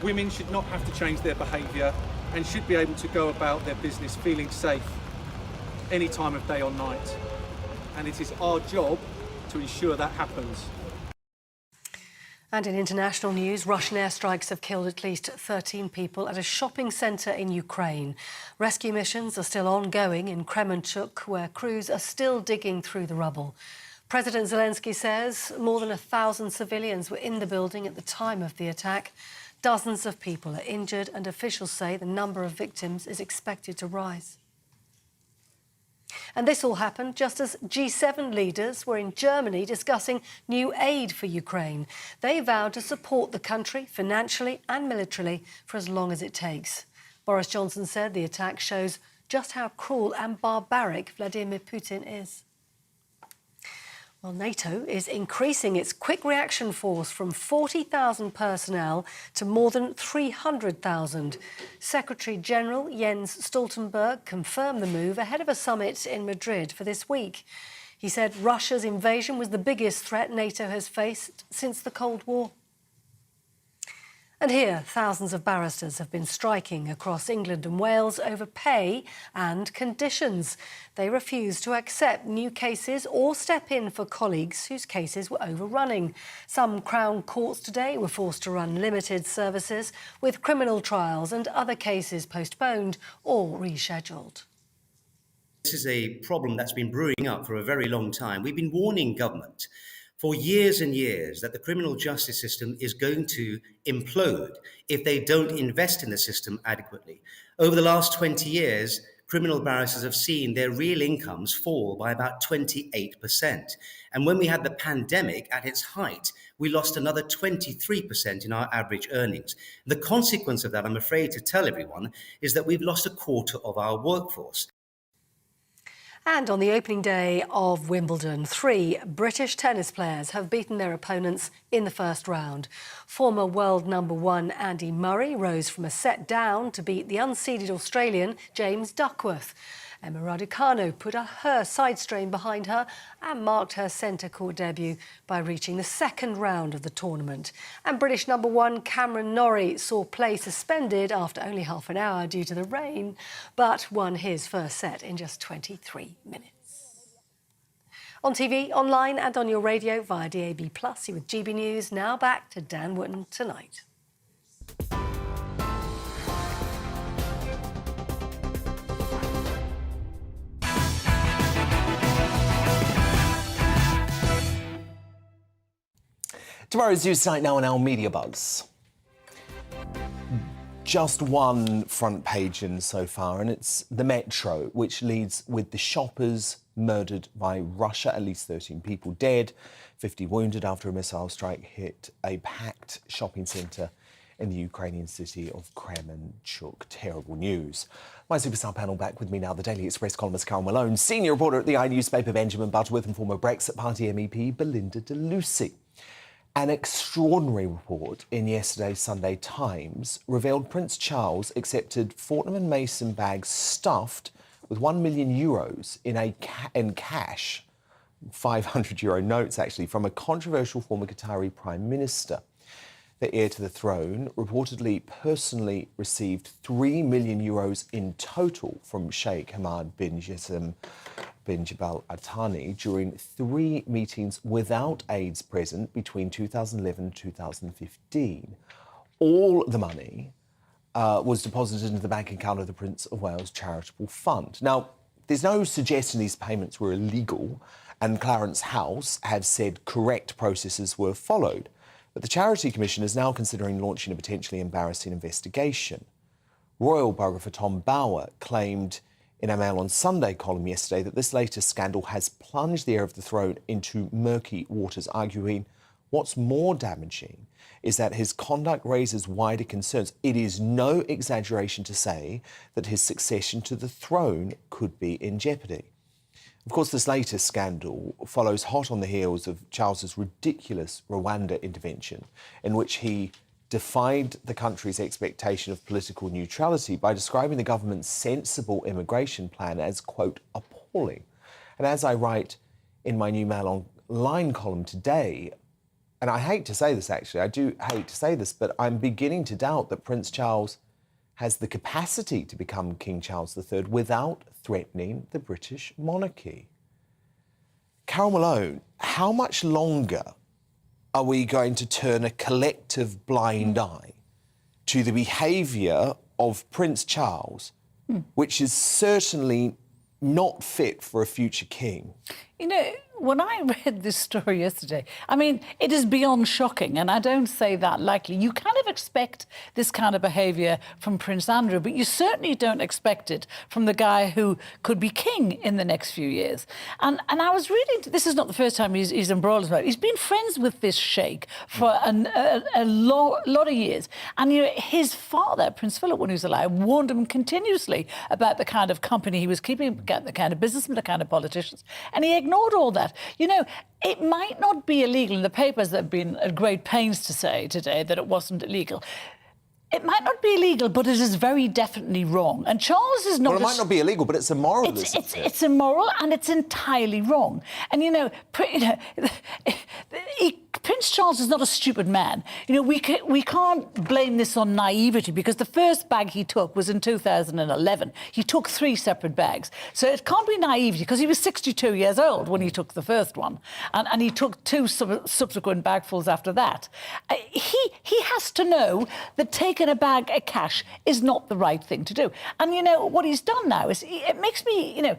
Speaker 15: Women should not have to change their behaviour and should be able to go about their business feeling safe any time of day or night. And it is our job to ensure that happens.
Speaker 14: And in international news, Russian airstrikes have killed at least 13 people at a shopping centre in Ukraine. Rescue missions are still ongoing in Kremenchuk, where crews are still digging through the rubble. President Zelensky says more than 1,000 civilians were in the building at the time of the attack. Dozens of people are injured, and officials say the number of victims is expected to rise. And this all happened just as G7 leaders were in Germany discussing new aid for Ukraine. They vowed to support the country financially and militarily for as long as it takes. Boris Johnson said the attack shows just how cruel and barbaric Vladimir Putin is. Well, Nato is increasing its quick reaction force from 40,000 personnel to more than 300,000. Secretary-General Jens Stoltenberg confirmed the move ahead of a summit in Madrid for this week. He said Russia's invasion was the biggest threat NATO has faced since the Cold War. And here, thousands of barristers have been striking across England and Wales over pay and conditions. They refuse to accept new cases or step in for colleagues whose cases were overrunning. Some Crown courts today were forced to run limited services, with criminal trials and other cases postponed or rescheduled.
Speaker 19: This is a problem that's been brewing up for a very long time. We've been warning government for years and years that the criminal justice system is going to implode if they don't invest in the system adequately. Over the last 20 years, criminal barristers have seen their real incomes fall by about 28%. And when we had the pandemic at its height, we lost another 23% in our average earnings. The consequence of that, I'm afraid to tell everyone, is that we've lost a quarter of our workforce.
Speaker 14: And on the opening day of Wimbledon, 3 British tennis players have beaten their opponents in the first round. Former world #1 Andy Murray rose from a set down to beat the unseeded Australian James Duckworth. Emma Raducanu put her side strain behind her and marked her centre court debut by reaching the second round of the tournament. And British #1 Cameron Norrie saw play suspended after only half an hour due to the rain, but won his first set in just 23 minutes. On TV, online and on your radio via DAB+, you're with GB News. Now back to Dan Wootton tonight.
Speaker 12: Tomorrow's news tonight now on our Media Buzz. Just one front page in so far, and it's the Metro, which leads with the shoppers murdered by Russia. At least 13 people dead, 50 wounded after a missile strike hit a packed shopping centre in the Ukrainian city of Kremenchuk. Terrible news. My superstar panel back with me now, the Daily Express columnist Carol Malone, senior reporter at the newspaper Benjamin Butterworth, and former Brexit Party MEP Belinda de Lucy. An extraordinary report in yesterday's Sunday Times revealed Prince Charles accepted Fortnum & Mason bags stuffed with €1 million in cash, €500 notes actually, from a controversial former Qatari Prime Minister. The heir to the throne reportedly personally received €3 million in total from Sheikh Hamad bin Jassim bin Jabal Al Thani during 3 meetings without aides present between 2011 and 2015. All the money was deposited into the bank account of the Prince of Wales Charitable Fund. Now, there's no suggestion these payments were illegal, and Clarence House have said correct processes were followed. But the Charity Commission is now considering launching a potentially embarrassing investigation. Royal biographer Tom Bower claimed in a Mail on Sunday column yesterday that this latest scandal has plunged the heir of the throne into murky waters, arguing what's more damaging is that his conduct raises wider concerns. It is no exaggeration to say that his succession to the throne could be in jeopardy. Of course, this latest scandal follows hot on the heels of Charles's ridiculous Rwanda intervention, in which he defied the country's expectation of political neutrality by describing the government's sensible immigration plan as, quote, appalling. And as I write in my new Mail Online column today, and I hate to say this actually, I do hate to say this, but I'm beginning to doubt that Prince Charles has the capacity to become King Charles III without threatening the British monarchy. Carol Malone, how much longer are we going to turn a collective blind eye to the behaviour of Prince Charles, which is certainly not fit for a future king?
Speaker 6: You know, when I read this story yesterday, I mean, it is beyond shocking, and I don't say that lightly. You kind of expect this kind of behaviour from Prince Andrew, but you certainly don't expect it from the guy who could be king in the next few years. And I was reading, this is not the first time he's embroiled about it. He's been friends with this sheikh for a lot of years. And you know, his father, Prince Philip, when he was alive, warned him continuously about the kind of company he was keeping, the kind of businessmen, the kind of politicians. And he ignored all that. You know, it might not be illegal. In the papers that have been at great pains to say today that it wasn't illegal. It might not be illegal, but it is very definitely wrong. And Charles is not...
Speaker 12: Well, it might not be illegal, but it's immoral,
Speaker 6: it's immoral, and it's entirely wrong. And, you know, Prince Charles is not a stupid man. You know, we can't blame this on naivety, because the first bag he took was in 2011. He took 3 separate bags. So it can't be naivety, because he was 62 years old when he took the first one. And he took 2 subsequent bagfuls after that. He has to know that taking a bag of cash is not the right thing to do. And, you know, what he's done now is, it makes me, you know,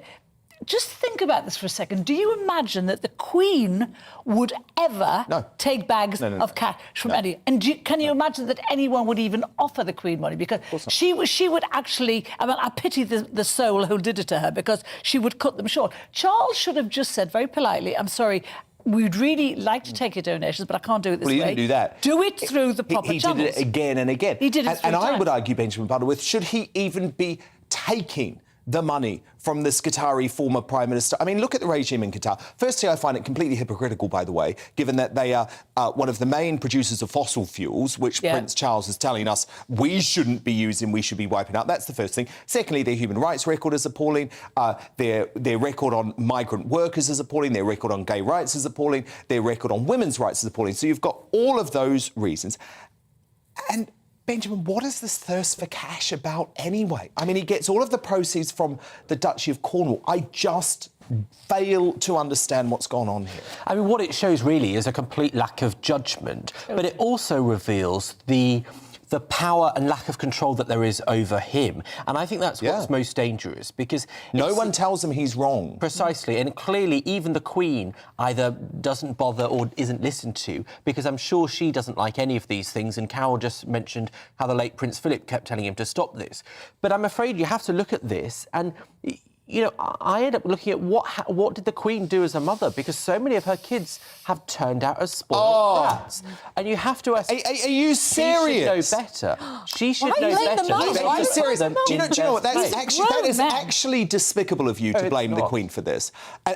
Speaker 6: just think about this for a second. Do you imagine that the Queen would ever take bags of cash from any? And can you imagine that anyone would even offer the Queen money? Because she would actually, I mean, I pity the soul who did it to her, because she would cut them short. Charles should have just said very politely, I'm sorry, we'd really like to take your donations, but I can't do it this way.
Speaker 12: Well, he didn't do that.
Speaker 6: Do it through the proper channels.
Speaker 12: He did it again and again.
Speaker 6: He did it 3
Speaker 12: times.
Speaker 6: I
Speaker 12: would argue, Benjamin Butterworth, should he even be taking the money from this Qatari former Prime Minister? I mean, look at the regime in Qatar. Firstly, I find it completely hypocritical, by the way, given that they are one of the main producers of fossil fuels, which Prince Charles is telling us we shouldn't be using, we should be wiping out. That's the first thing. Secondly, their human rights record is appalling. Their record on migrant workers is appalling. Their record on gay rights is appalling. Their record on women's rights is appalling. So you've got all of those reasons. And Benjamin, what is this thirst for cash about anyway? I mean, he gets all of the proceeds from the Duchy of Cornwall. I just fail to understand what's gone on here.
Speaker 7: I mean, what it shows really is a complete lack of judgment, but it also reveals the power and lack of control that there is over him. And I think that's what's most dangerous, because
Speaker 12: no one tells him he's wrong.
Speaker 7: Precisely. And clearly even the Queen either doesn't bother or isn't listened to, because I'm sure she doesn't like any of these things. And Carol just mentioned how the late Prince Philip kept telling him to stop this. But I'm afraid you have to look at this and... You know, I end up looking at what did the Queen do as a mother, because so many of her kids have turned out as spoiled brats. And you have to ask...
Speaker 12: Are you serious?
Speaker 7: She should know better. She should know better.
Speaker 12: Are you serious? Do you know what? That is actually despicable of you to blame the Queen for this.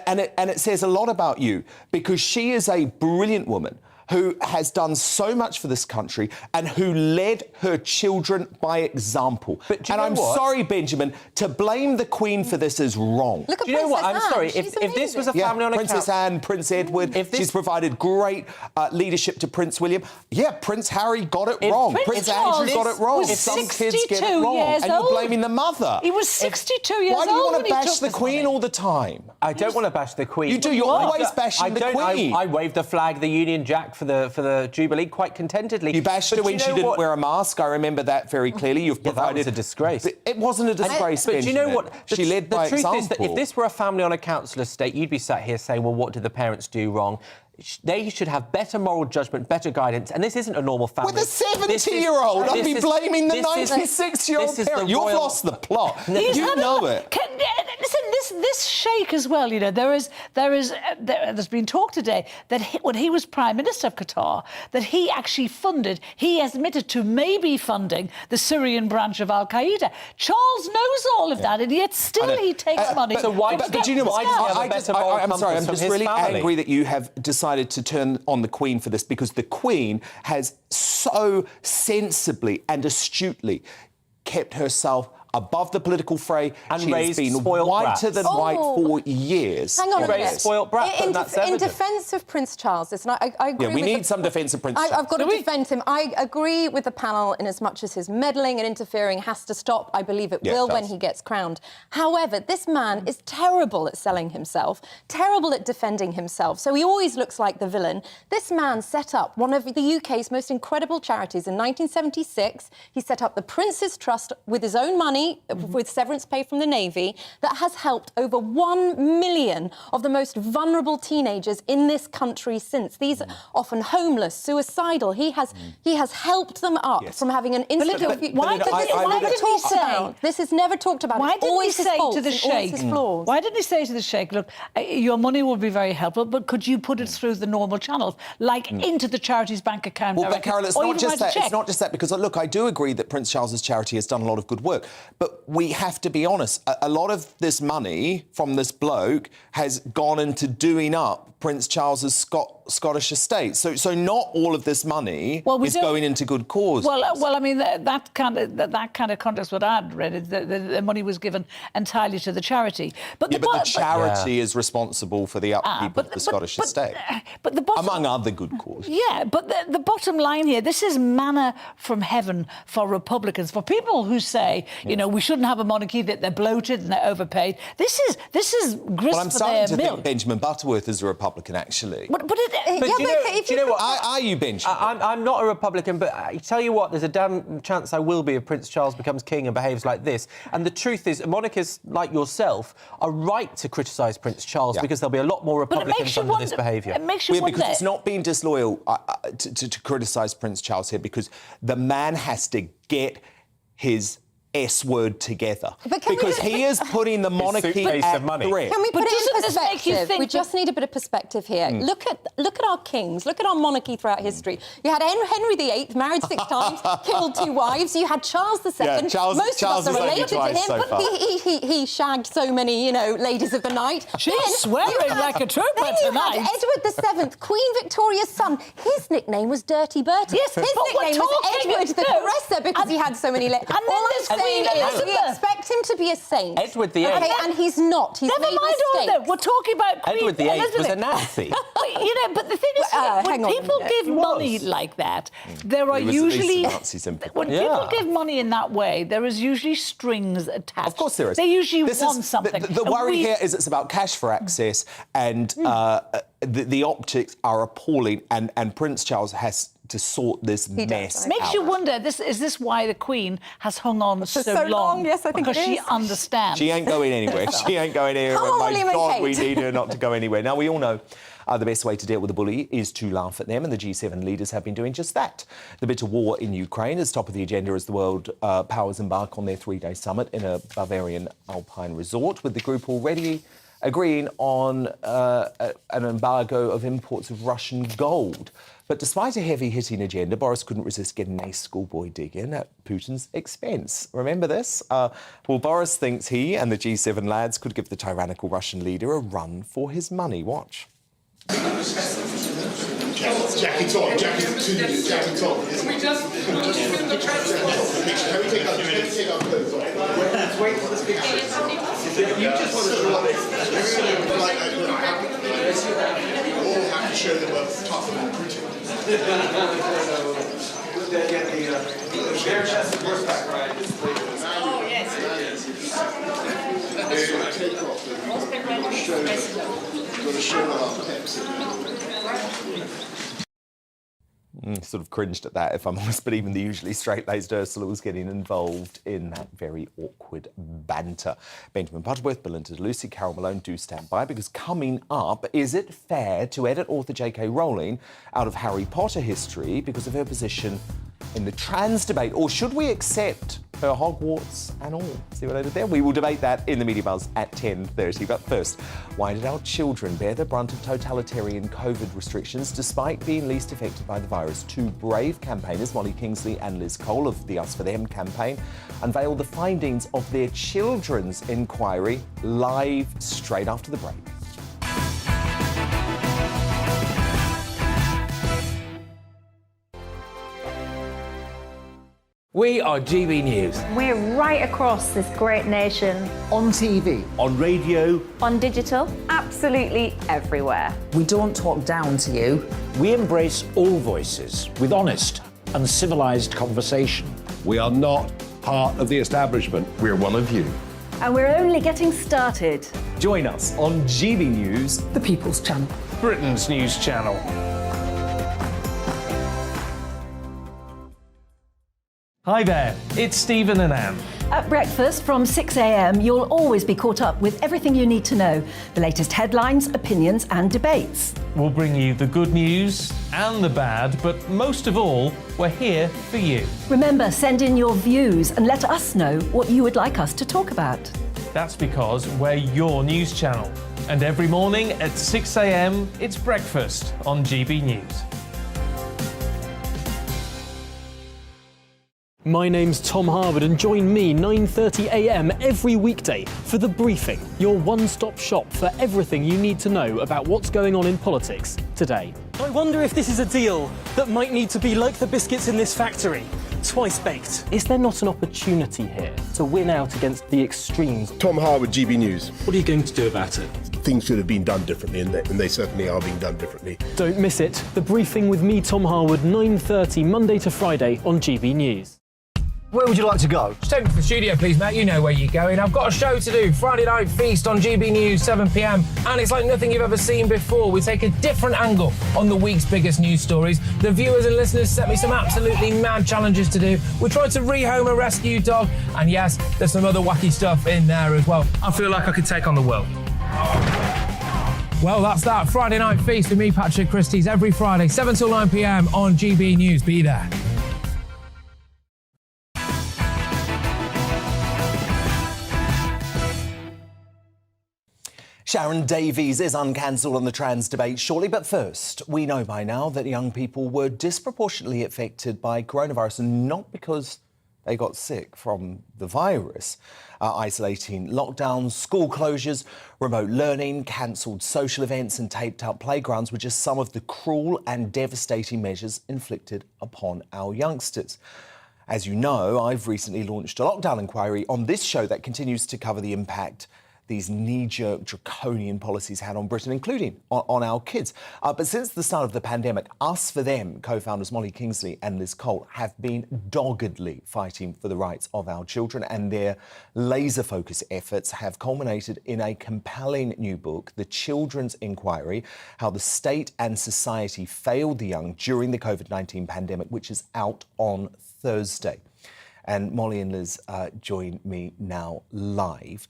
Speaker 12: And it says a lot about you, because she is a brilliant woman who has done so much for this country and who led her children by example. And I'm sorry, Benjamin, to blame the Queen for this is wrong.
Speaker 7: Look at Do you know what? I'm sorry. If this was a family on a
Speaker 12: Princess Anne, Prince Edward, she's provided great leadership to Prince William. Yeah, Prince Harry got it wrong. Prince Andrew got it wrong. Some kids get it wrong. And you're blaming the mother.
Speaker 6: He was 62 years old.
Speaker 12: Why do you want to bash the Queen all the time?
Speaker 7: I don't want to bash the Queen.
Speaker 12: You do. You're always bashing the Queen.
Speaker 7: I waved the flag, the Union Jack for the Jubilee quite contentedly.
Speaker 12: You bashed her when she didn't wear a mask. I remember that very clearly. You've provided
Speaker 7: that was a disgrace.
Speaker 12: It wasn't a disgrace,
Speaker 7: but do you know what?
Speaker 12: She led by example.
Speaker 7: The truth is that if this were a family on a council estate, you'd be sat here saying, well, what did the parents do wrong? They should have better moral judgment, better guidance, and this isn't a normal family.
Speaker 12: With a 70-year-old, I'd be blaming the 96-year-old parent. You've lost the plot. You know it.
Speaker 6: Listen, this sheikh as well, you know, there's been talk today that when he was Prime Minister of Qatar, that he actually he admitted to maybe funding the Syrian branch of Al-Qaeda. Charles knows all of that, and yet still he takes money.
Speaker 12: So why do you know what? I'm sorry, I'm just really angry that you have decided to turn on the Queen for this, because the Queen has so sensibly and astutely kept herself above the political fray.
Speaker 7: And
Speaker 12: she has been whiter than white for years.
Speaker 1: Hang on a minute.
Speaker 7: Spoiled brat,
Speaker 1: in defence of Prince Charles, listen, I agree
Speaker 12: we need some defence of Prince Charles.
Speaker 1: I've got to defend him. I agree with the panel in as much as his meddling and interfering has to stop. I believe it will when he gets crowned. However, this man is terrible at selling himself, terrible at defending himself, so he always looks like the villain. This man set up one of the UK's most incredible charities in 1976. He set up the Prince's Trust with his own money, with severance pay from the Navy, that has helped over 1 million of the most vulnerable teenagers in this country since. These are often homeless, suicidal. He has helped them up from having an instant... Why did he say... This is never talked about.
Speaker 6: Why didn't he say to the sheikh...
Speaker 1: Why
Speaker 6: didn't he say to the sheikh, look, your money will be very helpful, but could you put it through the normal channels, like into the charity's bank account?
Speaker 12: Well, but Carol, it's not just that. It's not just that, because, look, I do agree that Prince Charles's charity has done a lot of good work. But we have to be honest, a lot of this money from this bloke has gone into doing up Prince Charles's Scottish estate. So not all of this money is going into good cause.
Speaker 6: Well, I mean, that kind of context, what I'd read, is that the money was given entirely to the charity. But
Speaker 12: the charity is responsible for the upkeep of the Scottish estate. Among other good causes.
Speaker 6: Yeah, but the bottom line here, this is manna from heaven for Republicans, for people who say, you know, we shouldn't have a monarchy, that they're bloated and they're overpaid. This is grist for their mill.
Speaker 12: I'm starting to think Benjamin Butterworth is a Republican, actually.
Speaker 7: Do you know what?
Speaker 12: Are you, Benjamin?
Speaker 7: I'm not a Republican, but I tell you what, there's a damn chance I will be if Prince Charles becomes king and behaves like this. And the truth is, monarchists like yourself are right to criticise Prince Charles because there'll be a lot more Republicans under this behaviour.
Speaker 6: It makes you wonder.
Speaker 12: Because it's not being disloyal to criticise Prince Charles here, because the man has to get his S-word together, because he is putting the monarchy at threat.
Speaker 1: Can we put it in perspective? We just need a bit of perspective here. Look at our kings. Look at our monarchy throughout history. You had Henry VIII, married 6 times, killed 2 wives. You had Charles II. Most of us are related to him, but he shagged so many, you know, ladies of the night.
Speaker 6: She's swearing like a trooper tonight.
Speaker 1: Edward VII, Queen Victoria's son. His nickname was Dirty Bertie.
Speaker 6: Yes,
Speaker 1: his nickname was Edward the Caresser, because he had so many ladies. We expect him to be a saint.
Speaker 7: Edward VIII.
Speaker 1: Okay, and he's not. He's
Speaker 6: Never
Speaker 1: made
Speaker 6: mind all
Speaker 1: mistakes.
Speaker 6: that. We're talking about Queen
Speaker 7: Edward VIII
Speaker 6: Elizabeth.
Speaker 7: was a Nazi.
Speaker 6: But the thing is, when people give money like that, there are usually... When people give money in that way, there is usually strings attached.
Speaker 12: Of course there is.
Speaker 6: They usually want something.
Speaker 12: The worry here is it's about cash for access, and the optics are appalling, and Prince Charles has to sort this mess out.
Speaker 6: Makes you wonder, is this why the Queen has hung on so long?
Speaker 1: Yes, I think
Speaker 6: because she understands.
Speaker 12: She ain't going anywhere. She ain't going anywhere. My God, we need her not to go anywhere. Now, we all know the best way to deal with the bully is to laugh at them, and the G7 leaders have been doing just that. The bitter war in Ukraine is top of the agenda as the world powers embark on their 3-day summit in a Bavarian alpine resort, with the group already agreeing on an embargo of imports of Russian gold. But despite a heavy-hitting agenda, Boris couldn't resist getting a schoolboy dig in at Putin's expense. Remember this? Well, Boris thinks he and the G7 lads could give the tyrannical Russian leader a run for his money. Watch.
Speaker 5: Jackie Tom. Can we just for the picture? Can we take our clothes off? Let's wait for this picture. You just want to show up. All have to show them a tough and brutal. Get the bare chest and horseback ride. Oh, yes. Take off. You've got to show our peps.
Speaker 12: Sort of cringed at that, if I'm honest, but even the usually straight-laced Ursula was getting involved in that very awkward banter. Benjamin Butterworth, Belinda Lucy, Carol Malone, do stand by, because coming up, is it fair to edit author J.K. Rowling out of Harry Potter history because of her position in the trans debate, or should we accept her Hogwarts and all? See what I did there? We will debate that in the Media Buzz at 10:30. But first, why did our children bear the brunt of totalitarian COVID restrictions despite being least affected by the virus? Two brave campaigners, Molly Kingsley and Liz Cole of the Us For Them campaign, unveiled the findings of their children's inquiry live straight after the break.
Speaker 11: We are GB News.
Speaker 17: We're right across this great nation.
Speaker 10: On TV.
Speaker 11: On radio.
Speaker 17: On digital. Absolutely everywhere.
Speaker 9: We don't talk down to you.
Speaker 18: We embrace all voices with honest and civilised conversation.
Speaker 20: We are not part of the establishment. We're one of you.
Speaker 8: And we're only getting started.
Speaker 12: Join us on GB News,
Speaker 9: the People's Channel.
Speaker 11: Britain's news channel. Hi there, it's Stephen and Anne.
Speaker 8: At breakfast from 6 a.m, you'll always be caught up with everything you need to know. The latest headlines, opinions and debates.
Speaker 11: We'll bring you the good news and the bad, but most of all, we're here for you.
Speaker 8: Remember, send in your views and let us know what you would like us to talk about.
Speaker 11: That's because we're your news channel. And every morning at 6 a.m, it's breakfast on GB News.
Speaker 28: My name's Tom Harwood, and join me 9:30 a.m. every weekday for The Briefing, your one-stop shop for everything you need to know about what's going on in politics today.
Speaker 29: I wonder if this is a deal that might need to be like the biscuits in this factory, twice baked.
Speaker 28: Is there not an opportunity here to win out against the extremes?
Speaker 5: Tom Harwood, GB News.
Speaker 28: What are you going to do about it?
Speaker 5: Things should have been done differently, and they certainly are being done differently.
Speaker 28: Don't miss it. The Briefing with me, Tom Harwood, 9:30 Monday to Friday on GB News.
Speaker 10: Where would you like to go?
Speaker 11: Just take me to the studio, please, Matt. You know where you're going. I've got a show to do. Friday Night Feast on GB News, 7 p.m. And it's like nothing you've ever seen before. We take a different angle on the week's biggest news stories. The viewers and listeners set me some absolutely mad challenges to do. We tried to rehome a rescue dog. And yes, there's some other wacky stuff in there as well. I feel like I could take on the world. Well, that's that. Friday Night Feast with me, Patrick Christie's, every Friday, 7 till 9 p.m. on GB News. Be there.
Speaker 12: Sharon Davies is uncancelled on the trans debate shortly, but first, we know by now that young people were disproportionately affected by coronavirus, and not because they got sick from the virus. Isolating lockdowns, school closures, remote learning, cancelled social events and taped-up playgrounds were just some of the cruel and devastating measures inflicted upon our youngsters. As you know, I've recently launched a lockdown inquiry on this show that continues to cover the impact these knee-jerk draconian policies had on Britain, including on our kids. But since the start of the pandemic, Us For Them co-founders Molly Kingsley and Liz Cole have been doggedly fighting for the rights of our children, and their laser-focused efforts have culminated in a compelling new book, The Children's Inquiry, How the State and Society Failed the Young During the COVID-19 Pandemic, which is out on Thursday. And Molly and Liz join me now live.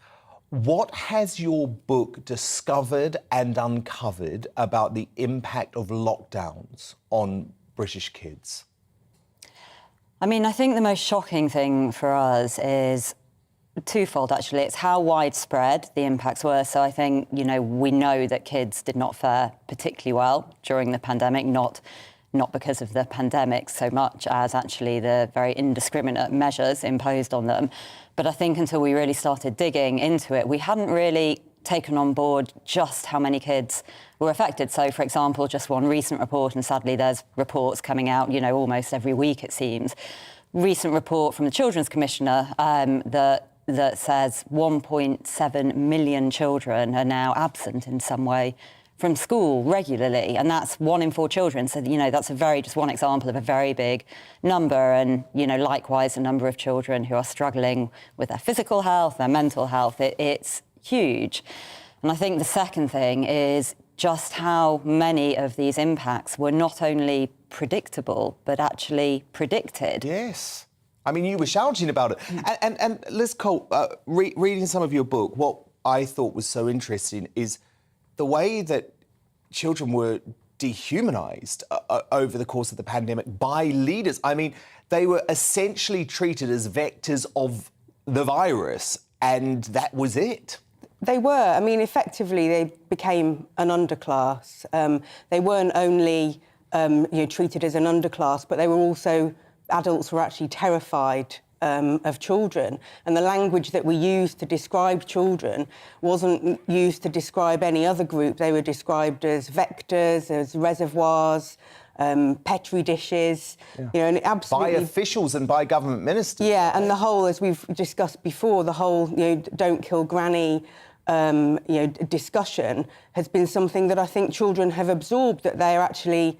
Speaker 12: What has your book discovered and uncovered about the impact of lockdowns on British kids?
Speaker 21: I mean, I think the most shocking thing for us is twofold, actually. It's how widespread the impacts were. So I think, we know that kids did not fare particularly well during the pandemic, not because of the pandemic so much as actually the very indiscriminate measures imposed on them. But I think until we really started digging into it, we hadn't really taken on board just how many kids were affected. So, for example, just one recent report, and sadly there's reports coming out, you know, almost every week it seems, recent report from the Children's Commissioner that says 1.7 million children are now absent in some way from school regularly, and that's 1 in 4 children. So, you know, that's just one example of a very big number. And, you know, likewise, the number of children who are struggling with their physical health, their mental health, it's huge. And I think the second thing is just how many of these impacts were not only predictable, but actually predicted.
Speaker 12: Yes. I mean, you were shouting about it. And Liz Cole, reading some of your book, what I thought was so interesting is the way that children were dehumanised over the course of the pandemic by leaders. I mean, they were essentially treated as vectors of the virus, and that was it.
Speaker 2: They were. I mean, effectively, they became an underclass. They weren't only treated as an underclass, but they were also, adults were actually terrified of children, and the language that we used to describe children wasn't used to describe any other group. They were described as vectors, as reservoirs, petri dishes, you know, and absolutely...
Speaker 12: By officials and by government ministers.
Speaker 2: Yeah, and the whole, as we've discussed before, the whole, you know, don't kill granny, discussion has been something that I think children have absorbed, that they're actually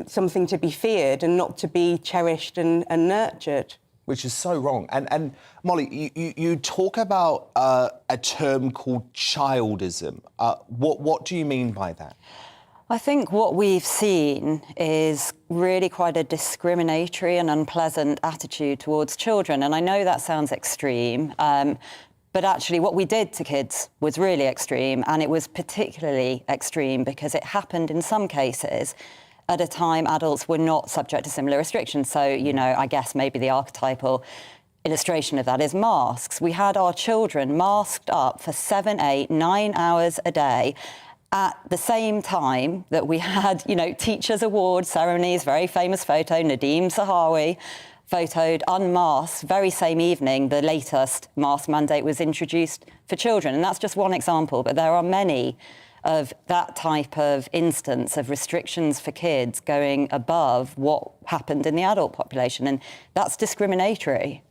Speaker 2: something to be feared and not to be cherished and nurtured.
Speaker 12: Which is so wrong. And Molly, you talk about a term called childism. What do you mean by that?
Speaker 21: I think what we've seen is really quite a discriminatory and unpleasant attitude towards children. And I know that sounds extreme, but actually what we did to kids was really extreme, and it was particularly extreme because it happened in some cases at a time adults were not subject to similar restrictions. So, you know, I guess maybe the archetypal illustration of that is masks. We had our children masked up for 7, 8, 9 hours a day at the same time that we had, you know, teachers' award ceremonies, very famous photo, Nadeem Sahawi photoed unmasked, very same evening the latest mask mandate was introduced for children. And that's just one example, but there are many of that type of instance of restrictions for kids going above what happened in the adult population, and that's discriminatory.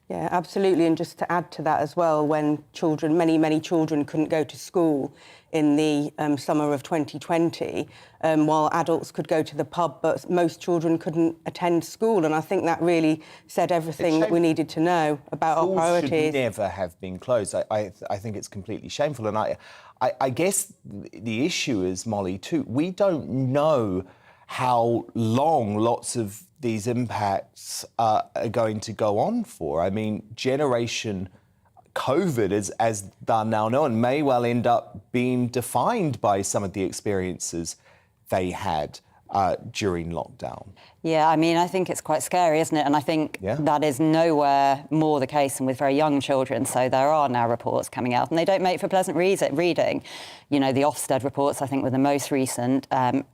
Speaker 2: Yeah, absolutely. And just to add to that as well, when children, many children couldn't go to school in the summer of 2020, while adults could go to the pub, but most children couldn't attend school. And I think that really said everything that we needed to know about our priorities.
Speaker 12: Schools should never have been closed. I think it's completely shameful. And I guess the issue is, Molly, too, we don't know how long lots of these impacts are going to go on for. I mean, Generation COVID, as they're now known, may well end up being defined by some of the experiences they had during lockdown.
Speaker 21: Yeah, I mean, I think it's quite scary, isn't it? And I think that is nowhere more the case than with very young children. So there are now reports coming out, and they don't make for pleasant reading. You know, the Ofsted reports, I think, were the most recent,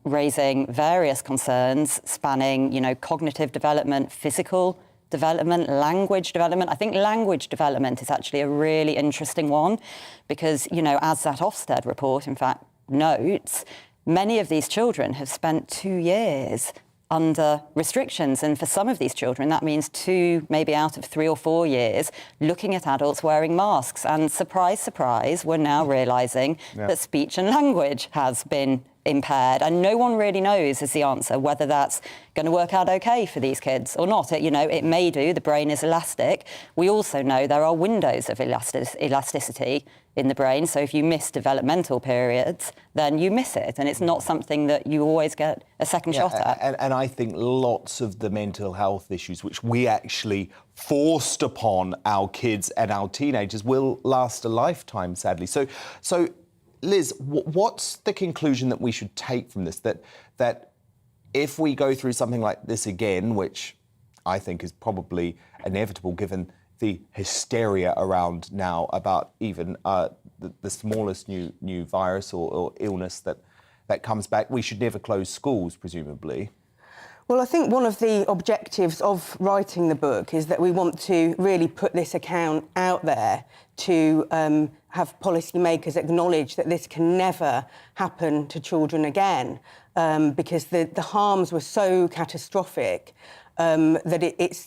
Speaker 21: raising various concerns spanning, you know, cognitive development, physical development, language development. I think language development is actually a really interesting one because, you know, as that Ofsted report, in fact, notes, many of these children have spent 2 years under restrictions. And for some of these children, that means 2, maybe out of 3 or 4 years, looking at adults wearing masks. And surprise, surprise, we're now realising that speech and language has been impaired. And no one really knows is the answer, whether that's going to work out OK for these kids or not. You know, it may do. The brain is elastic. We also know there are windows of elasticity in the brain. So if you miss developmental periods, then you miss it. And it's not something that you always get a second shot at.
Speaker 12: And I think lots of the mental health issues which we actually forced upon our kids and our teenagers will last a lifetime, sadly. So Liz, what's the conclusion that we should take from this? That if we go through something like this again, which I think is probably inevitable given the hysteria around now about even the smallest new virus or illness that comes back, we should never close schools, presumably.
Speaker 2: Well, I think one of the objectives of writing the book is that we want to really put this account out there to have policymakers acknowledge that this can never happen to children again, because the harms were so catastrophic that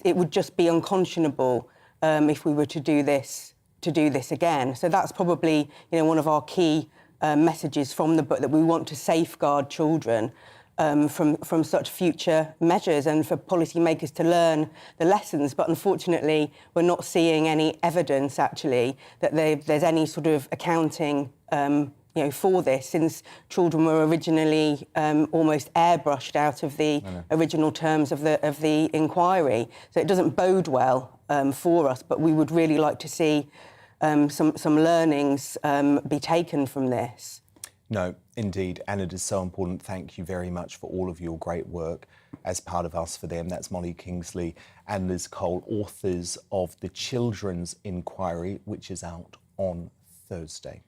Speaker 2: it would just be unconscionable if we were to do this again. So that's probably, you know, one of our key messages from the book, that we want to safeguard children from such future measures, and for policymakers to learn the lessons. But unfortunately, we're not seeing any evidence, actually, that there's any sort of accounting for this, since children were originally almost airbrushed out of the original terms of the inquiry. So it doesn't bode well for us, but we would really like to see some learnings be taken from this.
Speaker 12: No, indeed, and it is so important. Thank you very much for all of your great work as part of Us for Them. That's Molly Kingsley and Liz Cole, authors of The Children's Inquiry, which is out on Thursday.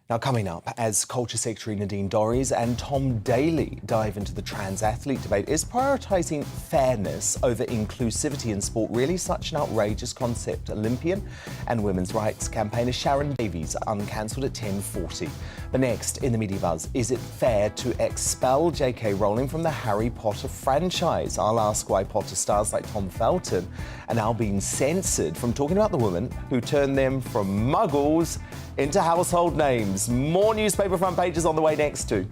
Speaker 12: Now, coming up, as Culture Secretary Nadine Dorries and Tom Daley dive into the trans athlete debate, is prioritising fairness over inclusivity in sport really such an outrageous concept? Olympian and women's rights campaigner Sharon Davies uncancelled at 10:40. But next, in the Media Buzz, is it fair to expel J.K. Rowling from the Harry Potter franchise? I'll ask why Potter stars like Tom Felton are now being censored from talking about the woman who turned them from muggles into household names. More newspaper front pages on the way next too.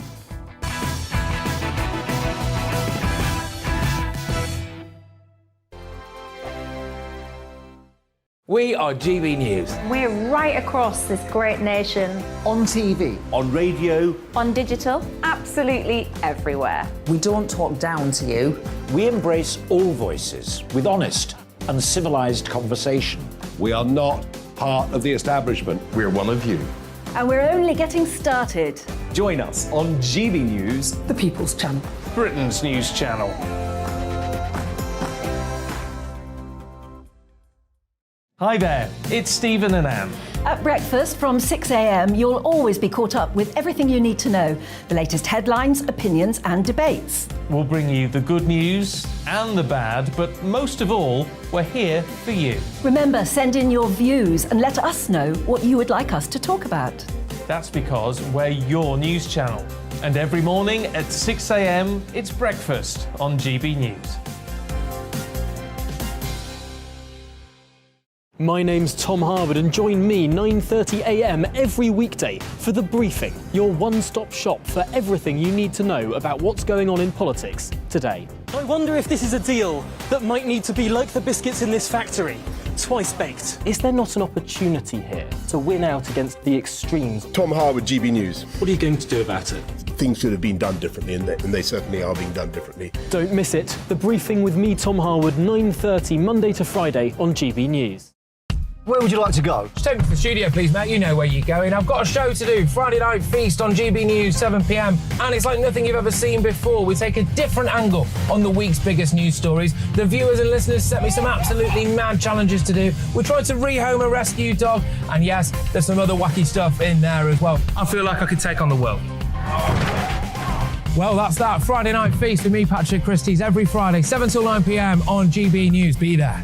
Speaker 11: We are GB News.
Speaker 17: We're right across this great nation.
Speaker 10: On TV.
Speaker 20: On radio.
Speaker 17: On digital. Absolutely everywhere.
Speaker 9: We don't talk down to you.
Speaker 18: We embrace all voices with honest and civilised conversation.
Speaker 20: We are not part of the establishment. We're one of you.
Speaker 8: And we're only getting started.
Speaker 12: Join us on GB News,
Speaker 9: The People's Channel.
Speaker 11: Britain's news channel. Hi there, it's Stephen and Anne.
Speaker 8: At breakfast from 6 a.m, you'll always be caught up with everything you need to know, the latest headlines, opinions and debates.
Speaker 11: We'll bring you the good news and the bad, but most of all, we're here for you.
Speaker 8: Remember, send in your views and let us know what you would like us to talk about.
Speaker 11: That's because we're your news channel. And every morning at 6 a.m, it's breakfast on GB News.
Speaker 28: My name's Tom Harwood, and join me 9:30 a.m. every weekday for The Briefing, your one-stop shop for everything you need to know about what's going on in politics today.
Speaker 29: I wonder if this is a deal that might need to be like the biscuits in this factory, twice baked.
Speaker 28: Is there not an opportunity here to win out against the extremes?
Speaker 5: Tom Harwood, GB News.
Speaker 28: What are you going to do about it?
Speaker 5: Things should have been done differently, and they certainly are being done differently.
Speaker 28: Don't miss it. The Briefing with me, Tom Harwood, 9:30 Monday to Friday on GB News.
Speaker 10: Where would you like to go?
Speaker 11: Just take me to the studio, please, Matt. You know where you're going. I've got a show to do. Friday Night Feast on GB News, 7 p.m. And it's like nothing you've ever seen before. We take a different angle on the week's biggest news stories. The viewers and listeners set me some absolutely mad challenges to do. We tried to rehome a rescue dog. And yes, there's some other wacky stuff in there as well. I feel like I could take on the world. Well, that's that. Friday Night Feast with me, Patrick Christie's, every Friday, 7 till 9 p.m. on GB News. Be there.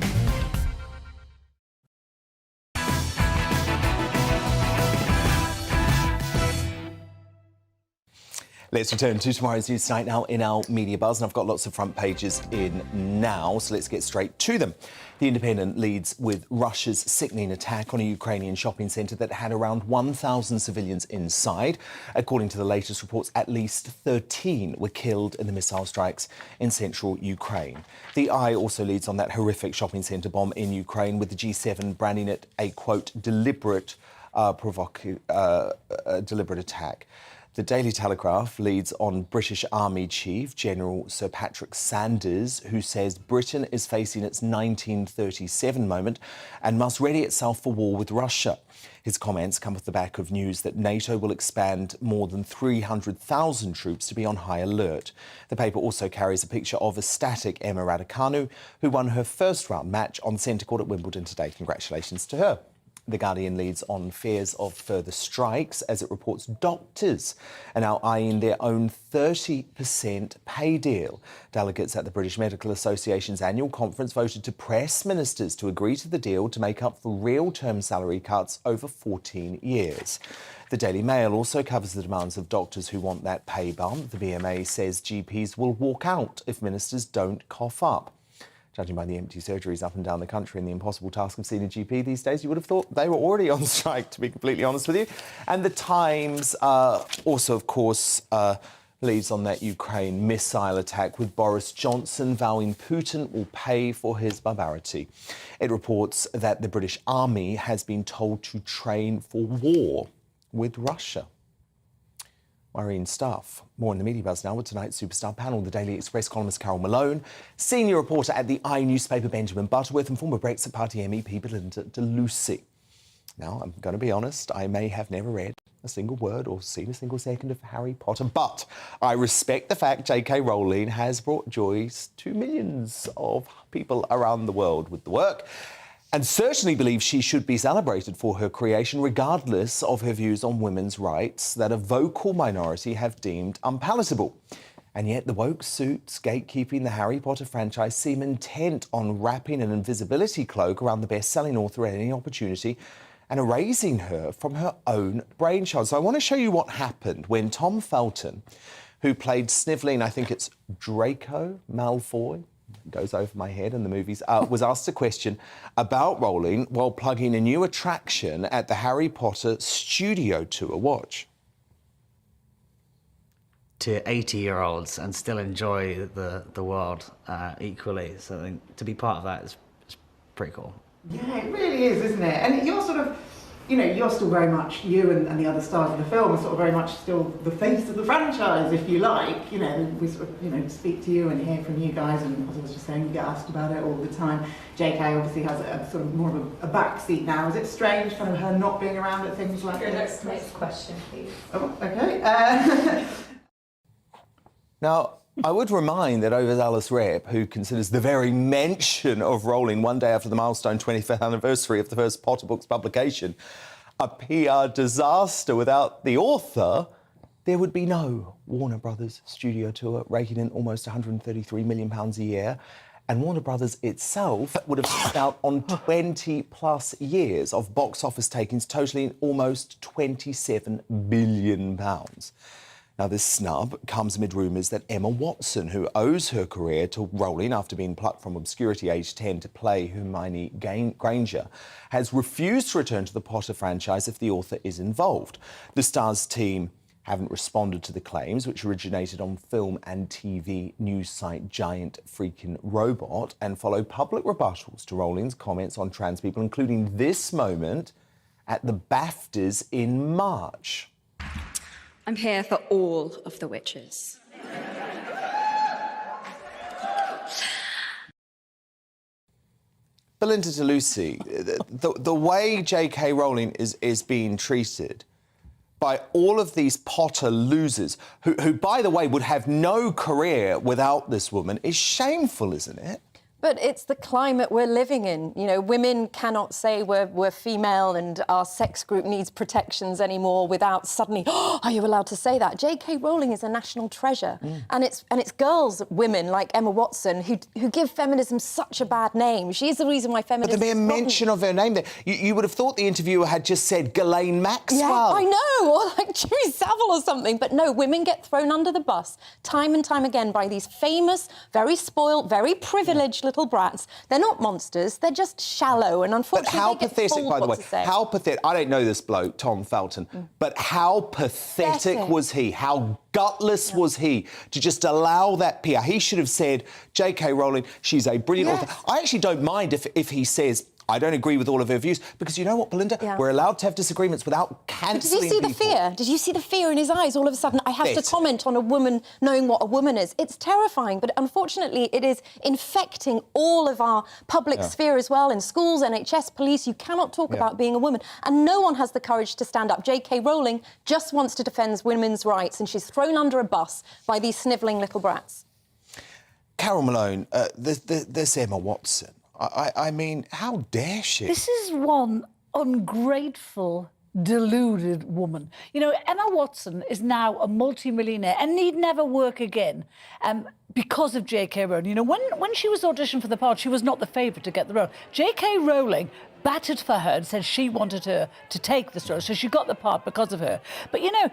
Speaker 12: Let's return to tomorrow's news tonight now in our Media Buzz, and I've got lots of front pages in now, so let's get straight to them. The Independent leads with Russia's sickening attack on a Ukrainian shopping centre that had around 1,000 civilians inside. According to the latest reports, at least 13 were killed in the missile strikes in central Ukraine. The Eye also leads on that horrific shopping centre bomb in Ukraine, with the G7 branding it a, quote, deliberate attack. The Daily Telegraph leads on British Army Chief General Sir Patrick Sanders, who says Britain is facing its 1937 moment and must ready itself for war with Russia. His comments come off the back of news that Nato will expand more than 300,000 troops to be on high alert. The paper also carries a picture of ecstatic Emma Raducanu, who won her first round match on centre court at Wimbledon today. Congratulations to her. The Guardian leads on fears of further strikes as it reports doctors are now eyeing their own 30% pay deal. Delegates at the British Medical Association's annual conference voted to press ministers to agree to the deal to make up for real-term salary cuts over 14 years. The Daily Mail also covers the demands of doctors who want that pay bump. The BMA says GPs will walk out if ministers don't cough up. Judging by the empty surgeries up and down the country and the impossible task of seeing a GP these days, you would have thought they were already on strike, to be completely honest with you. And the Times also, of course, leads on that Ukraine missile attack, with Boris Johnson vowing Putin will pay for his barbarity. It reports that the British Army has been told to train for war with Russia. Worrying stuff. More in the Media Buzz now with tonight's superstar panel. The Daily Express columnist Carol Malone, senior reporter at the newspaper Benjamin Butterworth, and former Brexit Party MEP Belinda de Lucy. Now, I'm going to be honest, I may have never read a single word or seen a single second of Harry Potter, but I respect the fact J.K. Rowling has brought joy to millions of people around the world with the work, and certainly believes she should be celebrated for her creation, regardless of her views on women's rights that a vocal minority have deemed unpalatable. And yet the woke suits gatekeeping the Harry Potter franchise seem intent on wrapping an invisibility cloak around the best-selling author at any opportunity and erasing her from her own brainchild. So I want to show you what happened when Tom Felton, who played snivelling, I think it's Draco Malfoy, goes over my head in the movies, was asked a question about Rowling while plugging a new attraction at the Harry Potter studio tour. Watch.
Speaker 4: To 80-year-olds and still enjoy the world equally. So I think to be part of that is pretty cool.
Speaker 3: Yeah, it really is, isn't it? And you're sort of, you know, you're still very much, you and the other stars of the film are sort of very much still the face of the franchise, if you like. You know, we sort of, you know, speak to you and hear from you guys, and as I was just saying, you get asked about it all the time. JK obviously has a sort of more of a backseat now. Is it strange, kind of her not being around at things like this?
Speaker 13: Next question, please.
Speaker 3: Oh, okay.
Speaker 12: Now, I would remind that overzealous rep, who considers the very mention of Rowling one day after the milestone 25th anniversary of the first Potter books publication a PR disaster. Without the author, there would be no Warner Brothers studio tour, raking in almost £133 million a year. And Warner Brothers itself would have spent out on 20-plus years of box office takings, totalling almost £27 billion. Now, this snub comes amid rumours that Emma Watson, who owes her career to Rowling after being plucked from obscurity aged 10 to play Hermione Granger, has refused to return to the Potter franchise if the author is involved. The Star's team haven't responded to the claims, which originated on film and TV news site Giant Freaking Robot, and follow public rebuttals to Rowling's comments on trans people, including this moment at the BAFTAs in March.
Speaker 16: I'm here for all of the witches.
Speaker 12: Belinda de Lucy, the way J.K. Rowling is being treated by all of these Potter losers, who, by the way, would have no career without this woman, is shameful, isn't it?
Speaker 1: But it's the climate we're living in. You know, women cannot say we're female and our sex group needs protections anymore without suddenly, oh, are you allowed to say that? J.K. Rowling is a national treasure. And it's girls, women like Emma Watson, who give feminism such a bad name. She's the reason why feminism...
Speaker 12: But the mere mention of her name there, you would have thought the interviewer had just said Ghislaine Maxwell.
Speaker 1: Yeah, I know, or like Jimmy Savile or something. But no, women get thrown under the bus time and time again by these famous, very spoiled, very privileged little brats. They're not monsters, they're just shallow, and unfortunately
Speaker 12: but how
Speaker 1: they get
Speaker 12: pathetic,
Speaker 1: told
Speaker 12: by the
Speaker 1: what
Speaker 12: way,
Speaker 1: to say.
Speaker 12: how pathetic. I don't know this bloke, Tom Felton, but how pathetic was he? How gutless was he to just allow that PR? He should have said, J.K. Rowling, she's a brilliant author. I actually don't mind if he says, I don't agree with all of her views, because you know what, Belinda? We're allowed to have disagreements without cancelling
Speaker 1: Did you see the fear? Did you see the fear in his eyes? All of a sudden, I have to comment on a woman knowing what a woman is. It's terrifying, but unfortunately, it is infecting all of our public sphere as well, in schools, NHS, police. You cannot talk about being a woman, and no one has the courage to stand up. J.K. Rowling just wants to defend women's rights, and she's thrown under a bus by these snivelling little brats.
Speaker 12: Carol Malone, this Emma Watson. I mean, how dare she?
Speaker 6: This is one ungrateful, deluded woman. You know, Emma Watson is now a multi-millionaire and need never work again because of J.K. Rowling. You know, when she was auditioned for the part, she was not the favourite to get the role. J.K. Rowling batted for her and said she wanted her to take the role, so she got the part because of her. But, you know,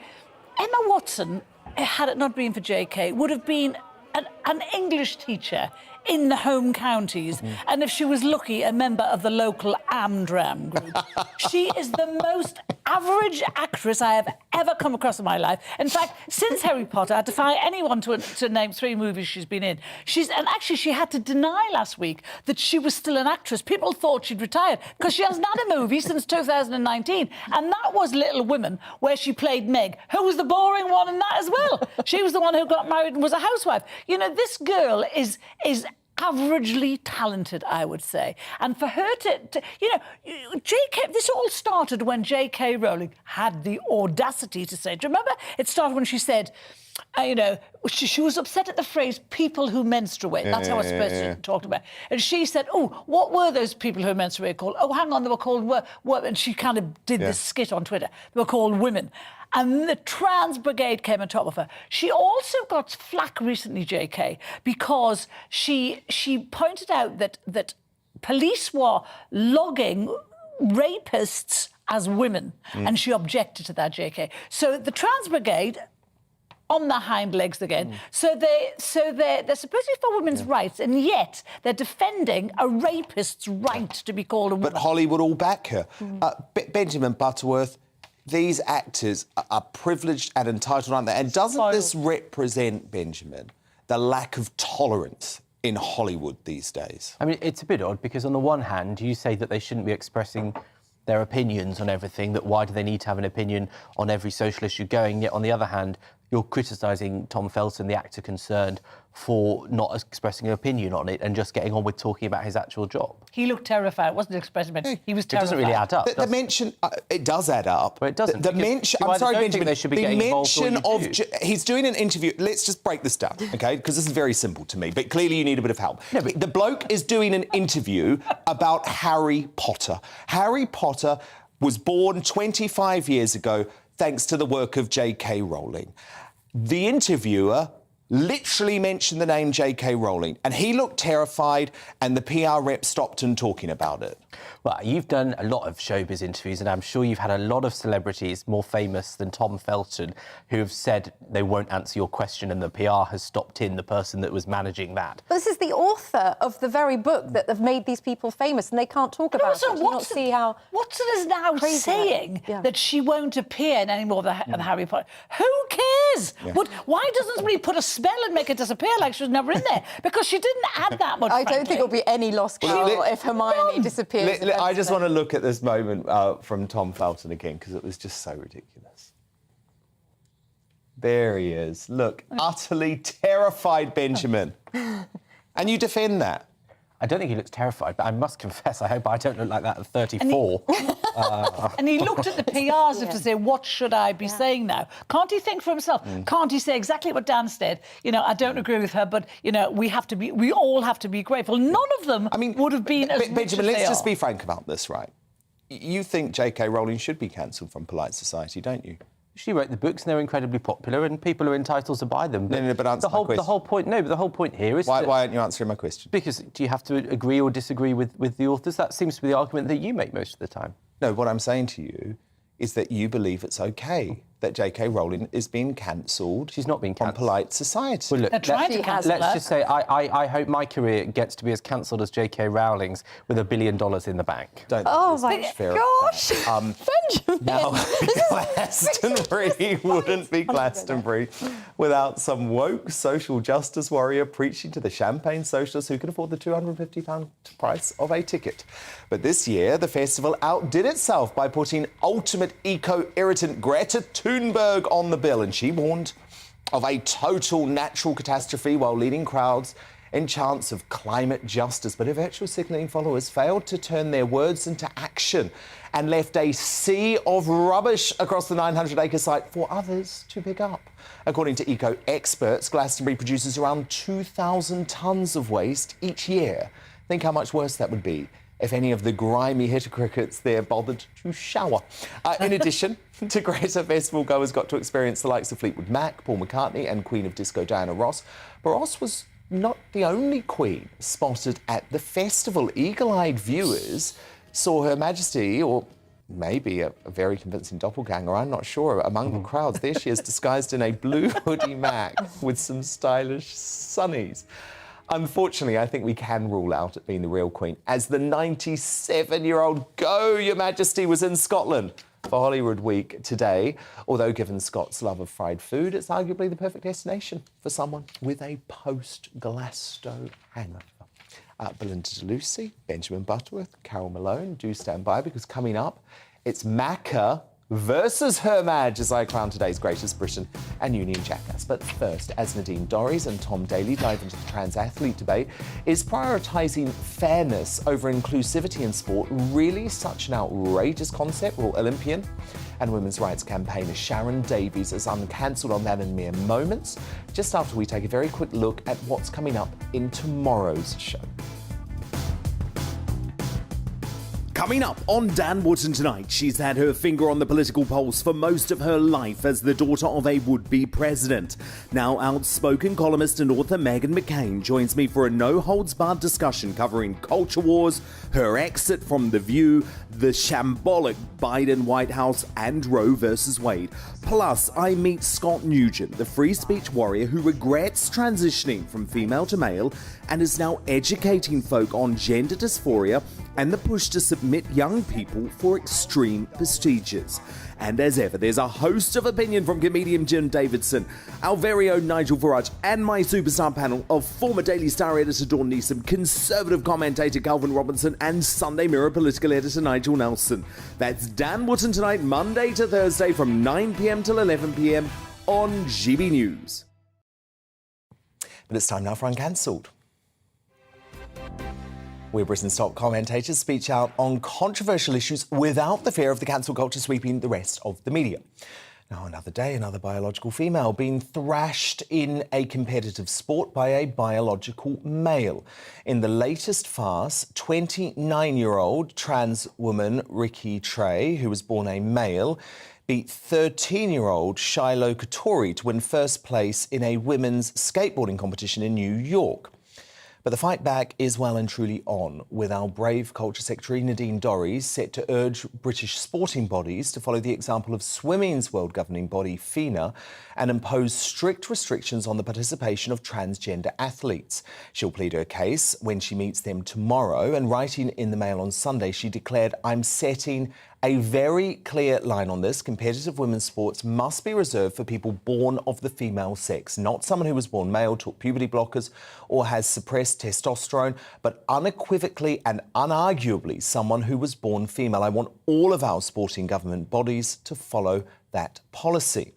Speaker 6: Emma Watson, had it not been for J.K., would have been an English teacher in the home counties, and if she was lucky, a member of the local Amdram group. She is the most average actress I have ever come across in my life. In fact, since Harry Potter, I had to find anyone to name 3 movies she's been in. And actually, she had to deny last week that she was still an actress. People thought she'd retired because she hasn't had a movie since 2019, and that was Little Women, where she played Meg, who was the boring one in that as well. She was the one who got married and was a housewife. You know, this girl is averagely talented, I would say. And for her to you know, this all started when J.K. Rowling had the audacity to say, do you remember? It started when she said, you know, she was upset at the phrase people who menstruate. That's how it's supposed to talk about. And she said, oh, what were those people who menstruate called? Oh, hang on, they were called women. And she kind of did this skit on Twitter. They were called women. And the trans brigade came on top of her. She also got flack recently, JK, because she pointed out that police were logging rapists as women, and she objected to that, JK. So the trans brigade on their hind legs again. So they're supposedly for women's rights, and yet they're defending a rapist's right to be called a woman.
Speaker 12: But Hollywood all back her. Benjamin Butterworth, these actors are privileged and entitled, aren't they? And doesn't this represent, Benjamin, the lack of tolerance in Hollywood these days?
Speaker 7: I mean, it's a bit odd because on the one hand, you say that they shouldn't be expressing their opinions on everything, that why do they need to have an opinion on every social issue going, yet on the other hand, you're criticising Tom Felton, the actor concerned, for not expressing an opinion on it and just getting on with talking about his actual job.
Speaker 6: He looked terrified. It wasn't expressing it. He was terrified.
Speaker 7: It doesn't really add up.
Speaker 12: The mention... it does add up.
Speaker 7: But it doesn't.
Speaker 12: The mention... I'm sorry, Benjamin.
Speaker 7: They should be getting
Speaker 12: mention
Speaker 7: involved
Speaker 12: of... He's doing an interview... Let's just break this down, OK? Because this is very simple to me, but clearly you need a bit of help. No, but the bloke is doing an interview about Harry Potter. Harry Potter was born 25 years ago thanks to the work of J.K. Rowling. The interviewer literally mentioned the name J.K. Rowling, and he looked terrified, and the PR rep stopped him talking about it.
Speaker 7: Well, you've done a lot of showbiz interviews, and I'm sure you've had a lot of celebrities more famous than Tom Felton who have said they won't answer your question, and the PR has stopped in the person that was managing that.
Speaker 1: But this is the author of the very book that have made these people famous, and they can't talk about it.
Speaker 6: Watson is now saying that she won't appear in any more of the Harry Potter. Who cares?
Speaker 12: Yeah.
Speaker 6: Why doesn't somebody put a spell and make it disappear like she was never in there? Because she didn't add that much.
Speaker 1: I don't think it'll be any lost Carol if Hermione disappears.
Speaker 12: I just want to look at this moment from Tom Felton again, because it was just so ridiculous. There he is. Look, utterly terrified Benjamin. And you defend that.
Speaker 7: I don't think he looks terrified, but I must confess, I hope I don't look like that at 34.
Speaker 6: And he looked at the PRs to say, what should I be saying now? Can't he think for himself? Can't he say exactly what Dan said? You know, I don't agree with her, but, you know, we all have to be grateful. None of them would have been as
Speaker 12: Benjamin,
Speaker 6: rich as
Speaker 12: let's just
Speaker 6: they
Speaker 12: be frank about this, right? You think J.K. Rowling should be cancelled from polite society, don't you?
Speaker 7: She wrote the books and they're incredibly popular and people are entitled to buy them.
Speaker 12: No, but answer my question.
Speaker 7: The whole point here is...
Speaker 12: Why aren't you answering my question?
Speaker 7: Because do you have to agree or disagree with the authors? That seems to be the argument that you make most of the time.
Speaker 12: No, what I'm saying to you is that you believe it's OK that J.K. Rowling is being cancelled.
Speaker 7: She's not being cancelled.
Speaker 12: From polite society.
Speaker 7: Well, look, let's just say I hope my career gets to be as cancelled as J.K. Rowling's with $1 billion in the bank.
Speaker 12: Don't
Speaker 1: my gosh! Benjamin!
Speaker 12: Now, Glastonbury wouldn't be Glastonbury without some woke social justice warrior preaching to the champagne socialists who can afford the £250 price of a ticket. But this year, the festival outdid itself by putting ultimate eco-irritant Greta Thunberg on the bill, and she warned of a total natural catastrophe while leading crowds in chants of climate justice. But her virtual signalling followers failed to turn their words into action and left a sea of rubbish across the 900-acre site for others to pick up. According to eco-experts, Glastonbury produces around 2,000 tonnes of waste each year. Think how much worse that would be if any of the grimy hitter crickets there bothered to shower. In addition to Greta, festival goers got to experience the likes of Fleetwood Mac, Paul McCartney and Queen of Disco Diana Ross. But Ross was not the only Queen spotted at the festival. Eagle-eyed viewers saw Her Majesty, or maybe a very convincing doppelganger, I'm not sure, among the crowds. There she is, disguised in a blue hoodie Mac with some stylish sunnies. Unfortunately, I think we can rule out it being the real Queen, as the 97-year-old Go, Your Majesty, was in Scotland for Hollywood Week today. Although, given Scots' love of fried food, it's arguably the perfect destination for someone with a post-Glasto hangover. Belinda DeLucy, Benjamin Butterworth, Carol Malone, do stand by, because coming up, it's Macca versus Her Madge as I crown today's greatest Briton and Union jackass. But first, as Nadine Dorries and Tom Daley dive into the trans athlete debate, is prioritising fairness over inclusivity in sport really such an outrageous concept? Well, Olympian and women's rights campaigner Sharon Davies is uncancelled on that in mere moments, just after we take a very quick look at what's coming up in tomorrow's show.
Speaker 13: Coming up on Dan Wootton tonight, she's had her finger on the political pulse for most of her life as the daughter of a would-be president. Now outspoken columnist and author Meghan McCain joins me for a no-holds-barred discussion covering culture wars, her exit from The View, the shambolic Biden White House and Roe versus Wade. Plus, I meet Scott Nugent, the free speech warrior who regrets transitioning from female to male and is now educating folk on gender dysphoria and the push to submit young people for extreme procedures. And as ever, there's a host of opinion from comedian Jim Davidson, our very own Nigel Farage, and my superstar panel of former Daily Star editor Dawn Neeson, conservative commentator Calvin Robinson, and Sunday Mirror political editor Nigel Nelson. That's Dan Wootton tonight, Monday to Thursday from 9 p.m. till 11 p.m. on GB News.
Speaker 12: But it's time now for Uncancelled. We're Britain's top commentators speak out on controversial issues without the fear of the cancel culture sweeping the rest of the media. Now, another day, another biological female being thrashed in a competitive sport by a biological male. In the latest farce, 29-year-old trans woman Ricky Trey, who was born a male, beat 13-year-old Shiloh Katori to win first place in a women's skateboarding competition in New York. But the fight back is well and truly on, with our brave Culture Secretary Nadine Dorries set to urge British sporting bodies to follow the example of swimming's world governing body, FINA, and impose strict restrictions on the participation of transgender athletes. She'll plead her case when she meets them tomorrow, and writing in the Mail on Sunday, she declared, "I'm setting a very clear line on this. Competitive women's sports must be reserved for people born of the female sex, not someone who was born male, took puberty blockers, or has suppressed testosterone, but unequivocally and unarguably someone who was born female. I want all of our sporting government bodies to follow that policy."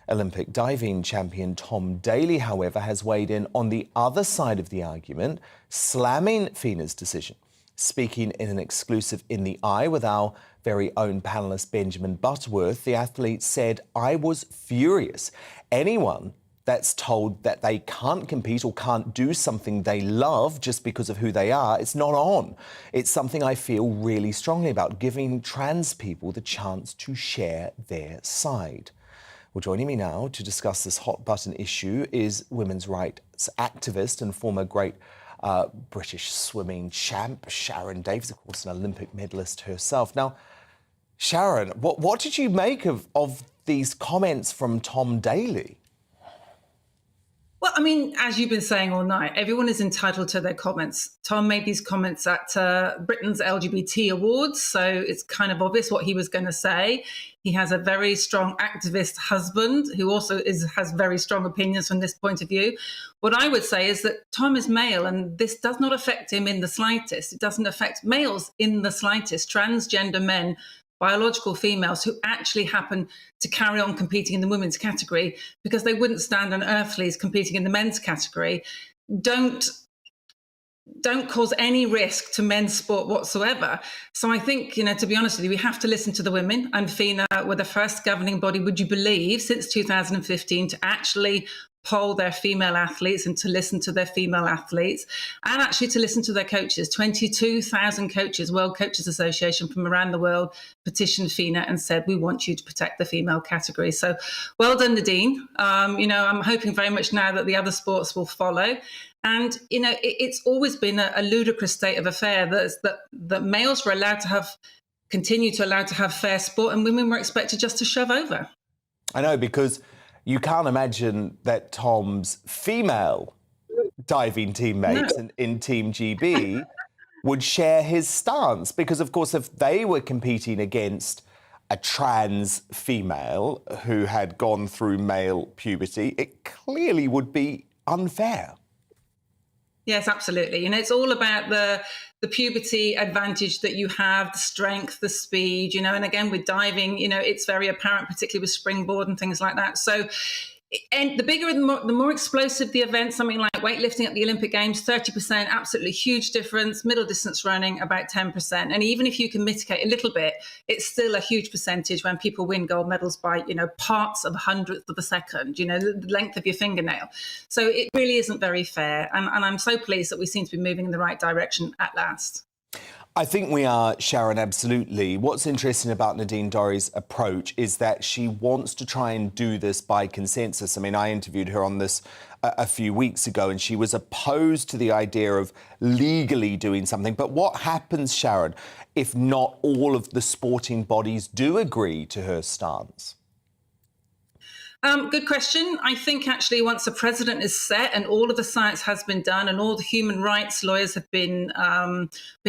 Speaker 12: Olympic diving champion Tom Daley, however, has weighed in on the other side of the argument, slamming FINA's decision. Speaking in an exclusive In the Eye with our very own panellist Benjamin Butterworth, the athlete said, "I was furious. Anyone that's told that they can't compete or can't do something they love just because of who they are, it's not on. It's something I feel really strongly about, giving trans people the chance to share their side." Well, joining me now to discuss this hot-button issue is women's rights activist and former great British swimming champ, Sharon Davies, of course, an Olympic medalist herself. Now, Sharon, what did you make of these comments from Tom Daley?
Speaker 15: Well, I mean, as you've been saying all night, everyone is entitled to their comments. Tom made these comments at Britain's LGBT Awards, so it's kind of obvious what he was going to say. He has a very strong activist husband who also has very strong opinions from this point of view. What I would say is that Tom is male, and this does not affect him in the slightest. It doesn't affect males in the slightest. Transgender men, biological females who actually happen to carry on competing in the women's category because they wouldn't stand on Earthlies competing in the men's category, don't cause any risk to men's sport whatsoever. So I think, to be honest with you, we have to listen to the women, and FINA were the first governing body, would you believe, since 2015 to actually poll their female athletes and to listen to their female athletes and actually to listen to their coaches. 22,000 coaches, World Coaches Association from around the world petitioned FINA and said, we want you to protect the female category. So well done, Nadine. I'm hoping very much now that the other sports will follow. And, it's always been a ludicrous state of affair that males were allowed to continue to have fair sport and women were expected just to shove over.
Speaker 12: I know, because you can't imagine that Tom's female diving teammates in Team GB would share his stance, because, of course, if they were competing against a trans female who had gone through male puberty, it clearly would be unfair.
Speaker 15: Yes, absolutely. It's all about the puberty advantage that you have, the strength, the speed, and again, with diving, it's very apparent, particularly with springboard and things like that. So, and the bigger, the more explosive the event, something like weightlifting at the Olympic Games, 30%, absolutely huge difference. Middle distance running, about 10%. And even if you can mitigate a little bit, it's still a huge percentage when people win gold medals by, parts of a hundredth of a second, the length of your fingernail. So it really isn't very fair. And I'm so pleased that we seem to be moving in the right direction at last.
Speaker 12: I think we are, Sharon, absolutely. What's interesting about Nadine Dorries' approach is that she wants to try and do this by consensus. I mean, I interviewed her on this a few weeks ago, and she was opposed to the idea of legally doing something. But what happens, Sharon, if not all of the sporting bodies do agree to her stance?
Speaker 15: Good question. I think actually once the precedent is set and all of the science has been done and all the human rights lawyers have been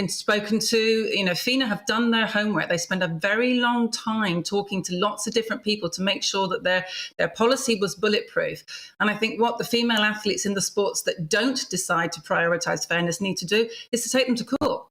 Speaker 15: spoken to, FINA have done their homework. They spend a very long time talking to lots of different people to make sure that their policy was bulletproof. And I think what the female athletes in the sports that don't decide to prioritise fairness need to do is to take them to court.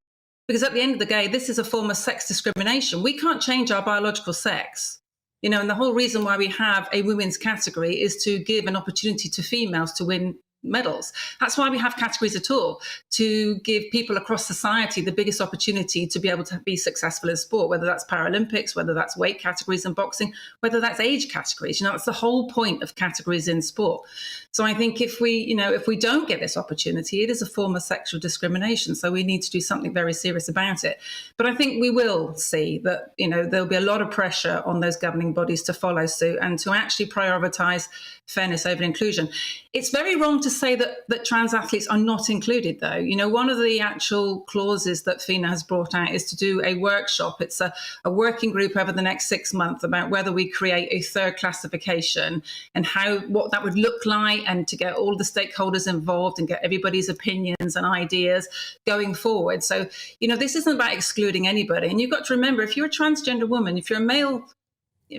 Speaker 15: Because at the end of the day, this is a form of sex discrimination. We can't change our biological sex. And the whole reason why we have a women's category is to give an opportunity to females to win medals. That's why we have categories at all, to give people across society the biggest opportunity to be able to be successful in sport, whether that's Paralympics, whether that's weight categories in boxing, whether that's age categories. That's the whole point of categories in sport. So I think if we don't get this opportunity, it is a form of sexual discrimination. So we need to do something very serious about it. But I think we will see that, there'll be a lot of pressure on those governing bodies to follow suit and to actually prioritise fairness over inclusion. It's very wrong to say that trans athletes are not included, though. One of the actual clauses that FINA has brought out is to do a workshop. It's a working group over the next 6 months about whether we create a third classification and what that would look like, and to get all the stakeholders involved and get everybody's opinions and ideas going forward. So, this isn't about excluding anybody. And you've got to remember, if you're a transgender woman, if you're a male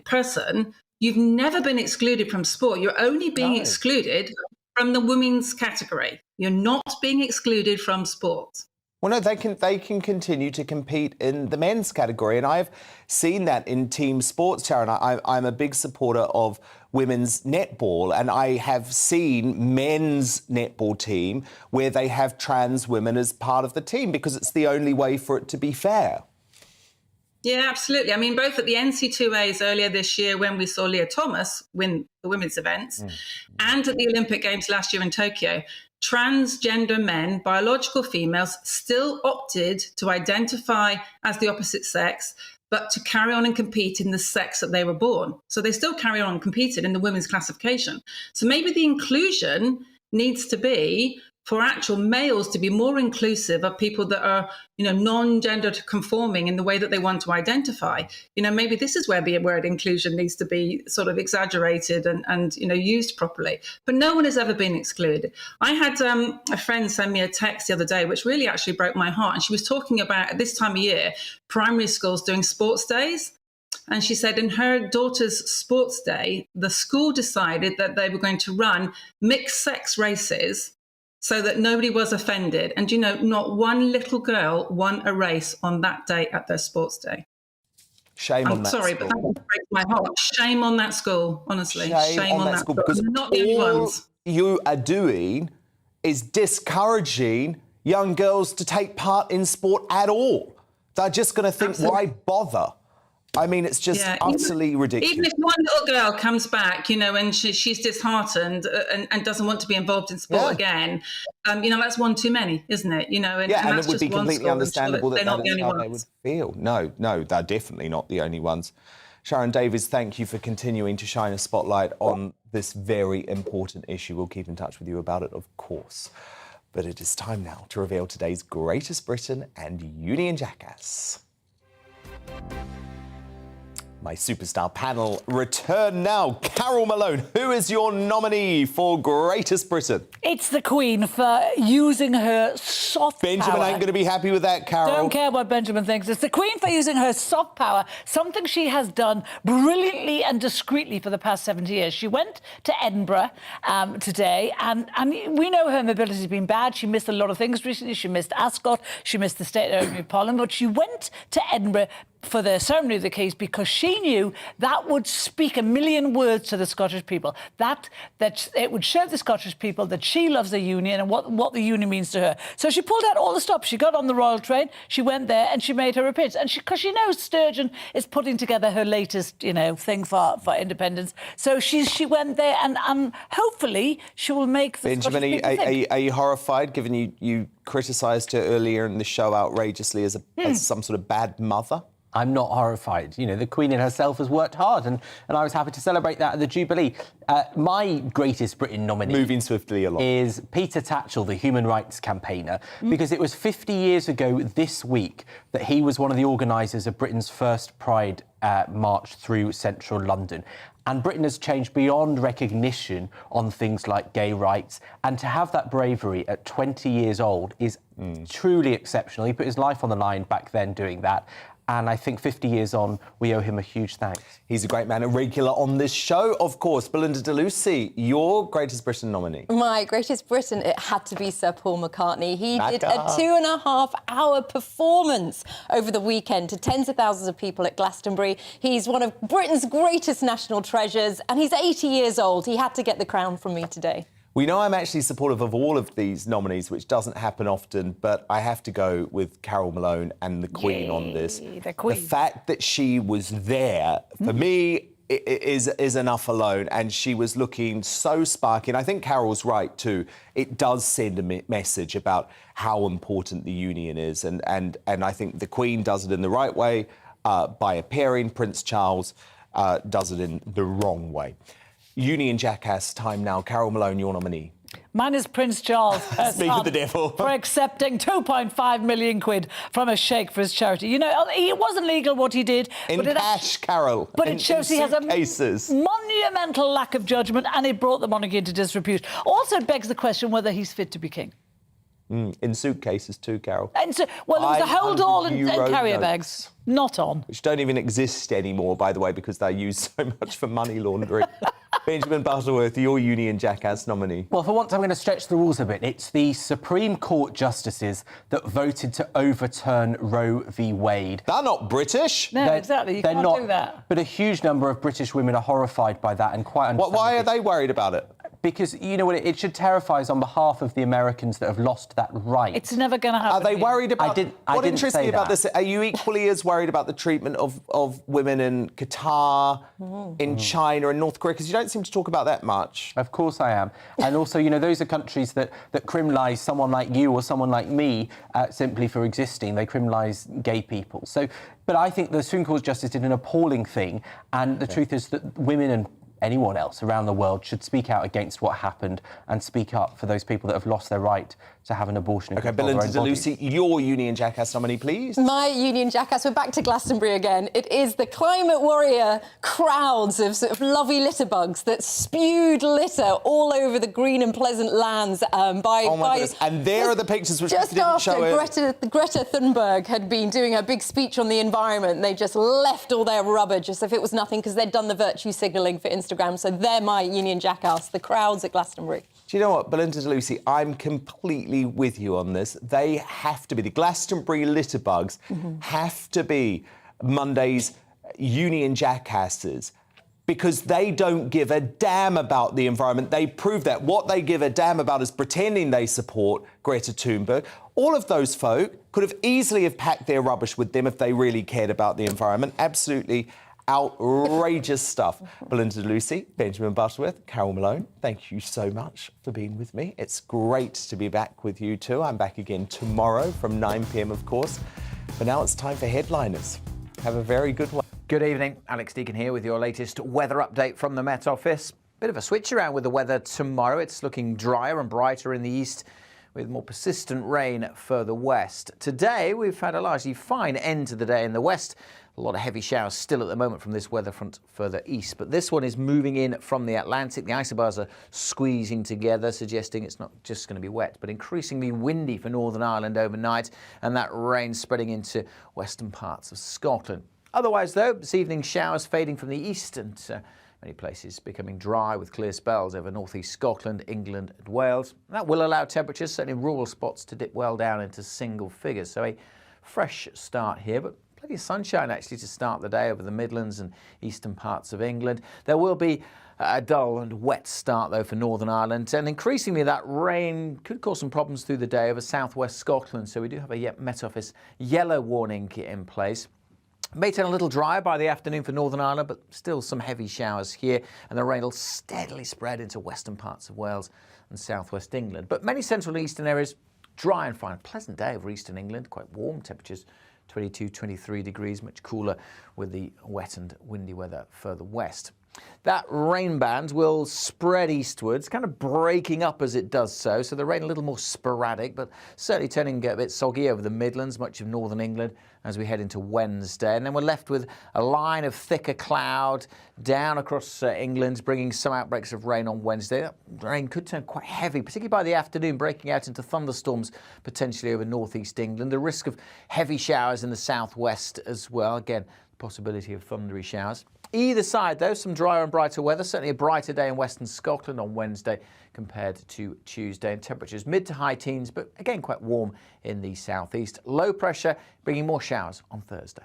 Speaker 15: person, you've never been excluded from sport. You're only being excluded from the women's category. You're not being excluded from sport.
Speaker 12: Well, no, they can continue to compete in the men's category, and I've seen that in team sports, Sharon. I'm a big supporter of women's netball, and I have seen men's netball team where they have trans women as part of the team because it's the only way for it to be fair.
Speaker 15: Yeah, absolutely. I mean, both at the NC2As earlier this year when we saw Leah Thomas win the women's events and at the Olympic Games last year in Tokyo, transgender men, biological females, still opted to identify as the opposite sex, but to carry on and compete in the sex that they were born. So they still carry on and competed in the women's classification. So maybe the inclusion needs to be for actual males to be more inclusive of people that are, non-gender conforming in the way that they want to identify. Maybe this is where the word inclusion needs to be sort of exaggerated and used properly. But no one has ever been excluded. I had a friend send me a text the other day, which really actually broke my heart. And she was talking about, at this time of year, primary schools doing sports days. And she said in her daughter's sports day, the school decided that they were going to run mixed sex races so that nobody was offended. And, not one little girl won a race on that day at their sports day.
Speaker 12: Shame on that school.
Speaker 15: I'm sorry, but that breaks my heart. Shame on that school, honestly. Shame on that school.
Speaker 12: Because
Speaker 15: not the only ones.
Speaker 12: You are doing is discouraging young girls to take part in sport at all. They're just going to think, why bother? I mean, it's just utterly ridiculous.
Speaker 15: Even if one little girl comes back, you know, and she's disheartened and doesn't want to be involved in sport again, you know, that's one too many, isn't it? You know, and
Speaker 12: it would be completely understandable that
Speaker 15: that is
Speaker 12: how they would feel. No, they're definitely not the only ones. Sharon Davies, thank you for continuing to shine a spotlight on this very important issue. We'll keep in touch with you about it, of course. But it is time now to reveal today's Greatest Britain and Union Jackass. My superstar panel return now. Carol Malone, who is your nominee for Greatest Britain?
Speaker 6: It's the Queen for using her soft power.
Speaker 12: Benjamin ain't going to be happy with that, Carol.
Speaker 6: Don't care what Benjamin thinks. It's the Queen for using her soft power, something she has done brilliantly and discreetly for the past 70 years. She went to Edinburgh today, and we know her mobility has been bad. She missed a lot of things recently. She missed Ascot. She missed the State of Parliament. But she went to Edinburgh for the ceremony of the keys because she knew that would speak a million words to the Scottish people, that it would show the Scottish people that she loves the Union and what the Union means to her. So she pulled out all the stops. She got on the Royal train, she went there and she made her appearance. And because she knows Sturgeon is putting together her latest, thing for independence. So she went there and hopefully she will make the
Speaker 12: Benjamin,
Speaker 6: Scottish people think.
Speaker 12: are you horrified, given you criticised her earlier in the show outrageously as some sort of bad mother?
Speaker 7: I'm not horrified. You know, the Queen in herself has worked hard, and I was happy to celebrate that at the Jubilee. My Greatest Britain nominee...
Speaker 12: Moving swiftly along.
Speaker 7: ...is Peter Tatchell, the human rights campaigner, because it was 50 years ago this week that he was one of the organisers of Britain's first Pride march through central London. And Britain has changed beyond recognition on things like gay rights. And to have that bravery at 20 years old is truly exceptional. He put his life on the line back then doing that. And I think 50 years on, we owe him a huge thanks.
Speaker 12: He's a great man, a regular on this show, of course. Belinda de Lucy, your Greatest Britain nominee.
Speaker 1: My Greatest Britain, it had to be Sir Paul McCartney. He did a 2.5-hour performance over the weekend to tens of thousands of people at Glastonbury. He's one of Britain's greatest national treasures, and he's 80 years old. He had to get the crown from me today.
Speaker 12: We know I'm actually supportive of all of these nominees, which doesn't happen often, but I have to go with Carol Malone and the Queen on this.
Speaker 6: The Queen.
Speaker 12: The fact that she was there, for me, is enough alone, and she was looking so sparky. And I think Carol's right, too. It does send a message about how important the Union is, and I think the Queen does it in the right way by appearing. Prince Charles does it in the wrong way. Union Jackass time now. Carol Malone, your nominee.
Speaker 6: Mine is Prince Charles.
Speaker 12: Speak of the devil.
Speaker 6: For accepting 2.5 million quid from a sheikh for his charity. You know, it wasn't legal what he did.
Speaker 12: In cash, Carol.
Speaker 6: But it shows he has a monumental lack of judgment, and it brought the monarchy into disrepute. Also, it begs the question whether he's fit to be king.
Speaker 12: In suitcases too, Carol.
Speaker 6: Well, there was a hold-all and carrier bags. Not on.
Speaker 12: Which don't even exist anymore, by the way, because they're used so much for money laundering. Benjamin Butterworth, your Union Jackass nominee.
Speaker 7: Well, for once, I'm going to stretch the rules a bit. It's the Supreme Court justices that voted to overturn Roe v. Wade.
Speaker 12: They're not British.
Speaker 6: No, exactly. You can't do that.
Speaker 7: But a huge number of British women are horrified by that and quite understandably.
Speaker 12: Why are they worried about it?
Speaker 7: Because, you know what, it should terrify us on behalf of the Americans that have lost that right.
Speaker 6: It's never going to happen.
Speaker 12: Are they worried about... What interests me about this, are you equally as worried about the treatment of women in Qatar, in China and North Korea? Because you don't seem to talk about that much.
Speaker 7: Of course I am. And also, you know, those are countries that criminalise someone like you or someone like me simply for existing. They criminalise gay people. So, but I think the Supreme Court justice did an appalling thing. And the truth is that women and anyone else around the world should speak out against what happened and speak up for those people that have lost their right to have an abortion.
Speaker 12: OK, Belinda de Lucy, your Union Jackass nominee, please.
Speaker 1: My Union Jackass, we're back to Glastonbury again. It is the climate warrior crowds of sort of lovely litterbugs that spewed litter all over the green and pleasant lands
Speaker 12: Oh my goodness. And there are the pictures which
Speaker 1: just
Speaker 12: didn't show it.
Speaker 1: Greta Thunberg had been doing her big speech on the environment. They just left all their rubbish as if it was nothing because they'd done the virtue signalling for Instagram. So they're my Union Jackass, the crowds at Glastonbury.
Speaker 12: Do you know what, Belinda de Lucy, I'm completely with you on this. They have to be, the Glastonbury litterbugs have to be Monday's Union Jackasses. because they don't give a damn about the environment. They prove that. What they give a damn about is pretending they support Greta Thunberg. All of those folk could have easily have packed their rubbish with them if they really cared about the environment. Absolutely outrageous stuff. Belinda Lucy, Benjamin Butterworth, Carol Malone, thank you so much for being with me. It's great to be back with you too. I'm back again tomorrow from 9 p.m, of course. But now it's time for Headliners. Have a very good one.
Speaker 14: Good evening, Alex Deacon here with your latest weather update from the Met Office. Bit of a switch around with the weather tomorrow. It's looking drier and brighter in the east with more persistent rain further west. Today, we've had a largely fine end to the day in the west. A lot of heavy showers still at the moment from this weather front further east, but this one is moving in from the Atlantic. The isobars are squeezing together, suggesting it's not just going to be wet, but increasingly windy for Northern Ireland overnight, and that rain spreading into western parts of Scotland. Otherwise, though, this evening showers fading from the east and many places becoming dry with clear spells over northeast Scotland, England and Wales. That will allow temperatures, certainly in rural spots, to dip well down into single figures. So a fresh start here, but plenty of sunshine actually to start the day over the Midlands and eastern parts of England. There will be a dull and wet start, though, for Northern Ireland, and increasingly that rain could cause some problems through the day over southwest Scotland. So we do have a Met Office yellow warning in place. May turn a little drier by the afternoon for Northern Ireland, but still some heavy showers here, and the rain will steadily spread into western parts of Wales and southwest England. But many central and eastern areas dry and fine. Pleasant day over eastern England, quite warm temperatures, 22, 23 degrees, much cooler with the wet and windy weather further west. That rain band will spread eastwards, kind of breaking up as it does so. So the rain a little more sporadic, but certainly turning a bit soggy over the Midlands, much of northern England as we head into Wednesday. And then we're left with a line of thicker cloud down across England, bringing some outbreaks of rain on Wednesday. That rain could turn quite heavy, particularly by the afternoon, breaking out into thunderstorms potentially over northeast England. The risk of heavy showers in the southwest as well. Again, possibility of thundery showers. Either side, though, some drier and brighter weather. Certainly a brighter day in western Scotland on Wednesday compared to Tuesday. And temperatures mid to high teens, but again quite warm in the southeast. Low pressure bringing more showers on Thursday.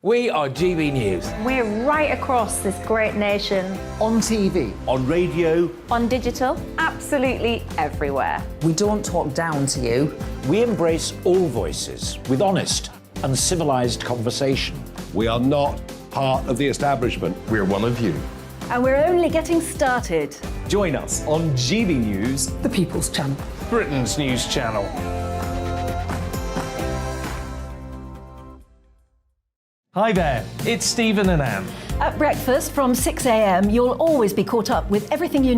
Speaker 11: We are GB News.
Speaker 17: We're right across this great nation.
Speaker 10: On TV.
Speaker 13: On radio.
Speaker 17: On digital. Absolutely everywhere.
Speaker 9: We don't talk down to you.
Speaker 18: We embrace all voices with honest and civilised conversation.
Speaker 20: We are not part of the establishment. We're one of you.
Speaker 8: And we're only getting started.
Speaker 12: Join us on GB News,
Speaker 9: The People's Channel.
Speaker 11: Britain's news channel. Hi there, it's Stephen and Anne.
Speaker 8: At breakfast from 6 a.m, you'll always be caught up with everything you need